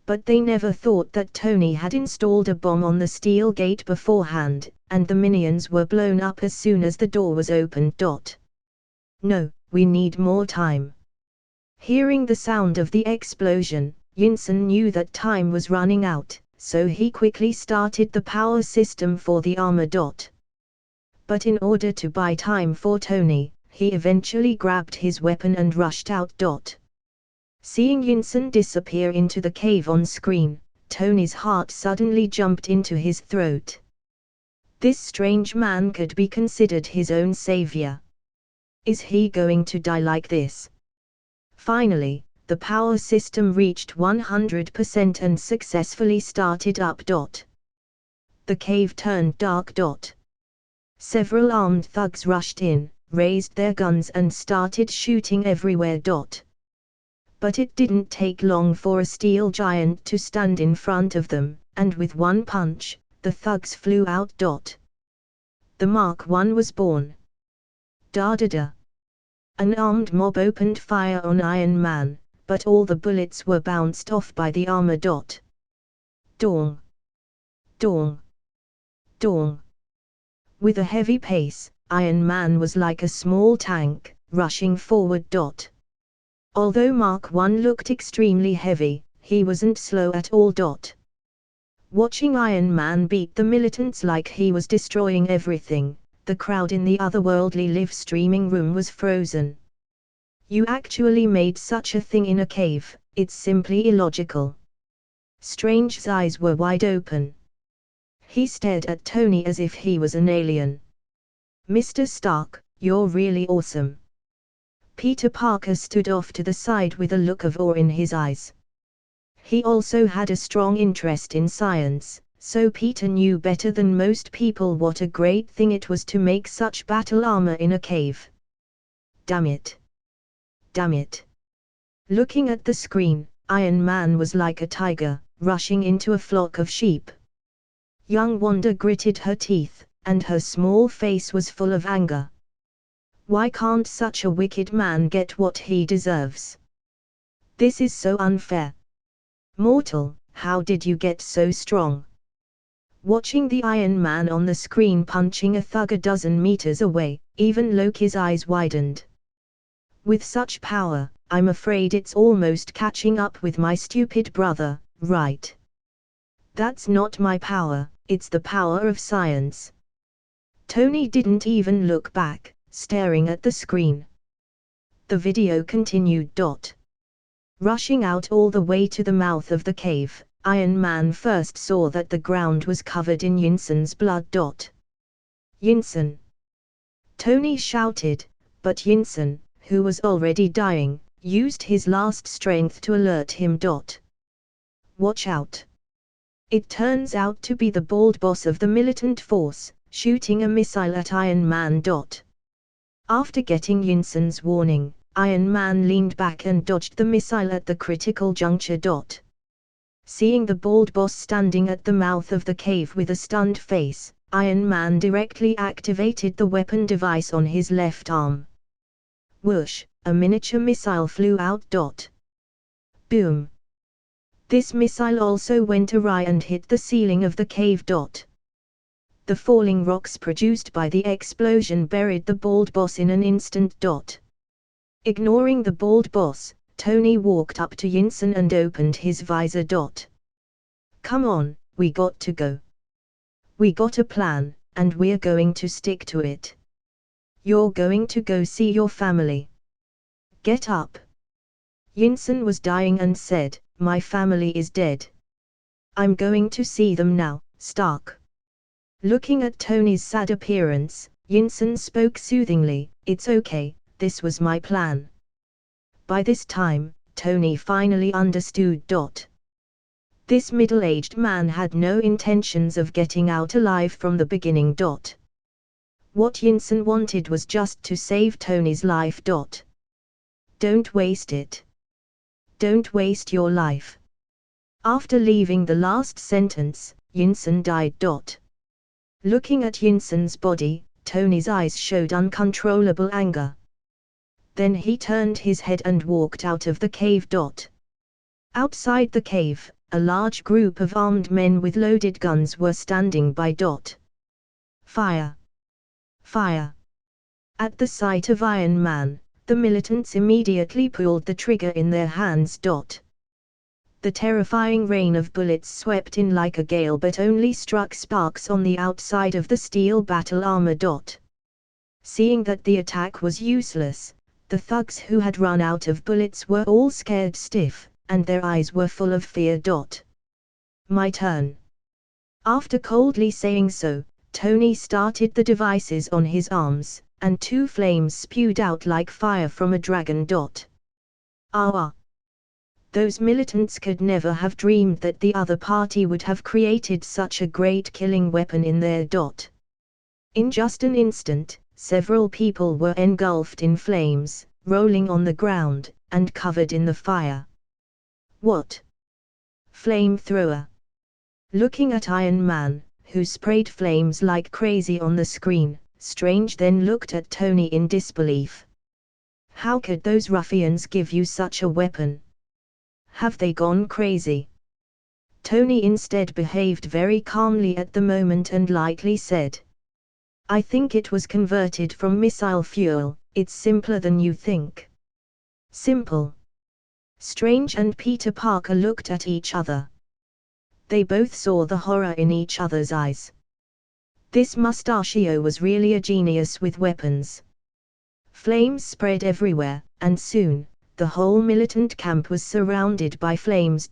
Speaker 1: But they never thought that Tony had installed a bomb on the steel gate beforehand, and the minions were blown up as soon as the door was opened. No, we need more time. Hearing the sound of the explosion, Yinsen knew that time was running out, so he quickly started the power system for the armor. But in order to buy time for Tony, he eventually grabbed his weapon and rushed out. Seeing Yinsen disappear into the cave on screen, Tony's heart suddenly jumped into his throat. This strange man could be considered his own savior. Is he going to die like this? Finally, the power system reached 100% and successfully started up. The cave turned dark. Several armed thugs rushed in, raised their guns and started shooting everywhere. But it didn't take long for a steel giant to stand in front of them, and with one punch, the thugs flew out. The Mark I was born. Da-da-da. An armed mob opened fire on Iron Man, but all the bullets were bounced off by the armor. Dong. Dong. Dong. With a heavy pace, Iron Man was like a small tank, rushing forward. Although Mark I looked extremely heavy, he wasn't slow at all. Watching Iron Man beat the militants like he was destroying everything, the crowd in the otherworldly live streaming room was frozen. You actually made such a thing in a cave, it's simply illogical. Strange's eyes were wide open. He stared at Tony as if he was an alien. Mr. Stark, you're really awesome. Peter Parker stood off to the side with a look of awe in his eyes. He also had a strong interest in science, so Peter knew better than most people what a great thing it was to make such battle armor in a cave. Damn it. Damn it. Looking at the screen, Iron Man was like a tiger, rushing into a flock of sheep. Young Wanda gritted her teeth, and her small face was full of anger. Why can't such a wicked man get what he deserves? This is so unfair. Mortal, how did you get so strong? Watching the Iron Man on the screen punching a thug a dozen meters away, even Loki's eyes widened. With such power, I'm afraid it's almost catching up with my stupid brother, right? That's not my power, it's the power of science. Tony didn't even look back, staring at the screen. The video continued. Rushing out all the way to the mouth of the cave, Iron Man first saw that the ground was covered in Yinsen's blood. Yinsen! Tony shouted, but Yinsen, who was already dying, used his last strength to alert him. Watch out! It turns out to be the bald boss of the militant force, shooting a missile at Iron Man. After getting Yinsen's warning, Iron Man leaned back and dodged the missile at the critical juncture. Seeing the bald boss standing at the mouth of the cave with a stunned face, Iron Man directly activated the weapon device on his left arm. Whoosh, a miniature missile flew out. Boom! This missile also went awry and hit the ceiling of the cave. The falling rocks produced by the explosion buried the bald boss in an instant. Ignoring the bald boss, Tony walked up to Yinsen and opened his visor. Come on, we got to go. We got a plan, and we're going to stick to it. You're going to go see your family. Get up. Yinsen was dying and said, my family is dead. I'm going to see them now, Stark. Looking at Tony's sad appearance, Yinsen spoke soothingly, it's okay, this was my plan. By this time, Tony finally understood. This middle-aged man had no intentions of getting out alive from the beginning. What Yinsen wanted was just to save Tony's life. Don't waste it. Don't waste your life. After leaving the last sentence, Yinsen died. Looking at Yinsen's body, Tony's eyes showed uncontrollable anger. Then he turned his head and walked out of the cave. Outside the cave, a large group of armed men with loaded guns were standing by. Fire! Fire! At the sight of Iron Man, the militants immediately pulled the trigger in their hands. The terrifying rain of bullets swept in like a gale but only struck sparks on the outside of the steel battle armor. Seeing that the attack was useless, the thugs who had run out of bullets were all scared stiff, and their eyes were full of fear. My turn. After coldly saying so, Tony started the devices on his arms, and two flames spewed out like fire from a dragon. Ah! Those militants could never have dreamed that the other party would have created such a great killing weapon in their. In just an instant, several people were engulfed in flames, rolling on the ground, and covered in the fire. What? Flamethrower. Looking at Iron Man, who sprayed flames like crazy on the screen, Strange then looked at Tony in disbelief. How could those ruffians give you such a weapon? Have they gone crazy? Tony instead behaved very calmly at the moment and lightly said, I think it was converted from missile fuel. It's simpler than you think. Simple. Strange and Peter Parker looked at each other. They both saw the horror in each other's eyes. This mustachio was really a genius with weapons. Flames spread everywhere, and soon, the whole militant camp was surrounded by flames.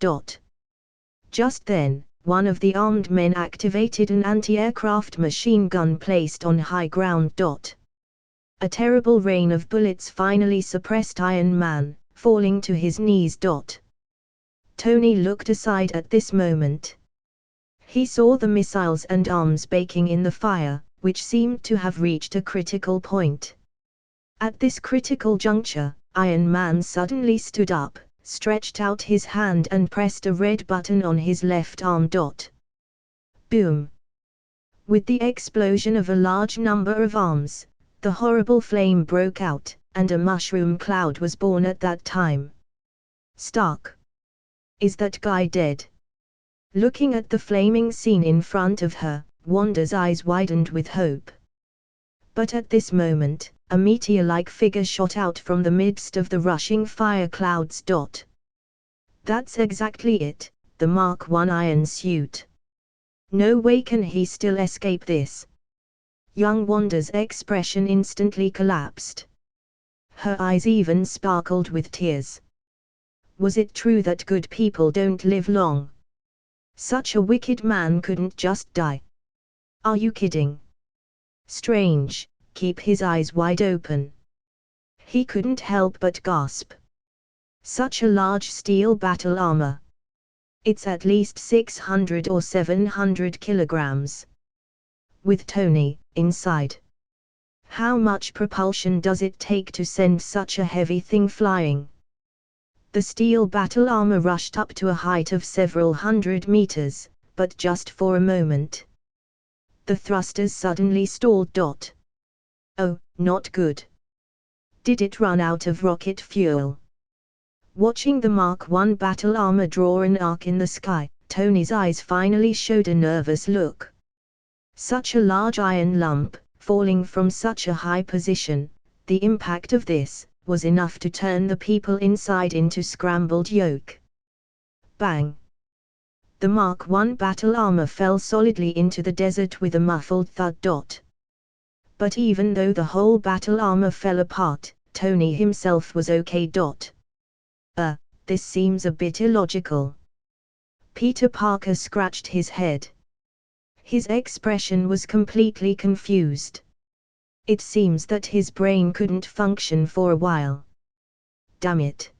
Speaker 1: Just then, one of the armed men activated an anti-aircraft machine gun placed on high ground. A terrible rain of bullets finally suppressed Iron Man, falling to his knees. Tony looked aside at this moment. He saw the missiles and arms baking in the fire, which seemed to have reached a critical point. At this critical juncture, Iron Man suddenly stood up, stretched out his hand and pressed a red button on his left arm. Boom! With the explosion of a large number of arms, the horrible flame broke out, and a mushroom cloud was born at that time. Stark! Is that guy dead? Looking at the flaming scene in front of her, Wanda's eyes widened with hope. But at this moment, a meteor-like figure shot out from the midst of the rushing fire clouds. That's exactly it, the Mark I iron suit. No way can he still escape this. Young Wanda's expression instantly collapsed. Her eyes even sparkled with tears. Was it true that good people don't live long? Such a wicked man couldn't just die. Are you kidding? Strange, keep his eyes wide open. He couldn't help but gasp. Such a large steel battle armor. It's at least 600 or 700 kilograms. With Tony inside. How much propulsion does it take to send such a heavy thing flying? The steel battle armor rushed up to a height of several hundred meters, but just for a moment. The thrusters suddenly stalled. Oh, not good. Did it run out of rocket fuel? Watching the Mark I battle armor draw an arc in the sky, Tony's eyes finally showed a nervous look. Such a large iron lump, falling from such a high position, the impact of this was enough to turn the people inside into scrambled yolk. Bang! The Mark I battle armor fell solidly into the desert with a muffled thud. But even though the whole battle armor fell apart, Tony himself was okay. This seems a bit illogical. Peter Parker scratched his head. His expression was completely confused. It seems that his brain couldn't function for a while. Damn it!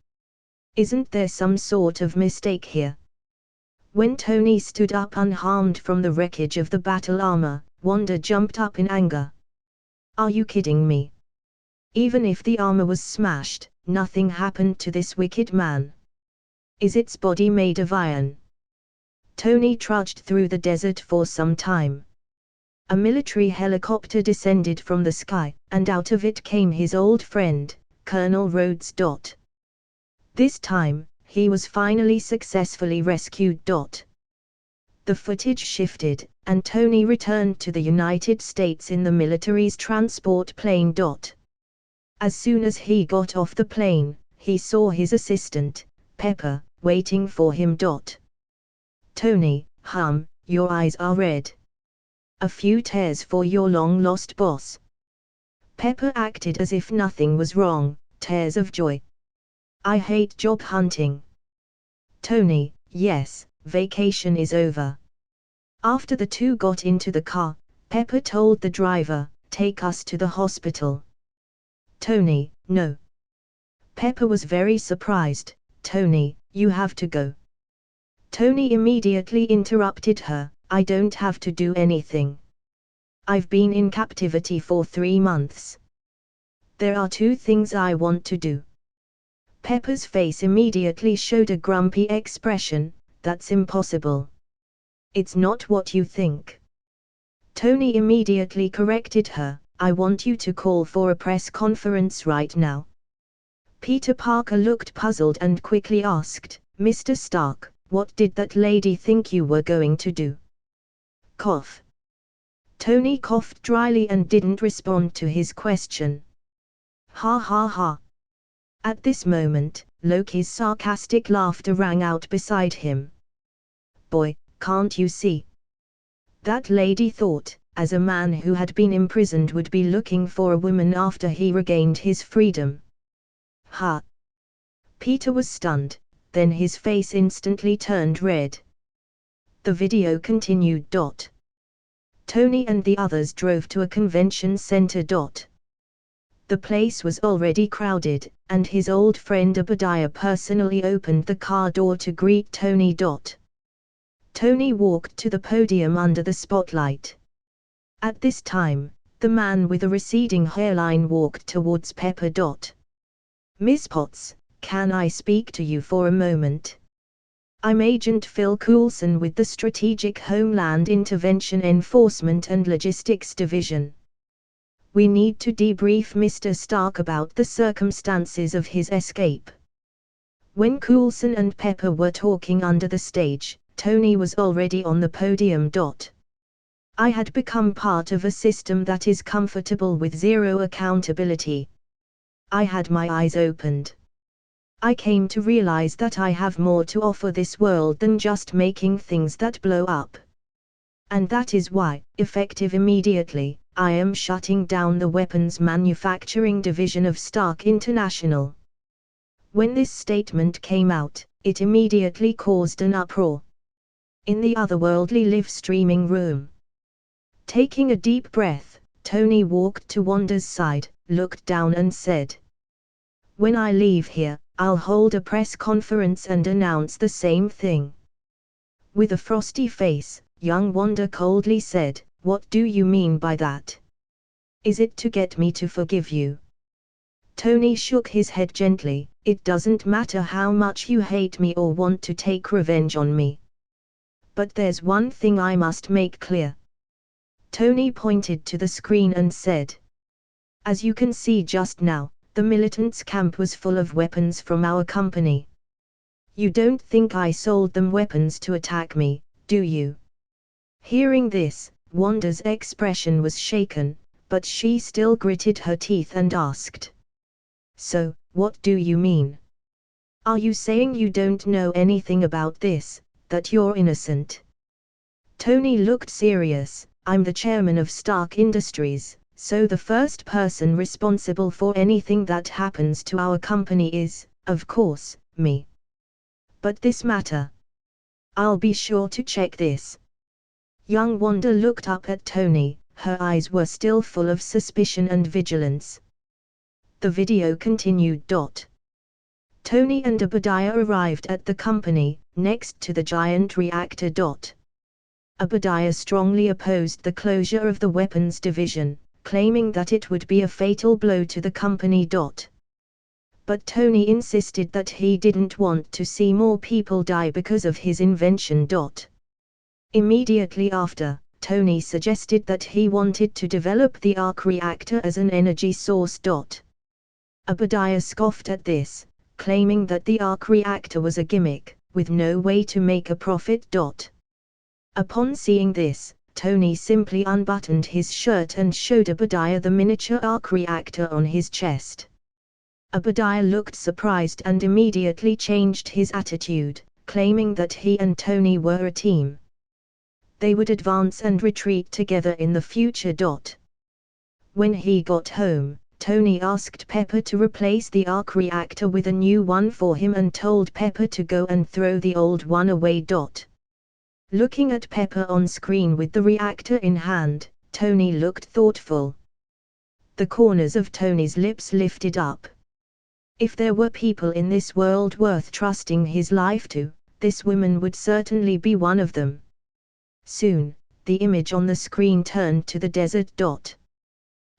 Speaker 1: Isn't there some sort of mistake here? When Tony stood up unharmed from the wreckage of the battle armor, Wanda jumped up in anger. Are you kidding me? Even if the armor was smashed, nothing happened to this wicked man. Is its body made of iron? Tony trudged through the desert for some time. A military helicopter descended from the sky, and out of it came his old friend, Colonel Rhodes. This time, he was finally successfully rescued. The footage shifted, and Tony returned to the United States in the military's transport plane. As soon as he got off the plane, he saw his assistant, Pepper, waiting for him. Tony, your eyes are red. A few tears for your long-lost boss. Pepper acted as if nothing was wrong, tears of joy. I hate job hunting. Tony, yes, vacation is over. After the two got into the car, Pepper told the driver, take us to the hospital. Tony, no. Pepper was very surprised. Tony, you have to go. Tony immediately interrupted her, I don't have to do anything. I've been in captivity for 3 months. There are 2 things I want to do. Pepper's face immediately showed a grumpy expression, that's impossible. It's not what you think. Tony immediately corrected her, I want you to call for a press conference right now. Peter Parker looked puzzled and quickly asked, Mr. Stark, what did that lady think you were going to do? Cough. Tony coughed dryly and didn't respond to his question. Ha ha ha. At this moment, Loki's sarcastic laughter rang out beside him. Boy, can't you see? That lady thought, as a man who had been imprisoned would be looking for a woman after he regained his freedom. Ha! Peter was stunned, then his face instantly turned red. The video continued. Tony and the others drove to a convention center. The place was already crowded, and his old friend Obadiah personally opened the car door to greet Tony. Tony walked to the podium under the spotlight. At this time, the man with a receding hairline walked towards Pepper. Miss Potts, Can I speak to you for a moment? I'm Agent Phil Coulson with the Strategic Homeland Intervention Enforcement and Logistics Division. We need to debrief Mr. Stark about the circumstances of his escape. When Coulson and Pepper were talking under the stage, Tony was already on the podium. I had become part of a system that is comfortable with zero accountability. I had my eyes opened. I came to realize that I have more to offer this world than just making things that blow up. And that is why, effective immediately, I am shutting down the weapons manufacturing division of Stark International. When this statement came out, it immediately caused an uproar in the otherworldly live streaming room. Taking a deep breath, Tony walked to Wanda's side, looked down and said, "When I leave here, I'll hold a press conference and announce the same thing." With a frosty face, young Wanda coldly said, "What do you mean by that? Is it to get me to forgive you?" Tony shook his head gently. "It doesn't matter how much you hate me or want to take revenge on me. But there's one thing I must make clear." Tony pointed to the screen and said, "As you can see just now, the militants' camp was full of weapons from our company. You don't think I sold them weapons to attack me, do you?" Hearing this, Wanda's expression was shaken, but she still gritted her teeth and asked, "So, what do you mean? Are you saying you don't know anything about this, that you're innocent?" Tony looked serious. "I'm the chairman of Stark Industries, so the first person responsible for anything that happens to our company is, of course, me. But this matter, I'll be sure to check this." Young Wanda looked up at Tony, her eyes were still full of suspicion and vigilance. The video continued. Tony and Obadiah arrived at the company, next to the giant reactor. Obadiah strongly opposed the closure of the weapons division, claiming that it would be a fatal blow to the company. But Tony insisted that he didn't want to see more people die because of his invention. Immediately after, Tony suggested that he wanted to develop the arc reactor as an energy source. Obadiah scoffed at this, claiming that the arc reactor was a gimmick, with no way to make a profit. Upon seeing this, Tony simply unbuttoned his shirt and showed Obadiah the miniature arc reactor on his chest. Obadiah looked surprised and immediately changed his attitude, claiming that he and Tony were a team. They would advance and retreat together in the future. When he got home, Tony asked Pepper to replace the arc reactor with a new one for him and told Pepper to go and throw the old one away. Looking at Pepper on screen with the reactor in hand, Tony looked thoughtful. The corners of Tony's lips lifted up. If there were people in this world worth trusting his life to, this woman would certainly be one of them. Soon, the image on the screen turned to the desert.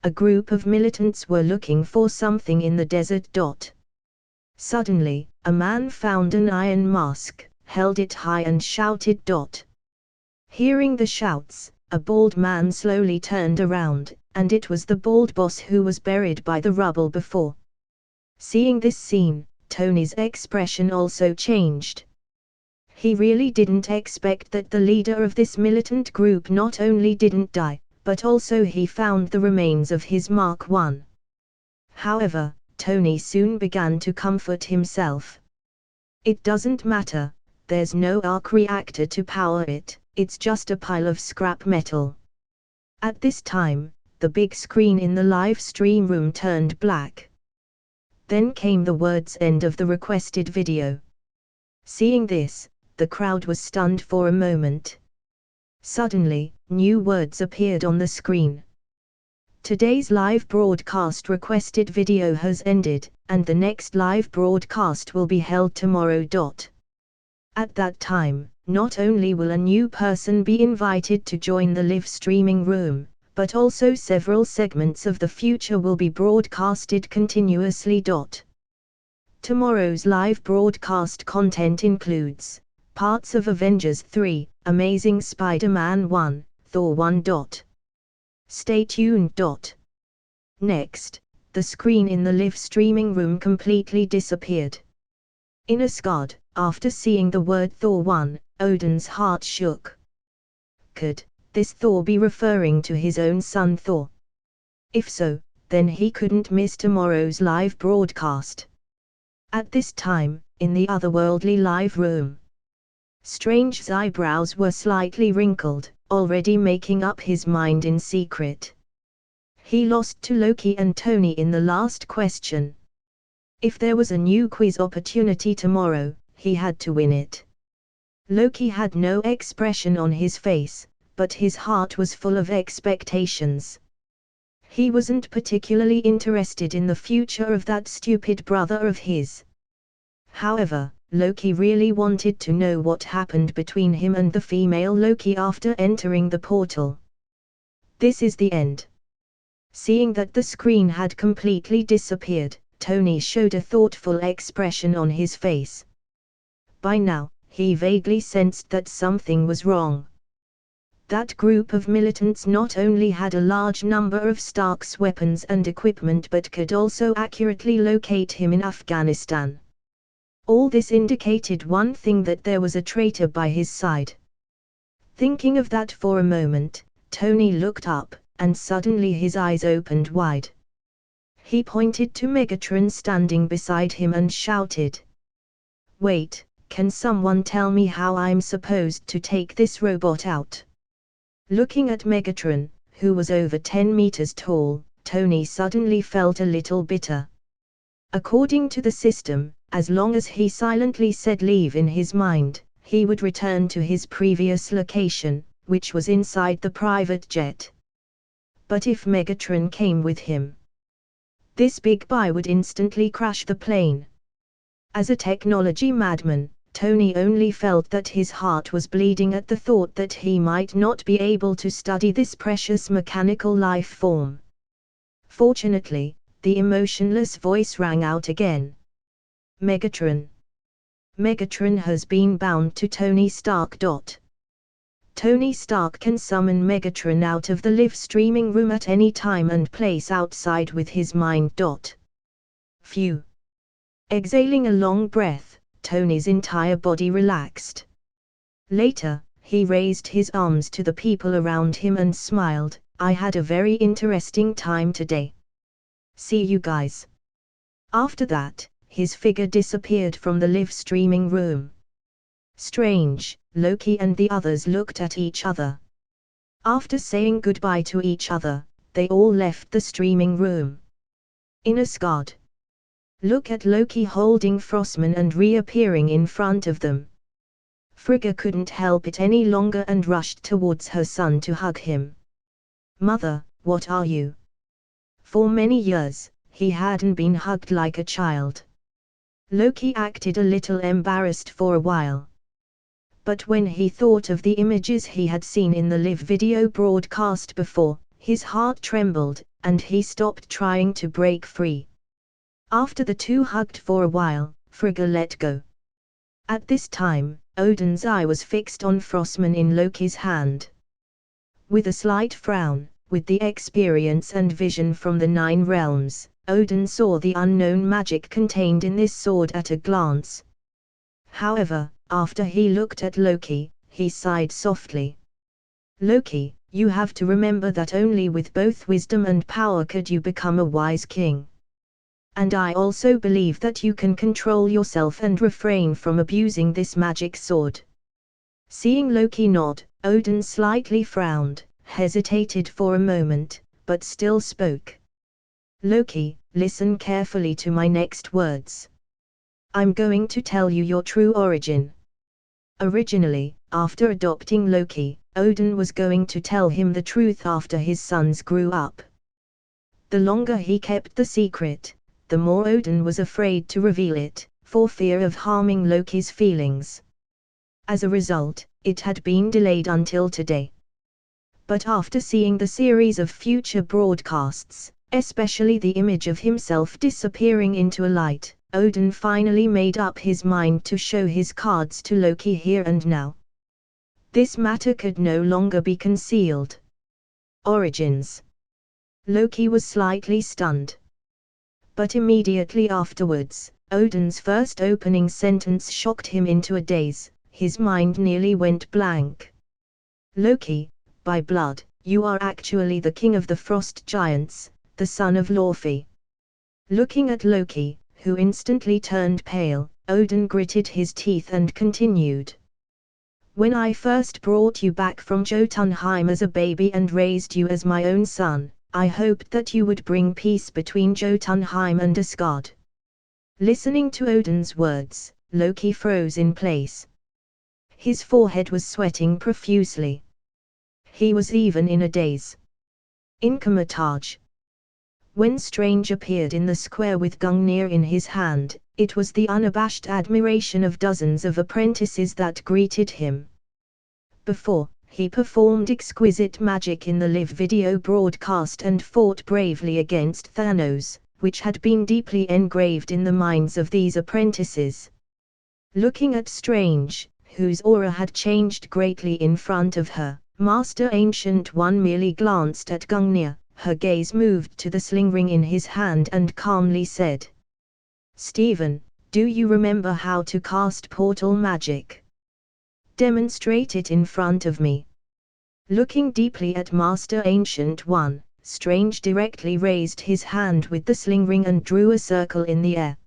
Speaker 1: A group of militants were looking for something in the desert. Suddenly, a man found an iron mask, held it high and shouted. Hearing the shouts, a bald man slowly turned around, and it was the bald boss who was buried by the rubble before. Seeing this scene, Tony's expression also changed. He really didn't expect that the leader of this militant group not only didn't die, but also he found the remains of his Mark I. However, Tony soon began to comfort himself. It doesn't matter, there's no arc reactor to power it, it's just a pile of scrap metal. At this time, the big screen in the live stream room turned black. Then came the words "end of the requested video." Seeing this, the crowd was stunned for a moment. Suddenly, new words appeared on the screen. Today's live broadcast requested video has ended, and the next live broadcast will be held tomorrow. At that time, not only will a new person be invited to join the live streaming room, but also several segments of the future will be broadcasted continuously. Tomorrow's live broadcast content includes parts of Avengers 3, Amazing Spider-Man 1, Thor 1. Stay tuned. Next, the screen in the live streaming room completely disappeared. In Asgard, after seeing the word Thor 1, Odin's heart shook. Could this Thor be referring to his own son Thor? If so, then he couldn't miss tomorrow's live broadcast. At this time, in the otherworldly live room, Strange's eyebrows were slightly wrinkled, already making up his mind in secret. He lost to Loki and Tony in the last question. If there was a new quiz opportunity tomorrow, he had to win it. Loki had no expression on his face, but his heart was full of expectations. He wasn't particularly interested in the future of that stupid brother of his. However, Loki really wanted to know what happened between him and the female Loki after entering the portal. This is the end. Seeing that the screen had completely disappeared, Tony showed a thoughtful expression on his face. By now, he vaguely sensed that something was wrong. That group of militants not only had a large number of Stark's weapons and equipment but could also accurately locate him in Afghanistan. All this indicated one thing, that there was a traitor by his side. Thinking of that for a moment, Tony looked up, and suddenly his eyes opened wide. He pointed to Megatron standing beside him and shouted, "Wait, can someone tell me how I'm supposed to take this robot out?" Looking at Megatron, who was over 10 meters tall, Tony suddenly felt a little bitter. According to the system, as long as he silently said leave in his mind, he would return to his previous location, which was inside the private jet. But if Megatron came with him, this big guy would instantly crash the plane. As a technology madman, Tony only felt that his heart was bleeding at the thought that he might not be able to study this precious mechanical life form. Fortunately, the emotionless voice rang out again. Megatron. Megatron has been bound to Tony Stark. Tony Stark can summon Megatron out of the live streaming room at any time and place outside with his mind. Phew. Exhaling a long breath, Tony's entire body relaxed. Later, he raised his arms to the people around him and smiled, "I had a very interesting time today. See you guys." After that, his figure disappeared from the live streaming room. Strange, Loki and the others looked at each other. After saying goodbye to each other, they all left the streaming room. In Asgard. Look at Loki holding Frostman and reappearing in front of them. Frigga couldn't help it any longer and rushed towards her son to hug him. "Mother, what are you?" For many years, he hadn't been hugged like a child. Loki acted a little embarrassed for a while. But when he thought of the images he had seen in the live video broadcast before, his heart trembled, and he stopped trying to break free. After the two hugged for a while, Frigga let go. At this time, Odin's eye was fixed on Frostman in Loki's hand. With a slight frown, with the experience and vision from the 9 realms, Odin saw the unknown magic contained in this sword at a glance. However, after he looked at Loki, he sighed softly. "Loki, you have to remember that only with both wisdom and power could you become a wise king. And I also believe that you can control yourself and refrain from abusing this magic sword." Seeing Loki nod, Odin slightly frowned, hesitated for a moment, but still spoke. "Loki, listen carefully to my next words. I'm going to tell you your true origin." Originally, after adopting Loki, Odin was going to tell him the truth after his sons grew up. The longer he kept the secret, the more Odin was afraid to reveal it, for fear of harming Loki's feelings. As a result, it had been delayed until today. But after seeing the series of future broadcasts, especially the image of himself disappearing into a light, Odin finally made up his mind to show his cards to Loki here and now. This matter could no longer be concealed. Origins. Loki was slightly stunned. But immediately afterwards, Odin's first opening sentence shocked him into a daze. His mind nearly went blank. Loki, by blood, you are actually the king of the frost giants, the son of Laufey. Looking at Loki, who instantly turned pale, Odin gritted his teeth and continued. When I first brought you back from Jotunheim as a baby and raised you as my own son, I hoped that you would bring peace between Jotunheim and Asgard. Listening to Odin's words, Loki froze in place. His forehead was sweating profusely. He was even in a daze. In Kamar Taj. When Strange appeared in the square with Gungnir in his hand, it was the unabashed admiration of dozens of apprentices that greeted him. Before, he performed exquisite magic in the live video broadcast and fought bravely against Thanos, which had been deeply engraved in the minds of these apprentices. Looking at Strange, whose aura had changed greatly in front of her, Master Ancient One merely glanced at Gungnir. Her gaze moved to the sling ring in his hand and calmly said, Stephen, do you remember how to cast portal magic? Demonstrate it in front of me. Looking deeply at Master Ancient One, Strange directly raised his hand with the sling ring and drew a circle in the air.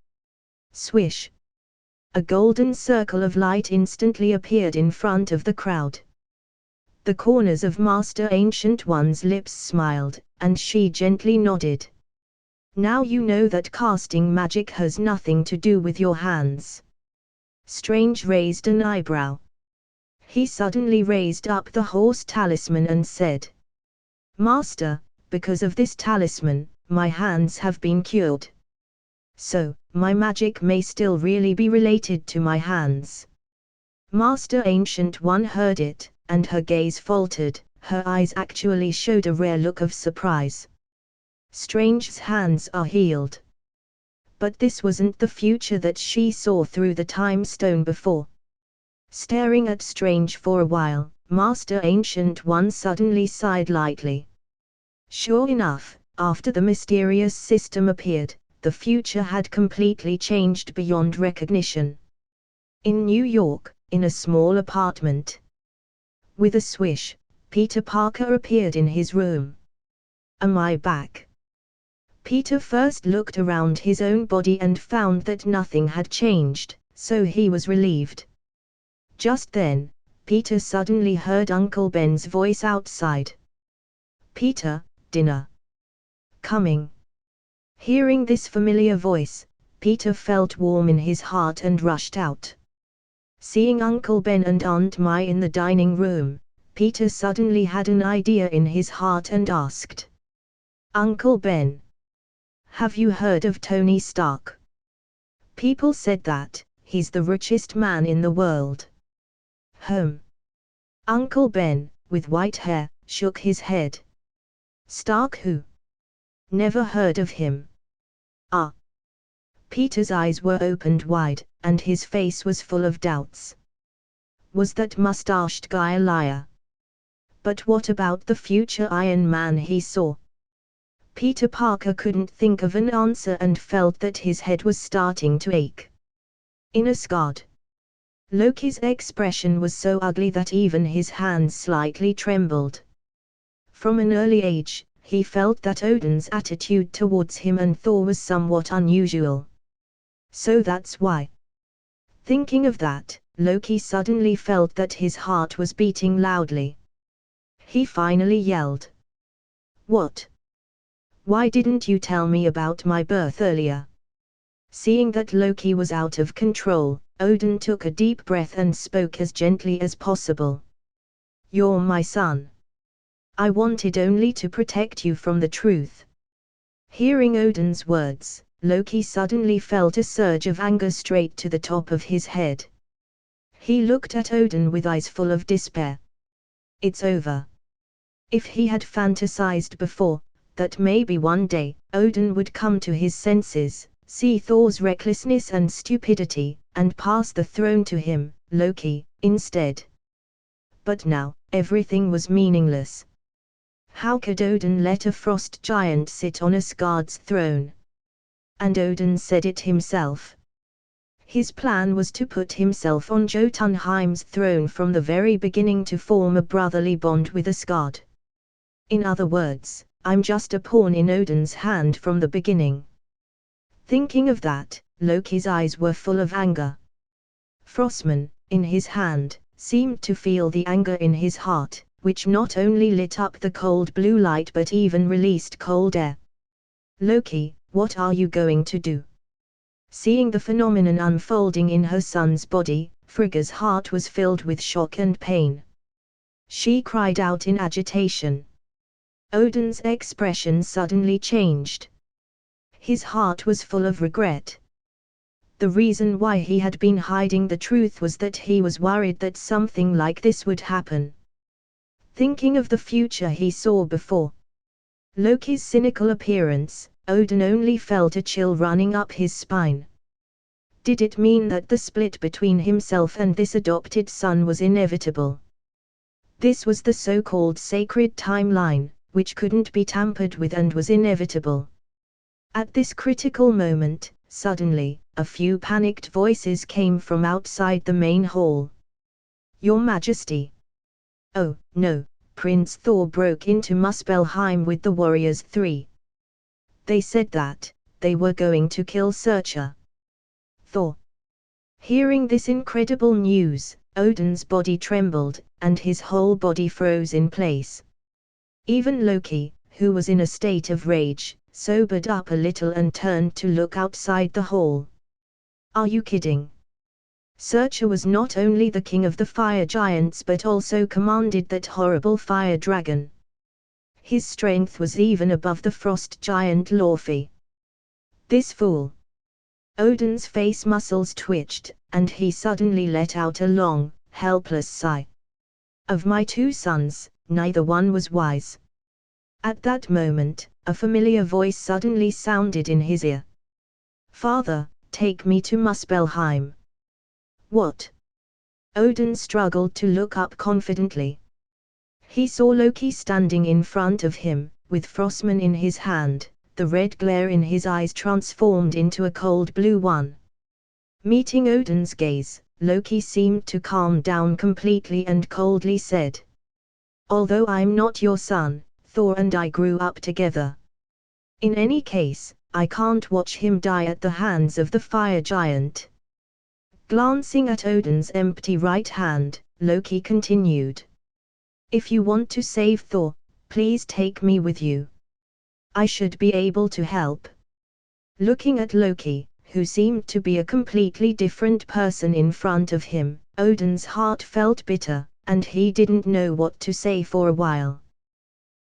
Speaker 1: Swish! A golden circle of light instantly appeared in front of the crowd. The corners of Master Ancient One's lips smiled, and she gently nodded. Now you know that casting magic has nothing to do with your hands. Strange raised an eyebrow. He suddenly raised up the horse talisman and said, Master, because of this talisman, my hands have been cured. So, my magic may still really be related to my hands. Master Ancient One heard it, and her gaze faltered, her eyes actually showed a rare look of surprise. Strange's hands are healed. But this wasn't the future that she saw through the time stone before. Staring at Strange for a while, Master Ancient One suddenly sighed lightly. Sure enough, after the mysterious system appeared, the future had completely changed beyond recognition. In New York, in a small apartment. With a swish, Peter Parker appeared in his room. Am I back? Peter first looked around his own body and found that nothing had changed, so he was relieved. Just then, Peter suddenly heard Uncle Ben's voice outside. Peter, dinner. Coming. Hearing this familiar voice, Peter felt warm in his heart and rushed out. Seeing Uncle Ben and Aunt Mai in the dining room, Peter suddenly had an idea in his heart and asked, Uncle Ben, have you heard of Tony Stark? People said that he's the richest man in the world. Uncle Ben, with white hair, shook his head. Stark who? Never heard of him. Ah. Peter's eyes were opened wide, and his face was full of doubts. Was that mustached guy a liar? But what about the future Iron Man he saw? Peter Parker couldn't think of an answer and felt that his head was starting to ache. In Asgard, Loki's expression was so ugly that even his hands slightly trembled. From an early age, he felt that Odin's attitude towards him and Thor was somewhat unusual. So that's why. Thinking of that, Loki suddenly felt that his heart was beating loudly. He finally yelled. What? Why didn't you tell me about my birth earlier? Seeing that Loki was out of control, Odin took a deep breath and spoke as gently as possible. You're my son. I wanted only to protect you from the truth. Hearing Odin's words, Loki suddenly felt a surge of anger straight to the top of his head. He looked at Odin with eyes full of despair. It's over. If he had fantasized before, that maybe one day, Odin would come to his senses, see Thor's recklessness and stupidity, and pass the throne to him, Loki, instead. But now, everything was meaningless. How could Odin let a frost giant sit on Asgard's throne? And Odin said it himself. His plan was to put himself on Jotunheim's throne from the very beginning to form a brotherly bond with Asgard. In other words, I'm just a pawn in Odin's hand from the beginning. Thinking of that, Loki's eyes were full of anger. Frostman, in his hand, seemed to feel the anger in his heart, which not only lit up the cold blue light but even released cold air. Loki, what are you going to do? Seeing the phenomenon unfolding in her son's body, Frigga's heart was filled with shock and pain. She cried out in agitation. Odin's expression suddenly changed. His heart was full of regret. The reason why he had been hiding the truth was that he was worried that something like this would happen. Thinking of the future he saw before Loki's cynical appearance, Odin only felt a chill running up his spine. Did it mean that the split between himself and this adopted son was inevitable? This was the so-called sacred timeline, which couldn't be tampered with and was inevitable. At this critical moment, suddenly, a few panicked voices came from outside the main hall. Your Majesty! Oh, no, Prince Thor broke into Muspelheim with the warriors 3. They said that they were going to kill Surtur. Thor. Hearing this incredible news, Odin's body trembled, and his whole body froze in place. Even Loki, who was in a state of rage, sobered up a little and turned to look outside the hall. Are you kidding? Surtur was not only the king of the fire giants but also commanded that horrible fire dragon. His strength was even above the frost giant Laufey. This fool! Odin's face muscles twitched, and he suddenly let out a long, helpless sigh. Of my 2 sons, neither one was wise. At that moment, a familiar voice suddenly sounded in his ear. Father, take me to Muspelheim. What? Odin struggled to look up confidently. He saw Loki standing in front of him, with Frostman in his hand, the red glare in his eyes transformed into a cold blue one. Meeting Odin's gaze, Loki seemed to calm down completely and coldly said, although I'm not your son, Thor and I grew up together. In any case, I can't watch him die at the hands of the fire giant. Glancing at Odin's empty right hand, Loki continued. If you want to save Thor, please take me with you. I should be able to help. Looking at Loki, who seemed to be a completely different person in front of him, Odin's heart felt bitter, and he didn't know what to say for a while.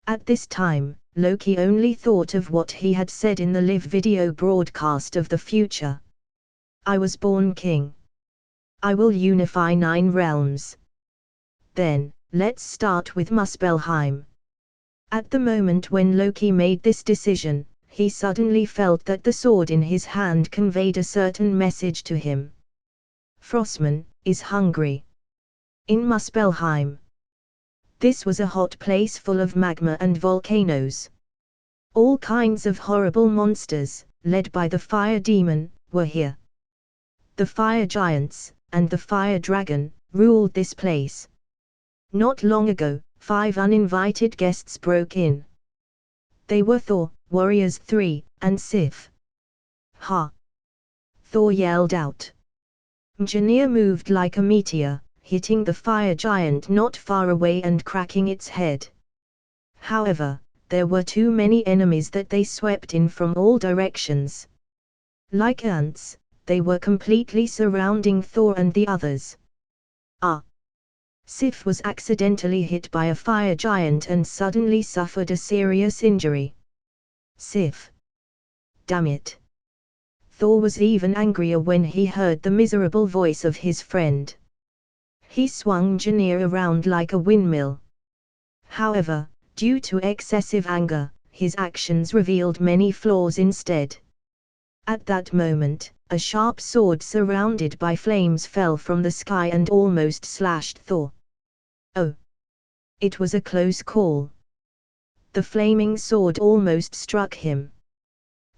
Speaker 1: At this time, Loki only thought of what he had said in the live video broadcast of the future. I was born king. I will unify 9 realms. Then, let's start with Muspelheim. At the moment when Loki made this decision, he suddenly felt that the sword in his hand conveyed a certain message to him. Frostman is hungry. In Muspelheim. This was a hot place full of magma and volcanoes. All kinds of horrible monsters, led by the fire demon, were here. The fire giants, and the fire dragon, ruled this place. Not long ago, 5 uninvited guests broke in. They were Thor, Warriors 3, and Sif. Ha! Thor yelled out. Mjolnir moved like a meteor, hitting the fire giant not far away and cracking its head. However, there were too many enemies that they swept in from all directions. Like ants, they were completely surrounding Thor and the others. Ah! Sif was accidentally hit by a fire giant and suddenly suffered a serious injury. Sif! Damn it! Thor was even angrier when he heard the miserable voice of his friend. He swung Mjolnir around like a windmill. However, due to excessive anger, his actions revealed many flaws instead. At that moment, a sharp sword surrounded by flames fell from the sky and almost slashed Thor. Oh! It was a close call. The flaming sword almost struck him.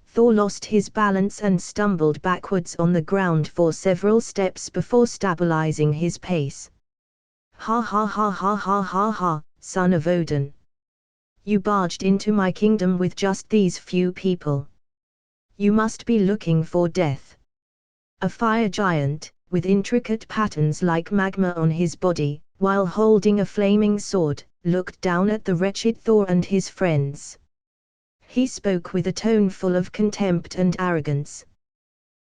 Speaker 1: Thor lost his balance and stumbled backwards on the ground for several steps before stabilizing his pace. Ha ha ha ha ha ha ha, son of Odin. You barged into my kingdom with just these few people. You must be looking for death. A fire giant, with intricate patterns like magma on his body, while holding a flaming sword, looked down at the wretched Thor and his friends. He spoke with a tone full of contempt and arrogance.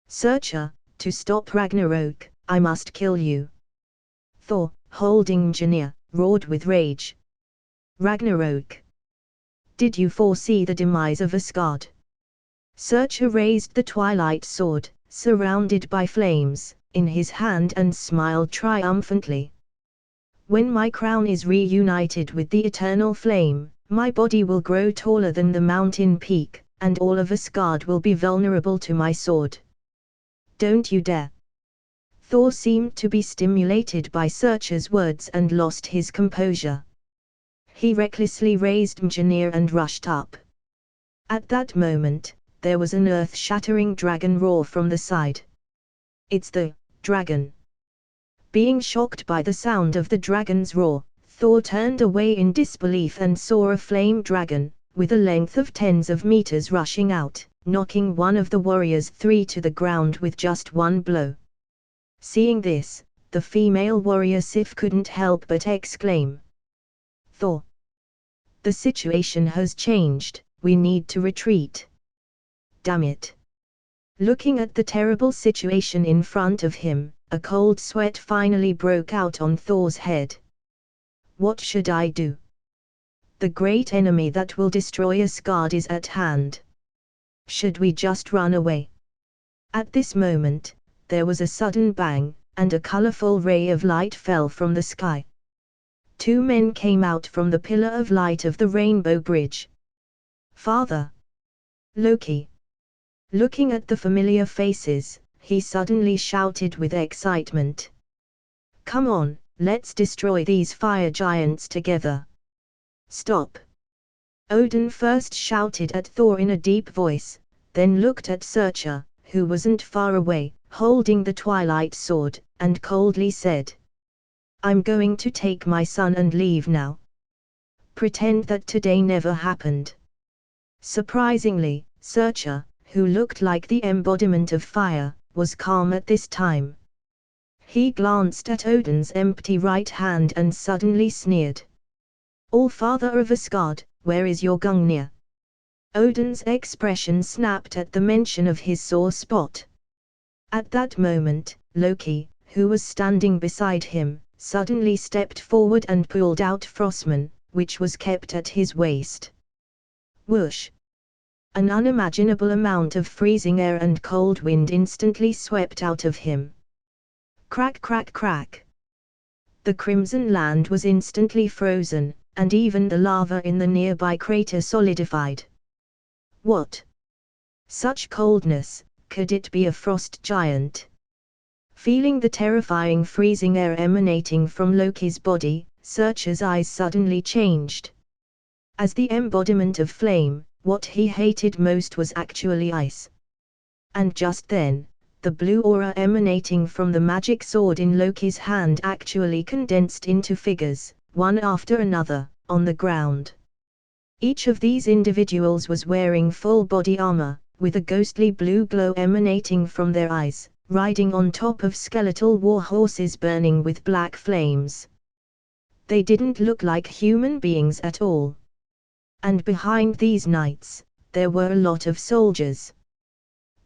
Speaker 1: Searcher, to stop Ragnarok, I must kill you. Thor, holding Mjolnir, roared with rage. Ragnarok. Did you foresee the demise of Asgard? Searcher raised the twilight sword, surrounded by flames, in his hand and smiled triumphantly. When my crown is reunited with the eternal flame, my body will grow taller than the mountain peak, and all of Asgard will be vulnerable to my sword. Don't you dare! Thor seemed to be stimulated by Searcher's words and lost his composure. He recklessly raised Mjolnir and rushed up. At that moment, there was an earth-shattering dragon roar from the side. It's the dragon. Being shocked by the sound of the dragon's roar, Thor turned away in disbelief and saw a flame dragon, with a length of tens of meters rushing out, knocking one of the warriors three to the ground with just one blow. Seeing this, the female warrior Sif couldn't help but exclaim. Thor! The situation has changed, we need to retreat. Damn it! Looking at the terrible situation in front of him, a cold sweat finally broke out on Thor's head. What should I do? The great enemy that will destroy Asgard is at hand. Should we just run away? At this moment, there was a sudden bang, and a colorful ray of light fell from the sky. Two men came out from the pillar of light of the Rainbow Bridge. Father! Loki! Looking at the familiar faces, he suddenly shouted with excitement. Come on, let's destroy these fire giants together. Stop! Odin first shouted at Thor in a deep voice, then looked at Searcher, who wasn't far away, holding the twilight sword, and coldly said. I'm going to take my son and leave now. Pretend that today never happened. Surprisingly, Searcher, who looked like the embodiment of fire, was calm at this time. He glanced at Odin's empty right hand and suddenly sneered. All-Father of Asgard, where is your Gungnir? Odin's expression snapped at the mention of his sore spot. At that moment, Loki, who was standing beside him, suddenly stepped forward and pulled out Frostman, which was kept at his waist. Whoosh! An unimaginable amount of freezing air and cold wind instantly swept out of him. Crack crack crack! The Crimson Land was instantly frozen, and even the lava in the nearby crater solidified. What? Such coldness, could it be a frost giant? Feeling the terrifying freezing air emanating from Loki's body, Searcher's eyes suddenly changed. As the embodiment of flame, what he hated most was actually ice. And just then, the blue aura emanating from the magic sword in Loki's hand actually condensed into figures, one after another, on the ground. Each of these individuals was wearing full body armor, with a ghostly blue glow emanating from their eyes, riding on top of skeletal war horses burning with black flames. They didn't look like human beings at all. And behind these knights, there were a lot of soldiers.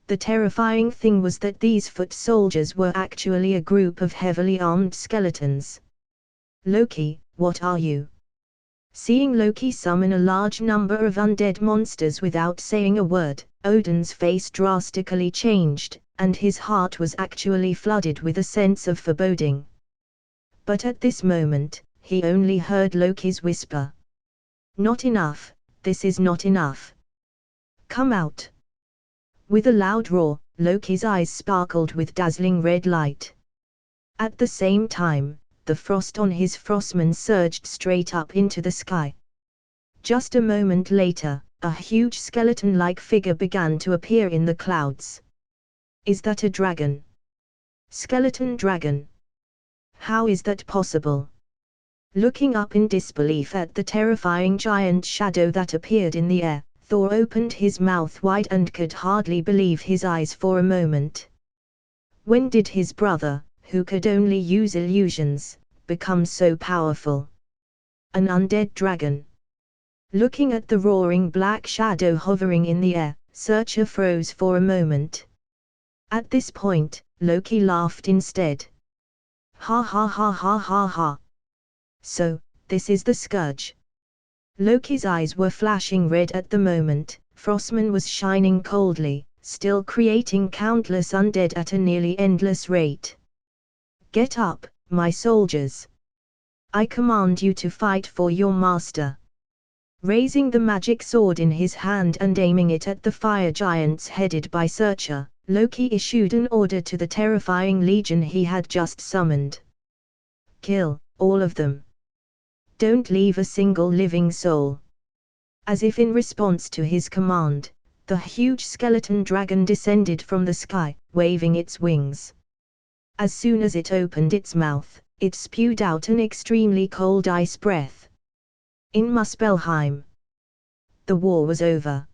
Speaker 1: The terrifying thing was that these foot soldiers were actually a group of heavily armed skeletons. Loki, what are you? Seeing Loki summon a large number of undead monsters without saying a word, Odin's face drastically changed, and his heart was actually flooded with a sense of foreboding. But at this moment, he only heard Loki's whisper. Not enough, this is not enough. Come out. With a loud roar, Loki's eyes sparkled with dazzling red light. At the same time, the frost on his frostman surged straight up into the sky. Just a moment later, a huge skeleton-like figure began to appear in the clouds. Is that a dragon? Skeleton dragon? How is that possible? Looking up in disbelief at the terrifying giant shadow that appeared in the air, Thor opened his mouth wide and could hardly believe his eyes for a moment. When did his brother, who could only use illusions, become so powerful? An undead dragon. Looking at the roaring black shadow hovering in the air, Searcher froze for a moment. At this point, Loki laughed instead. Ha ha ha ha ha ha. So, this is the Scourge. Loki's eyes were flashing red at the moment. Frostman was shining coldly, still creating countless undead at a nearly endless rate. Get up, my soldiers. I command you to fight for your master. Raising the magic sword in his hand and aiming it at the fire giants headed by Searcher, Loki issued an order to the terrifying legion he had just summoned. Kill all of them. Don't leave a single living soul. As if in response to his command, the huge skeleton dragon descended from the sky, waving its wings. As soon as it opened its mouth, it spewed out an extremely cold ice breath. In Muspelheim, the war was over.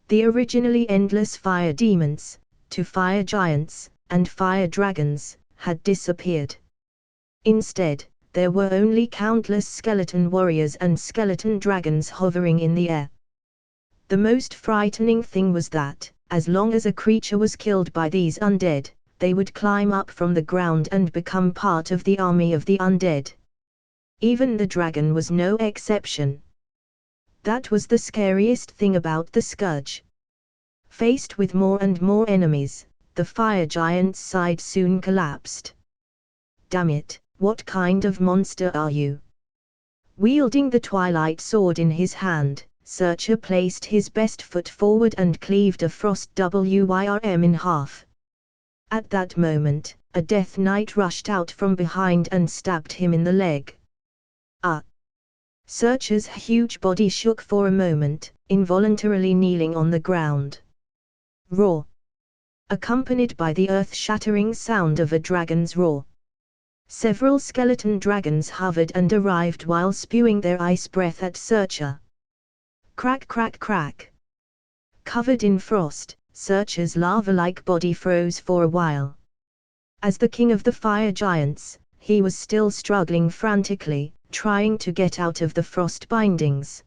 Speaker 1: The originally endless fire demons, two fire giants, and fire dragons, had disappeared. Instead, there were only countless skeleton warriors and skeleton dragons hovering in the air. The most frightening thing was that, as long as a creature was killed by these undead, they would climb up from the ground and become part of the army of the undead. Even the dragon was no exception. That was the scariest thing about the Scourge. Faced with more and more enemies, the fire giant's side soon collapsed. Damn it, what kind of monster are you? Wielding the twilight sword in his hand, Searcher placed his best foot forward and cleaved a frost wyrm in half. At that moment, a death knight rushed out from behind and stabbed him in the leg. Ah! Searcher's huge body shook for a moment, involuntarily kneeling on the ground. Roar! Accompanied by the earth-shattering sound of a dragon's roar. Several skeleton dragons hovered and arrived while spewing their ice breath at Searcher. Crack crack crack! Covered in frost, Searcher's lava-like body froze for a while. As the king of the fire giants, he was still struggling frantically, trying to get out of the frost bindings.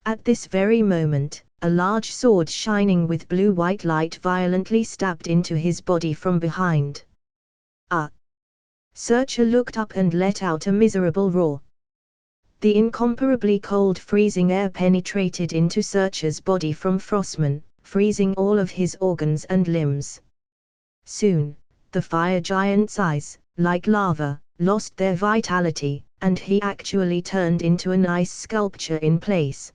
Speaker 1: At this very moment, a large sword shining with blue-white light violently stabbed into his body from behind. Ah! Searcher looked up and let out a miserable roar. The incomparably cold freezing air penetrated into Searcher's body from Frostman, freezing all of his organs and limbs. Soon, the fire giant's eyes, like lava, lost their vitality, and he actually turned into an ice sculpture in place.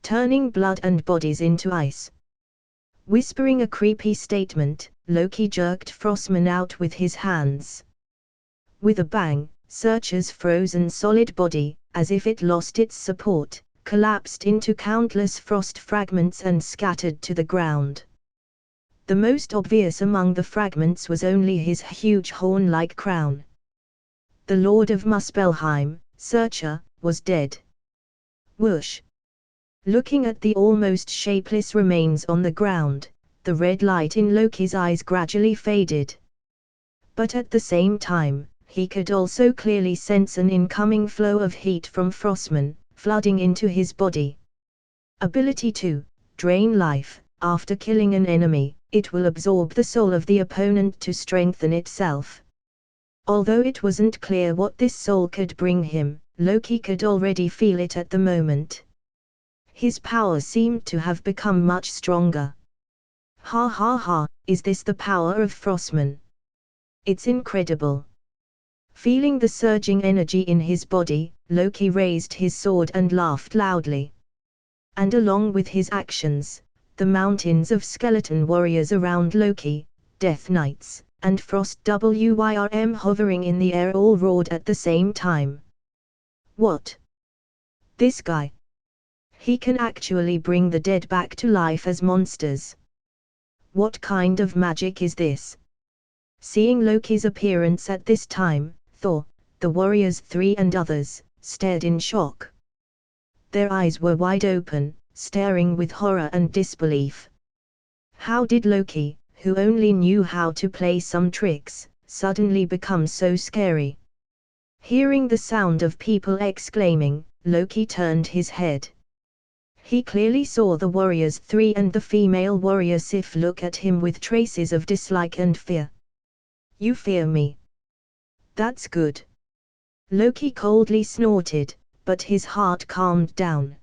Speaker 1: Turning blood and bodies into ice. Whispering a creepy statement, Loki jerked Frostman out with his hands. With a bang, Searcher's frozen solid body, as if it lost its support, collapsed into countless frost fragments and scattered to the ground. The most obvious among the fragments was only his huge horn-like crown. The Lord of Muspelheim, Searcher, was dead. Whoosh! Looking at the almost shapeless remains on the ground, the red light in Loki's eyes gradually faded. But at the same time, he could also clearly sense an incoming flow of heat from Frostman, flooding into his body. Ability 2, Drain Life. After killing an enemy, it will absorb the soul of the opponent to strengthen itself. Although it wasn't clear what this soul could bring him, Loki could already feel it at the moment. His power seemed to have become much stronger. Ha ha ha, is this the power of Frostman? It's incredible. Feeling the surging energy in his body, Loki raised his sword and laughed loudly. And along with his actions, the mountains of skeleton warriors around Loki, Death Knights, and Frost Wyrm hovering in the air all roared at the same time. What? This guy? He can actually bring the dead back to life as monsters. What kind of magic is this? Seeing Loki's appearance at this time, Thor, the Warriors 3 and others, stared in shock. Their eyes were wide open, staring with horror and disbelief. How did Loki, who only knew how to play some tricks, suddenly become so scary? Hearing the sound of people exclaiming, Loki turned his head. He clearly saw the Warriors 3 and the female warrior Sif look at him with traces of dislike and fear. You fear me? That's good. Loki coldly snorted, but his heart calmed down.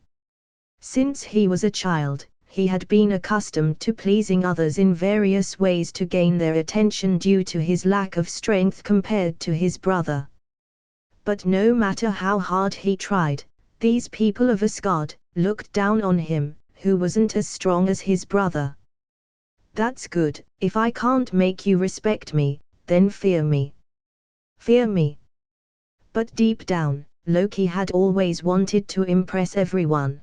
Speaker 1: Since he was a child, he had been accustomed to pleasing others in various ways to gain their attention due to his lack of strength compared to his brother. But no matter how hard he tried, these people of Asgard looked down on him, who wasn't as strong as his brother. That's good. If I can't make you respect me, then fear me. Fear me. But deep down, Loki had always wanted to impress everyone.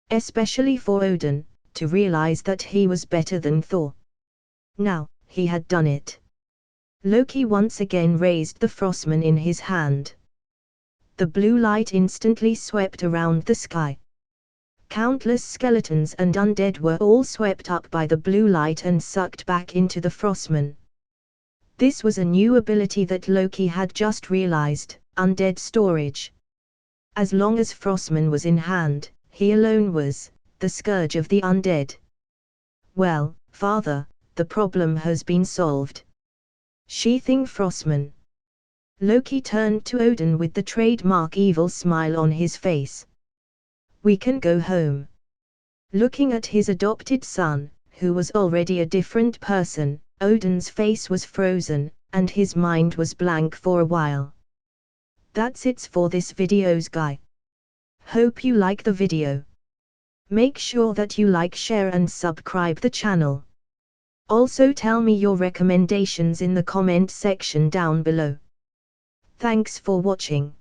Speaker 1: Especially for Odin, to realize that he was better than Thor. Now, he had done it. Loki once again raised the Frostman in his hand. The blue light instantly swept around the sky. Countless skeletons and undead were all swept up by the blue light and sucked back into the Frostman. This was a new ability that Loki had just realized, undead storage. As long as Frostman was in hand, he alone was the scourge of the undead. Well, father, the problem has been solved. Sheathing Frostman. Loki turned to Odin with the trademark evil smile on his face. We can go home. Looking at his adopted son, who was already a different person, Odin's face was frozen, and his mind was blank for a while. That's it for this videos guy. Hope you like the video. Make sure that you like, share and subscribe the channel. Also tell me your recommendations in the comment section down below. Thanks for watching.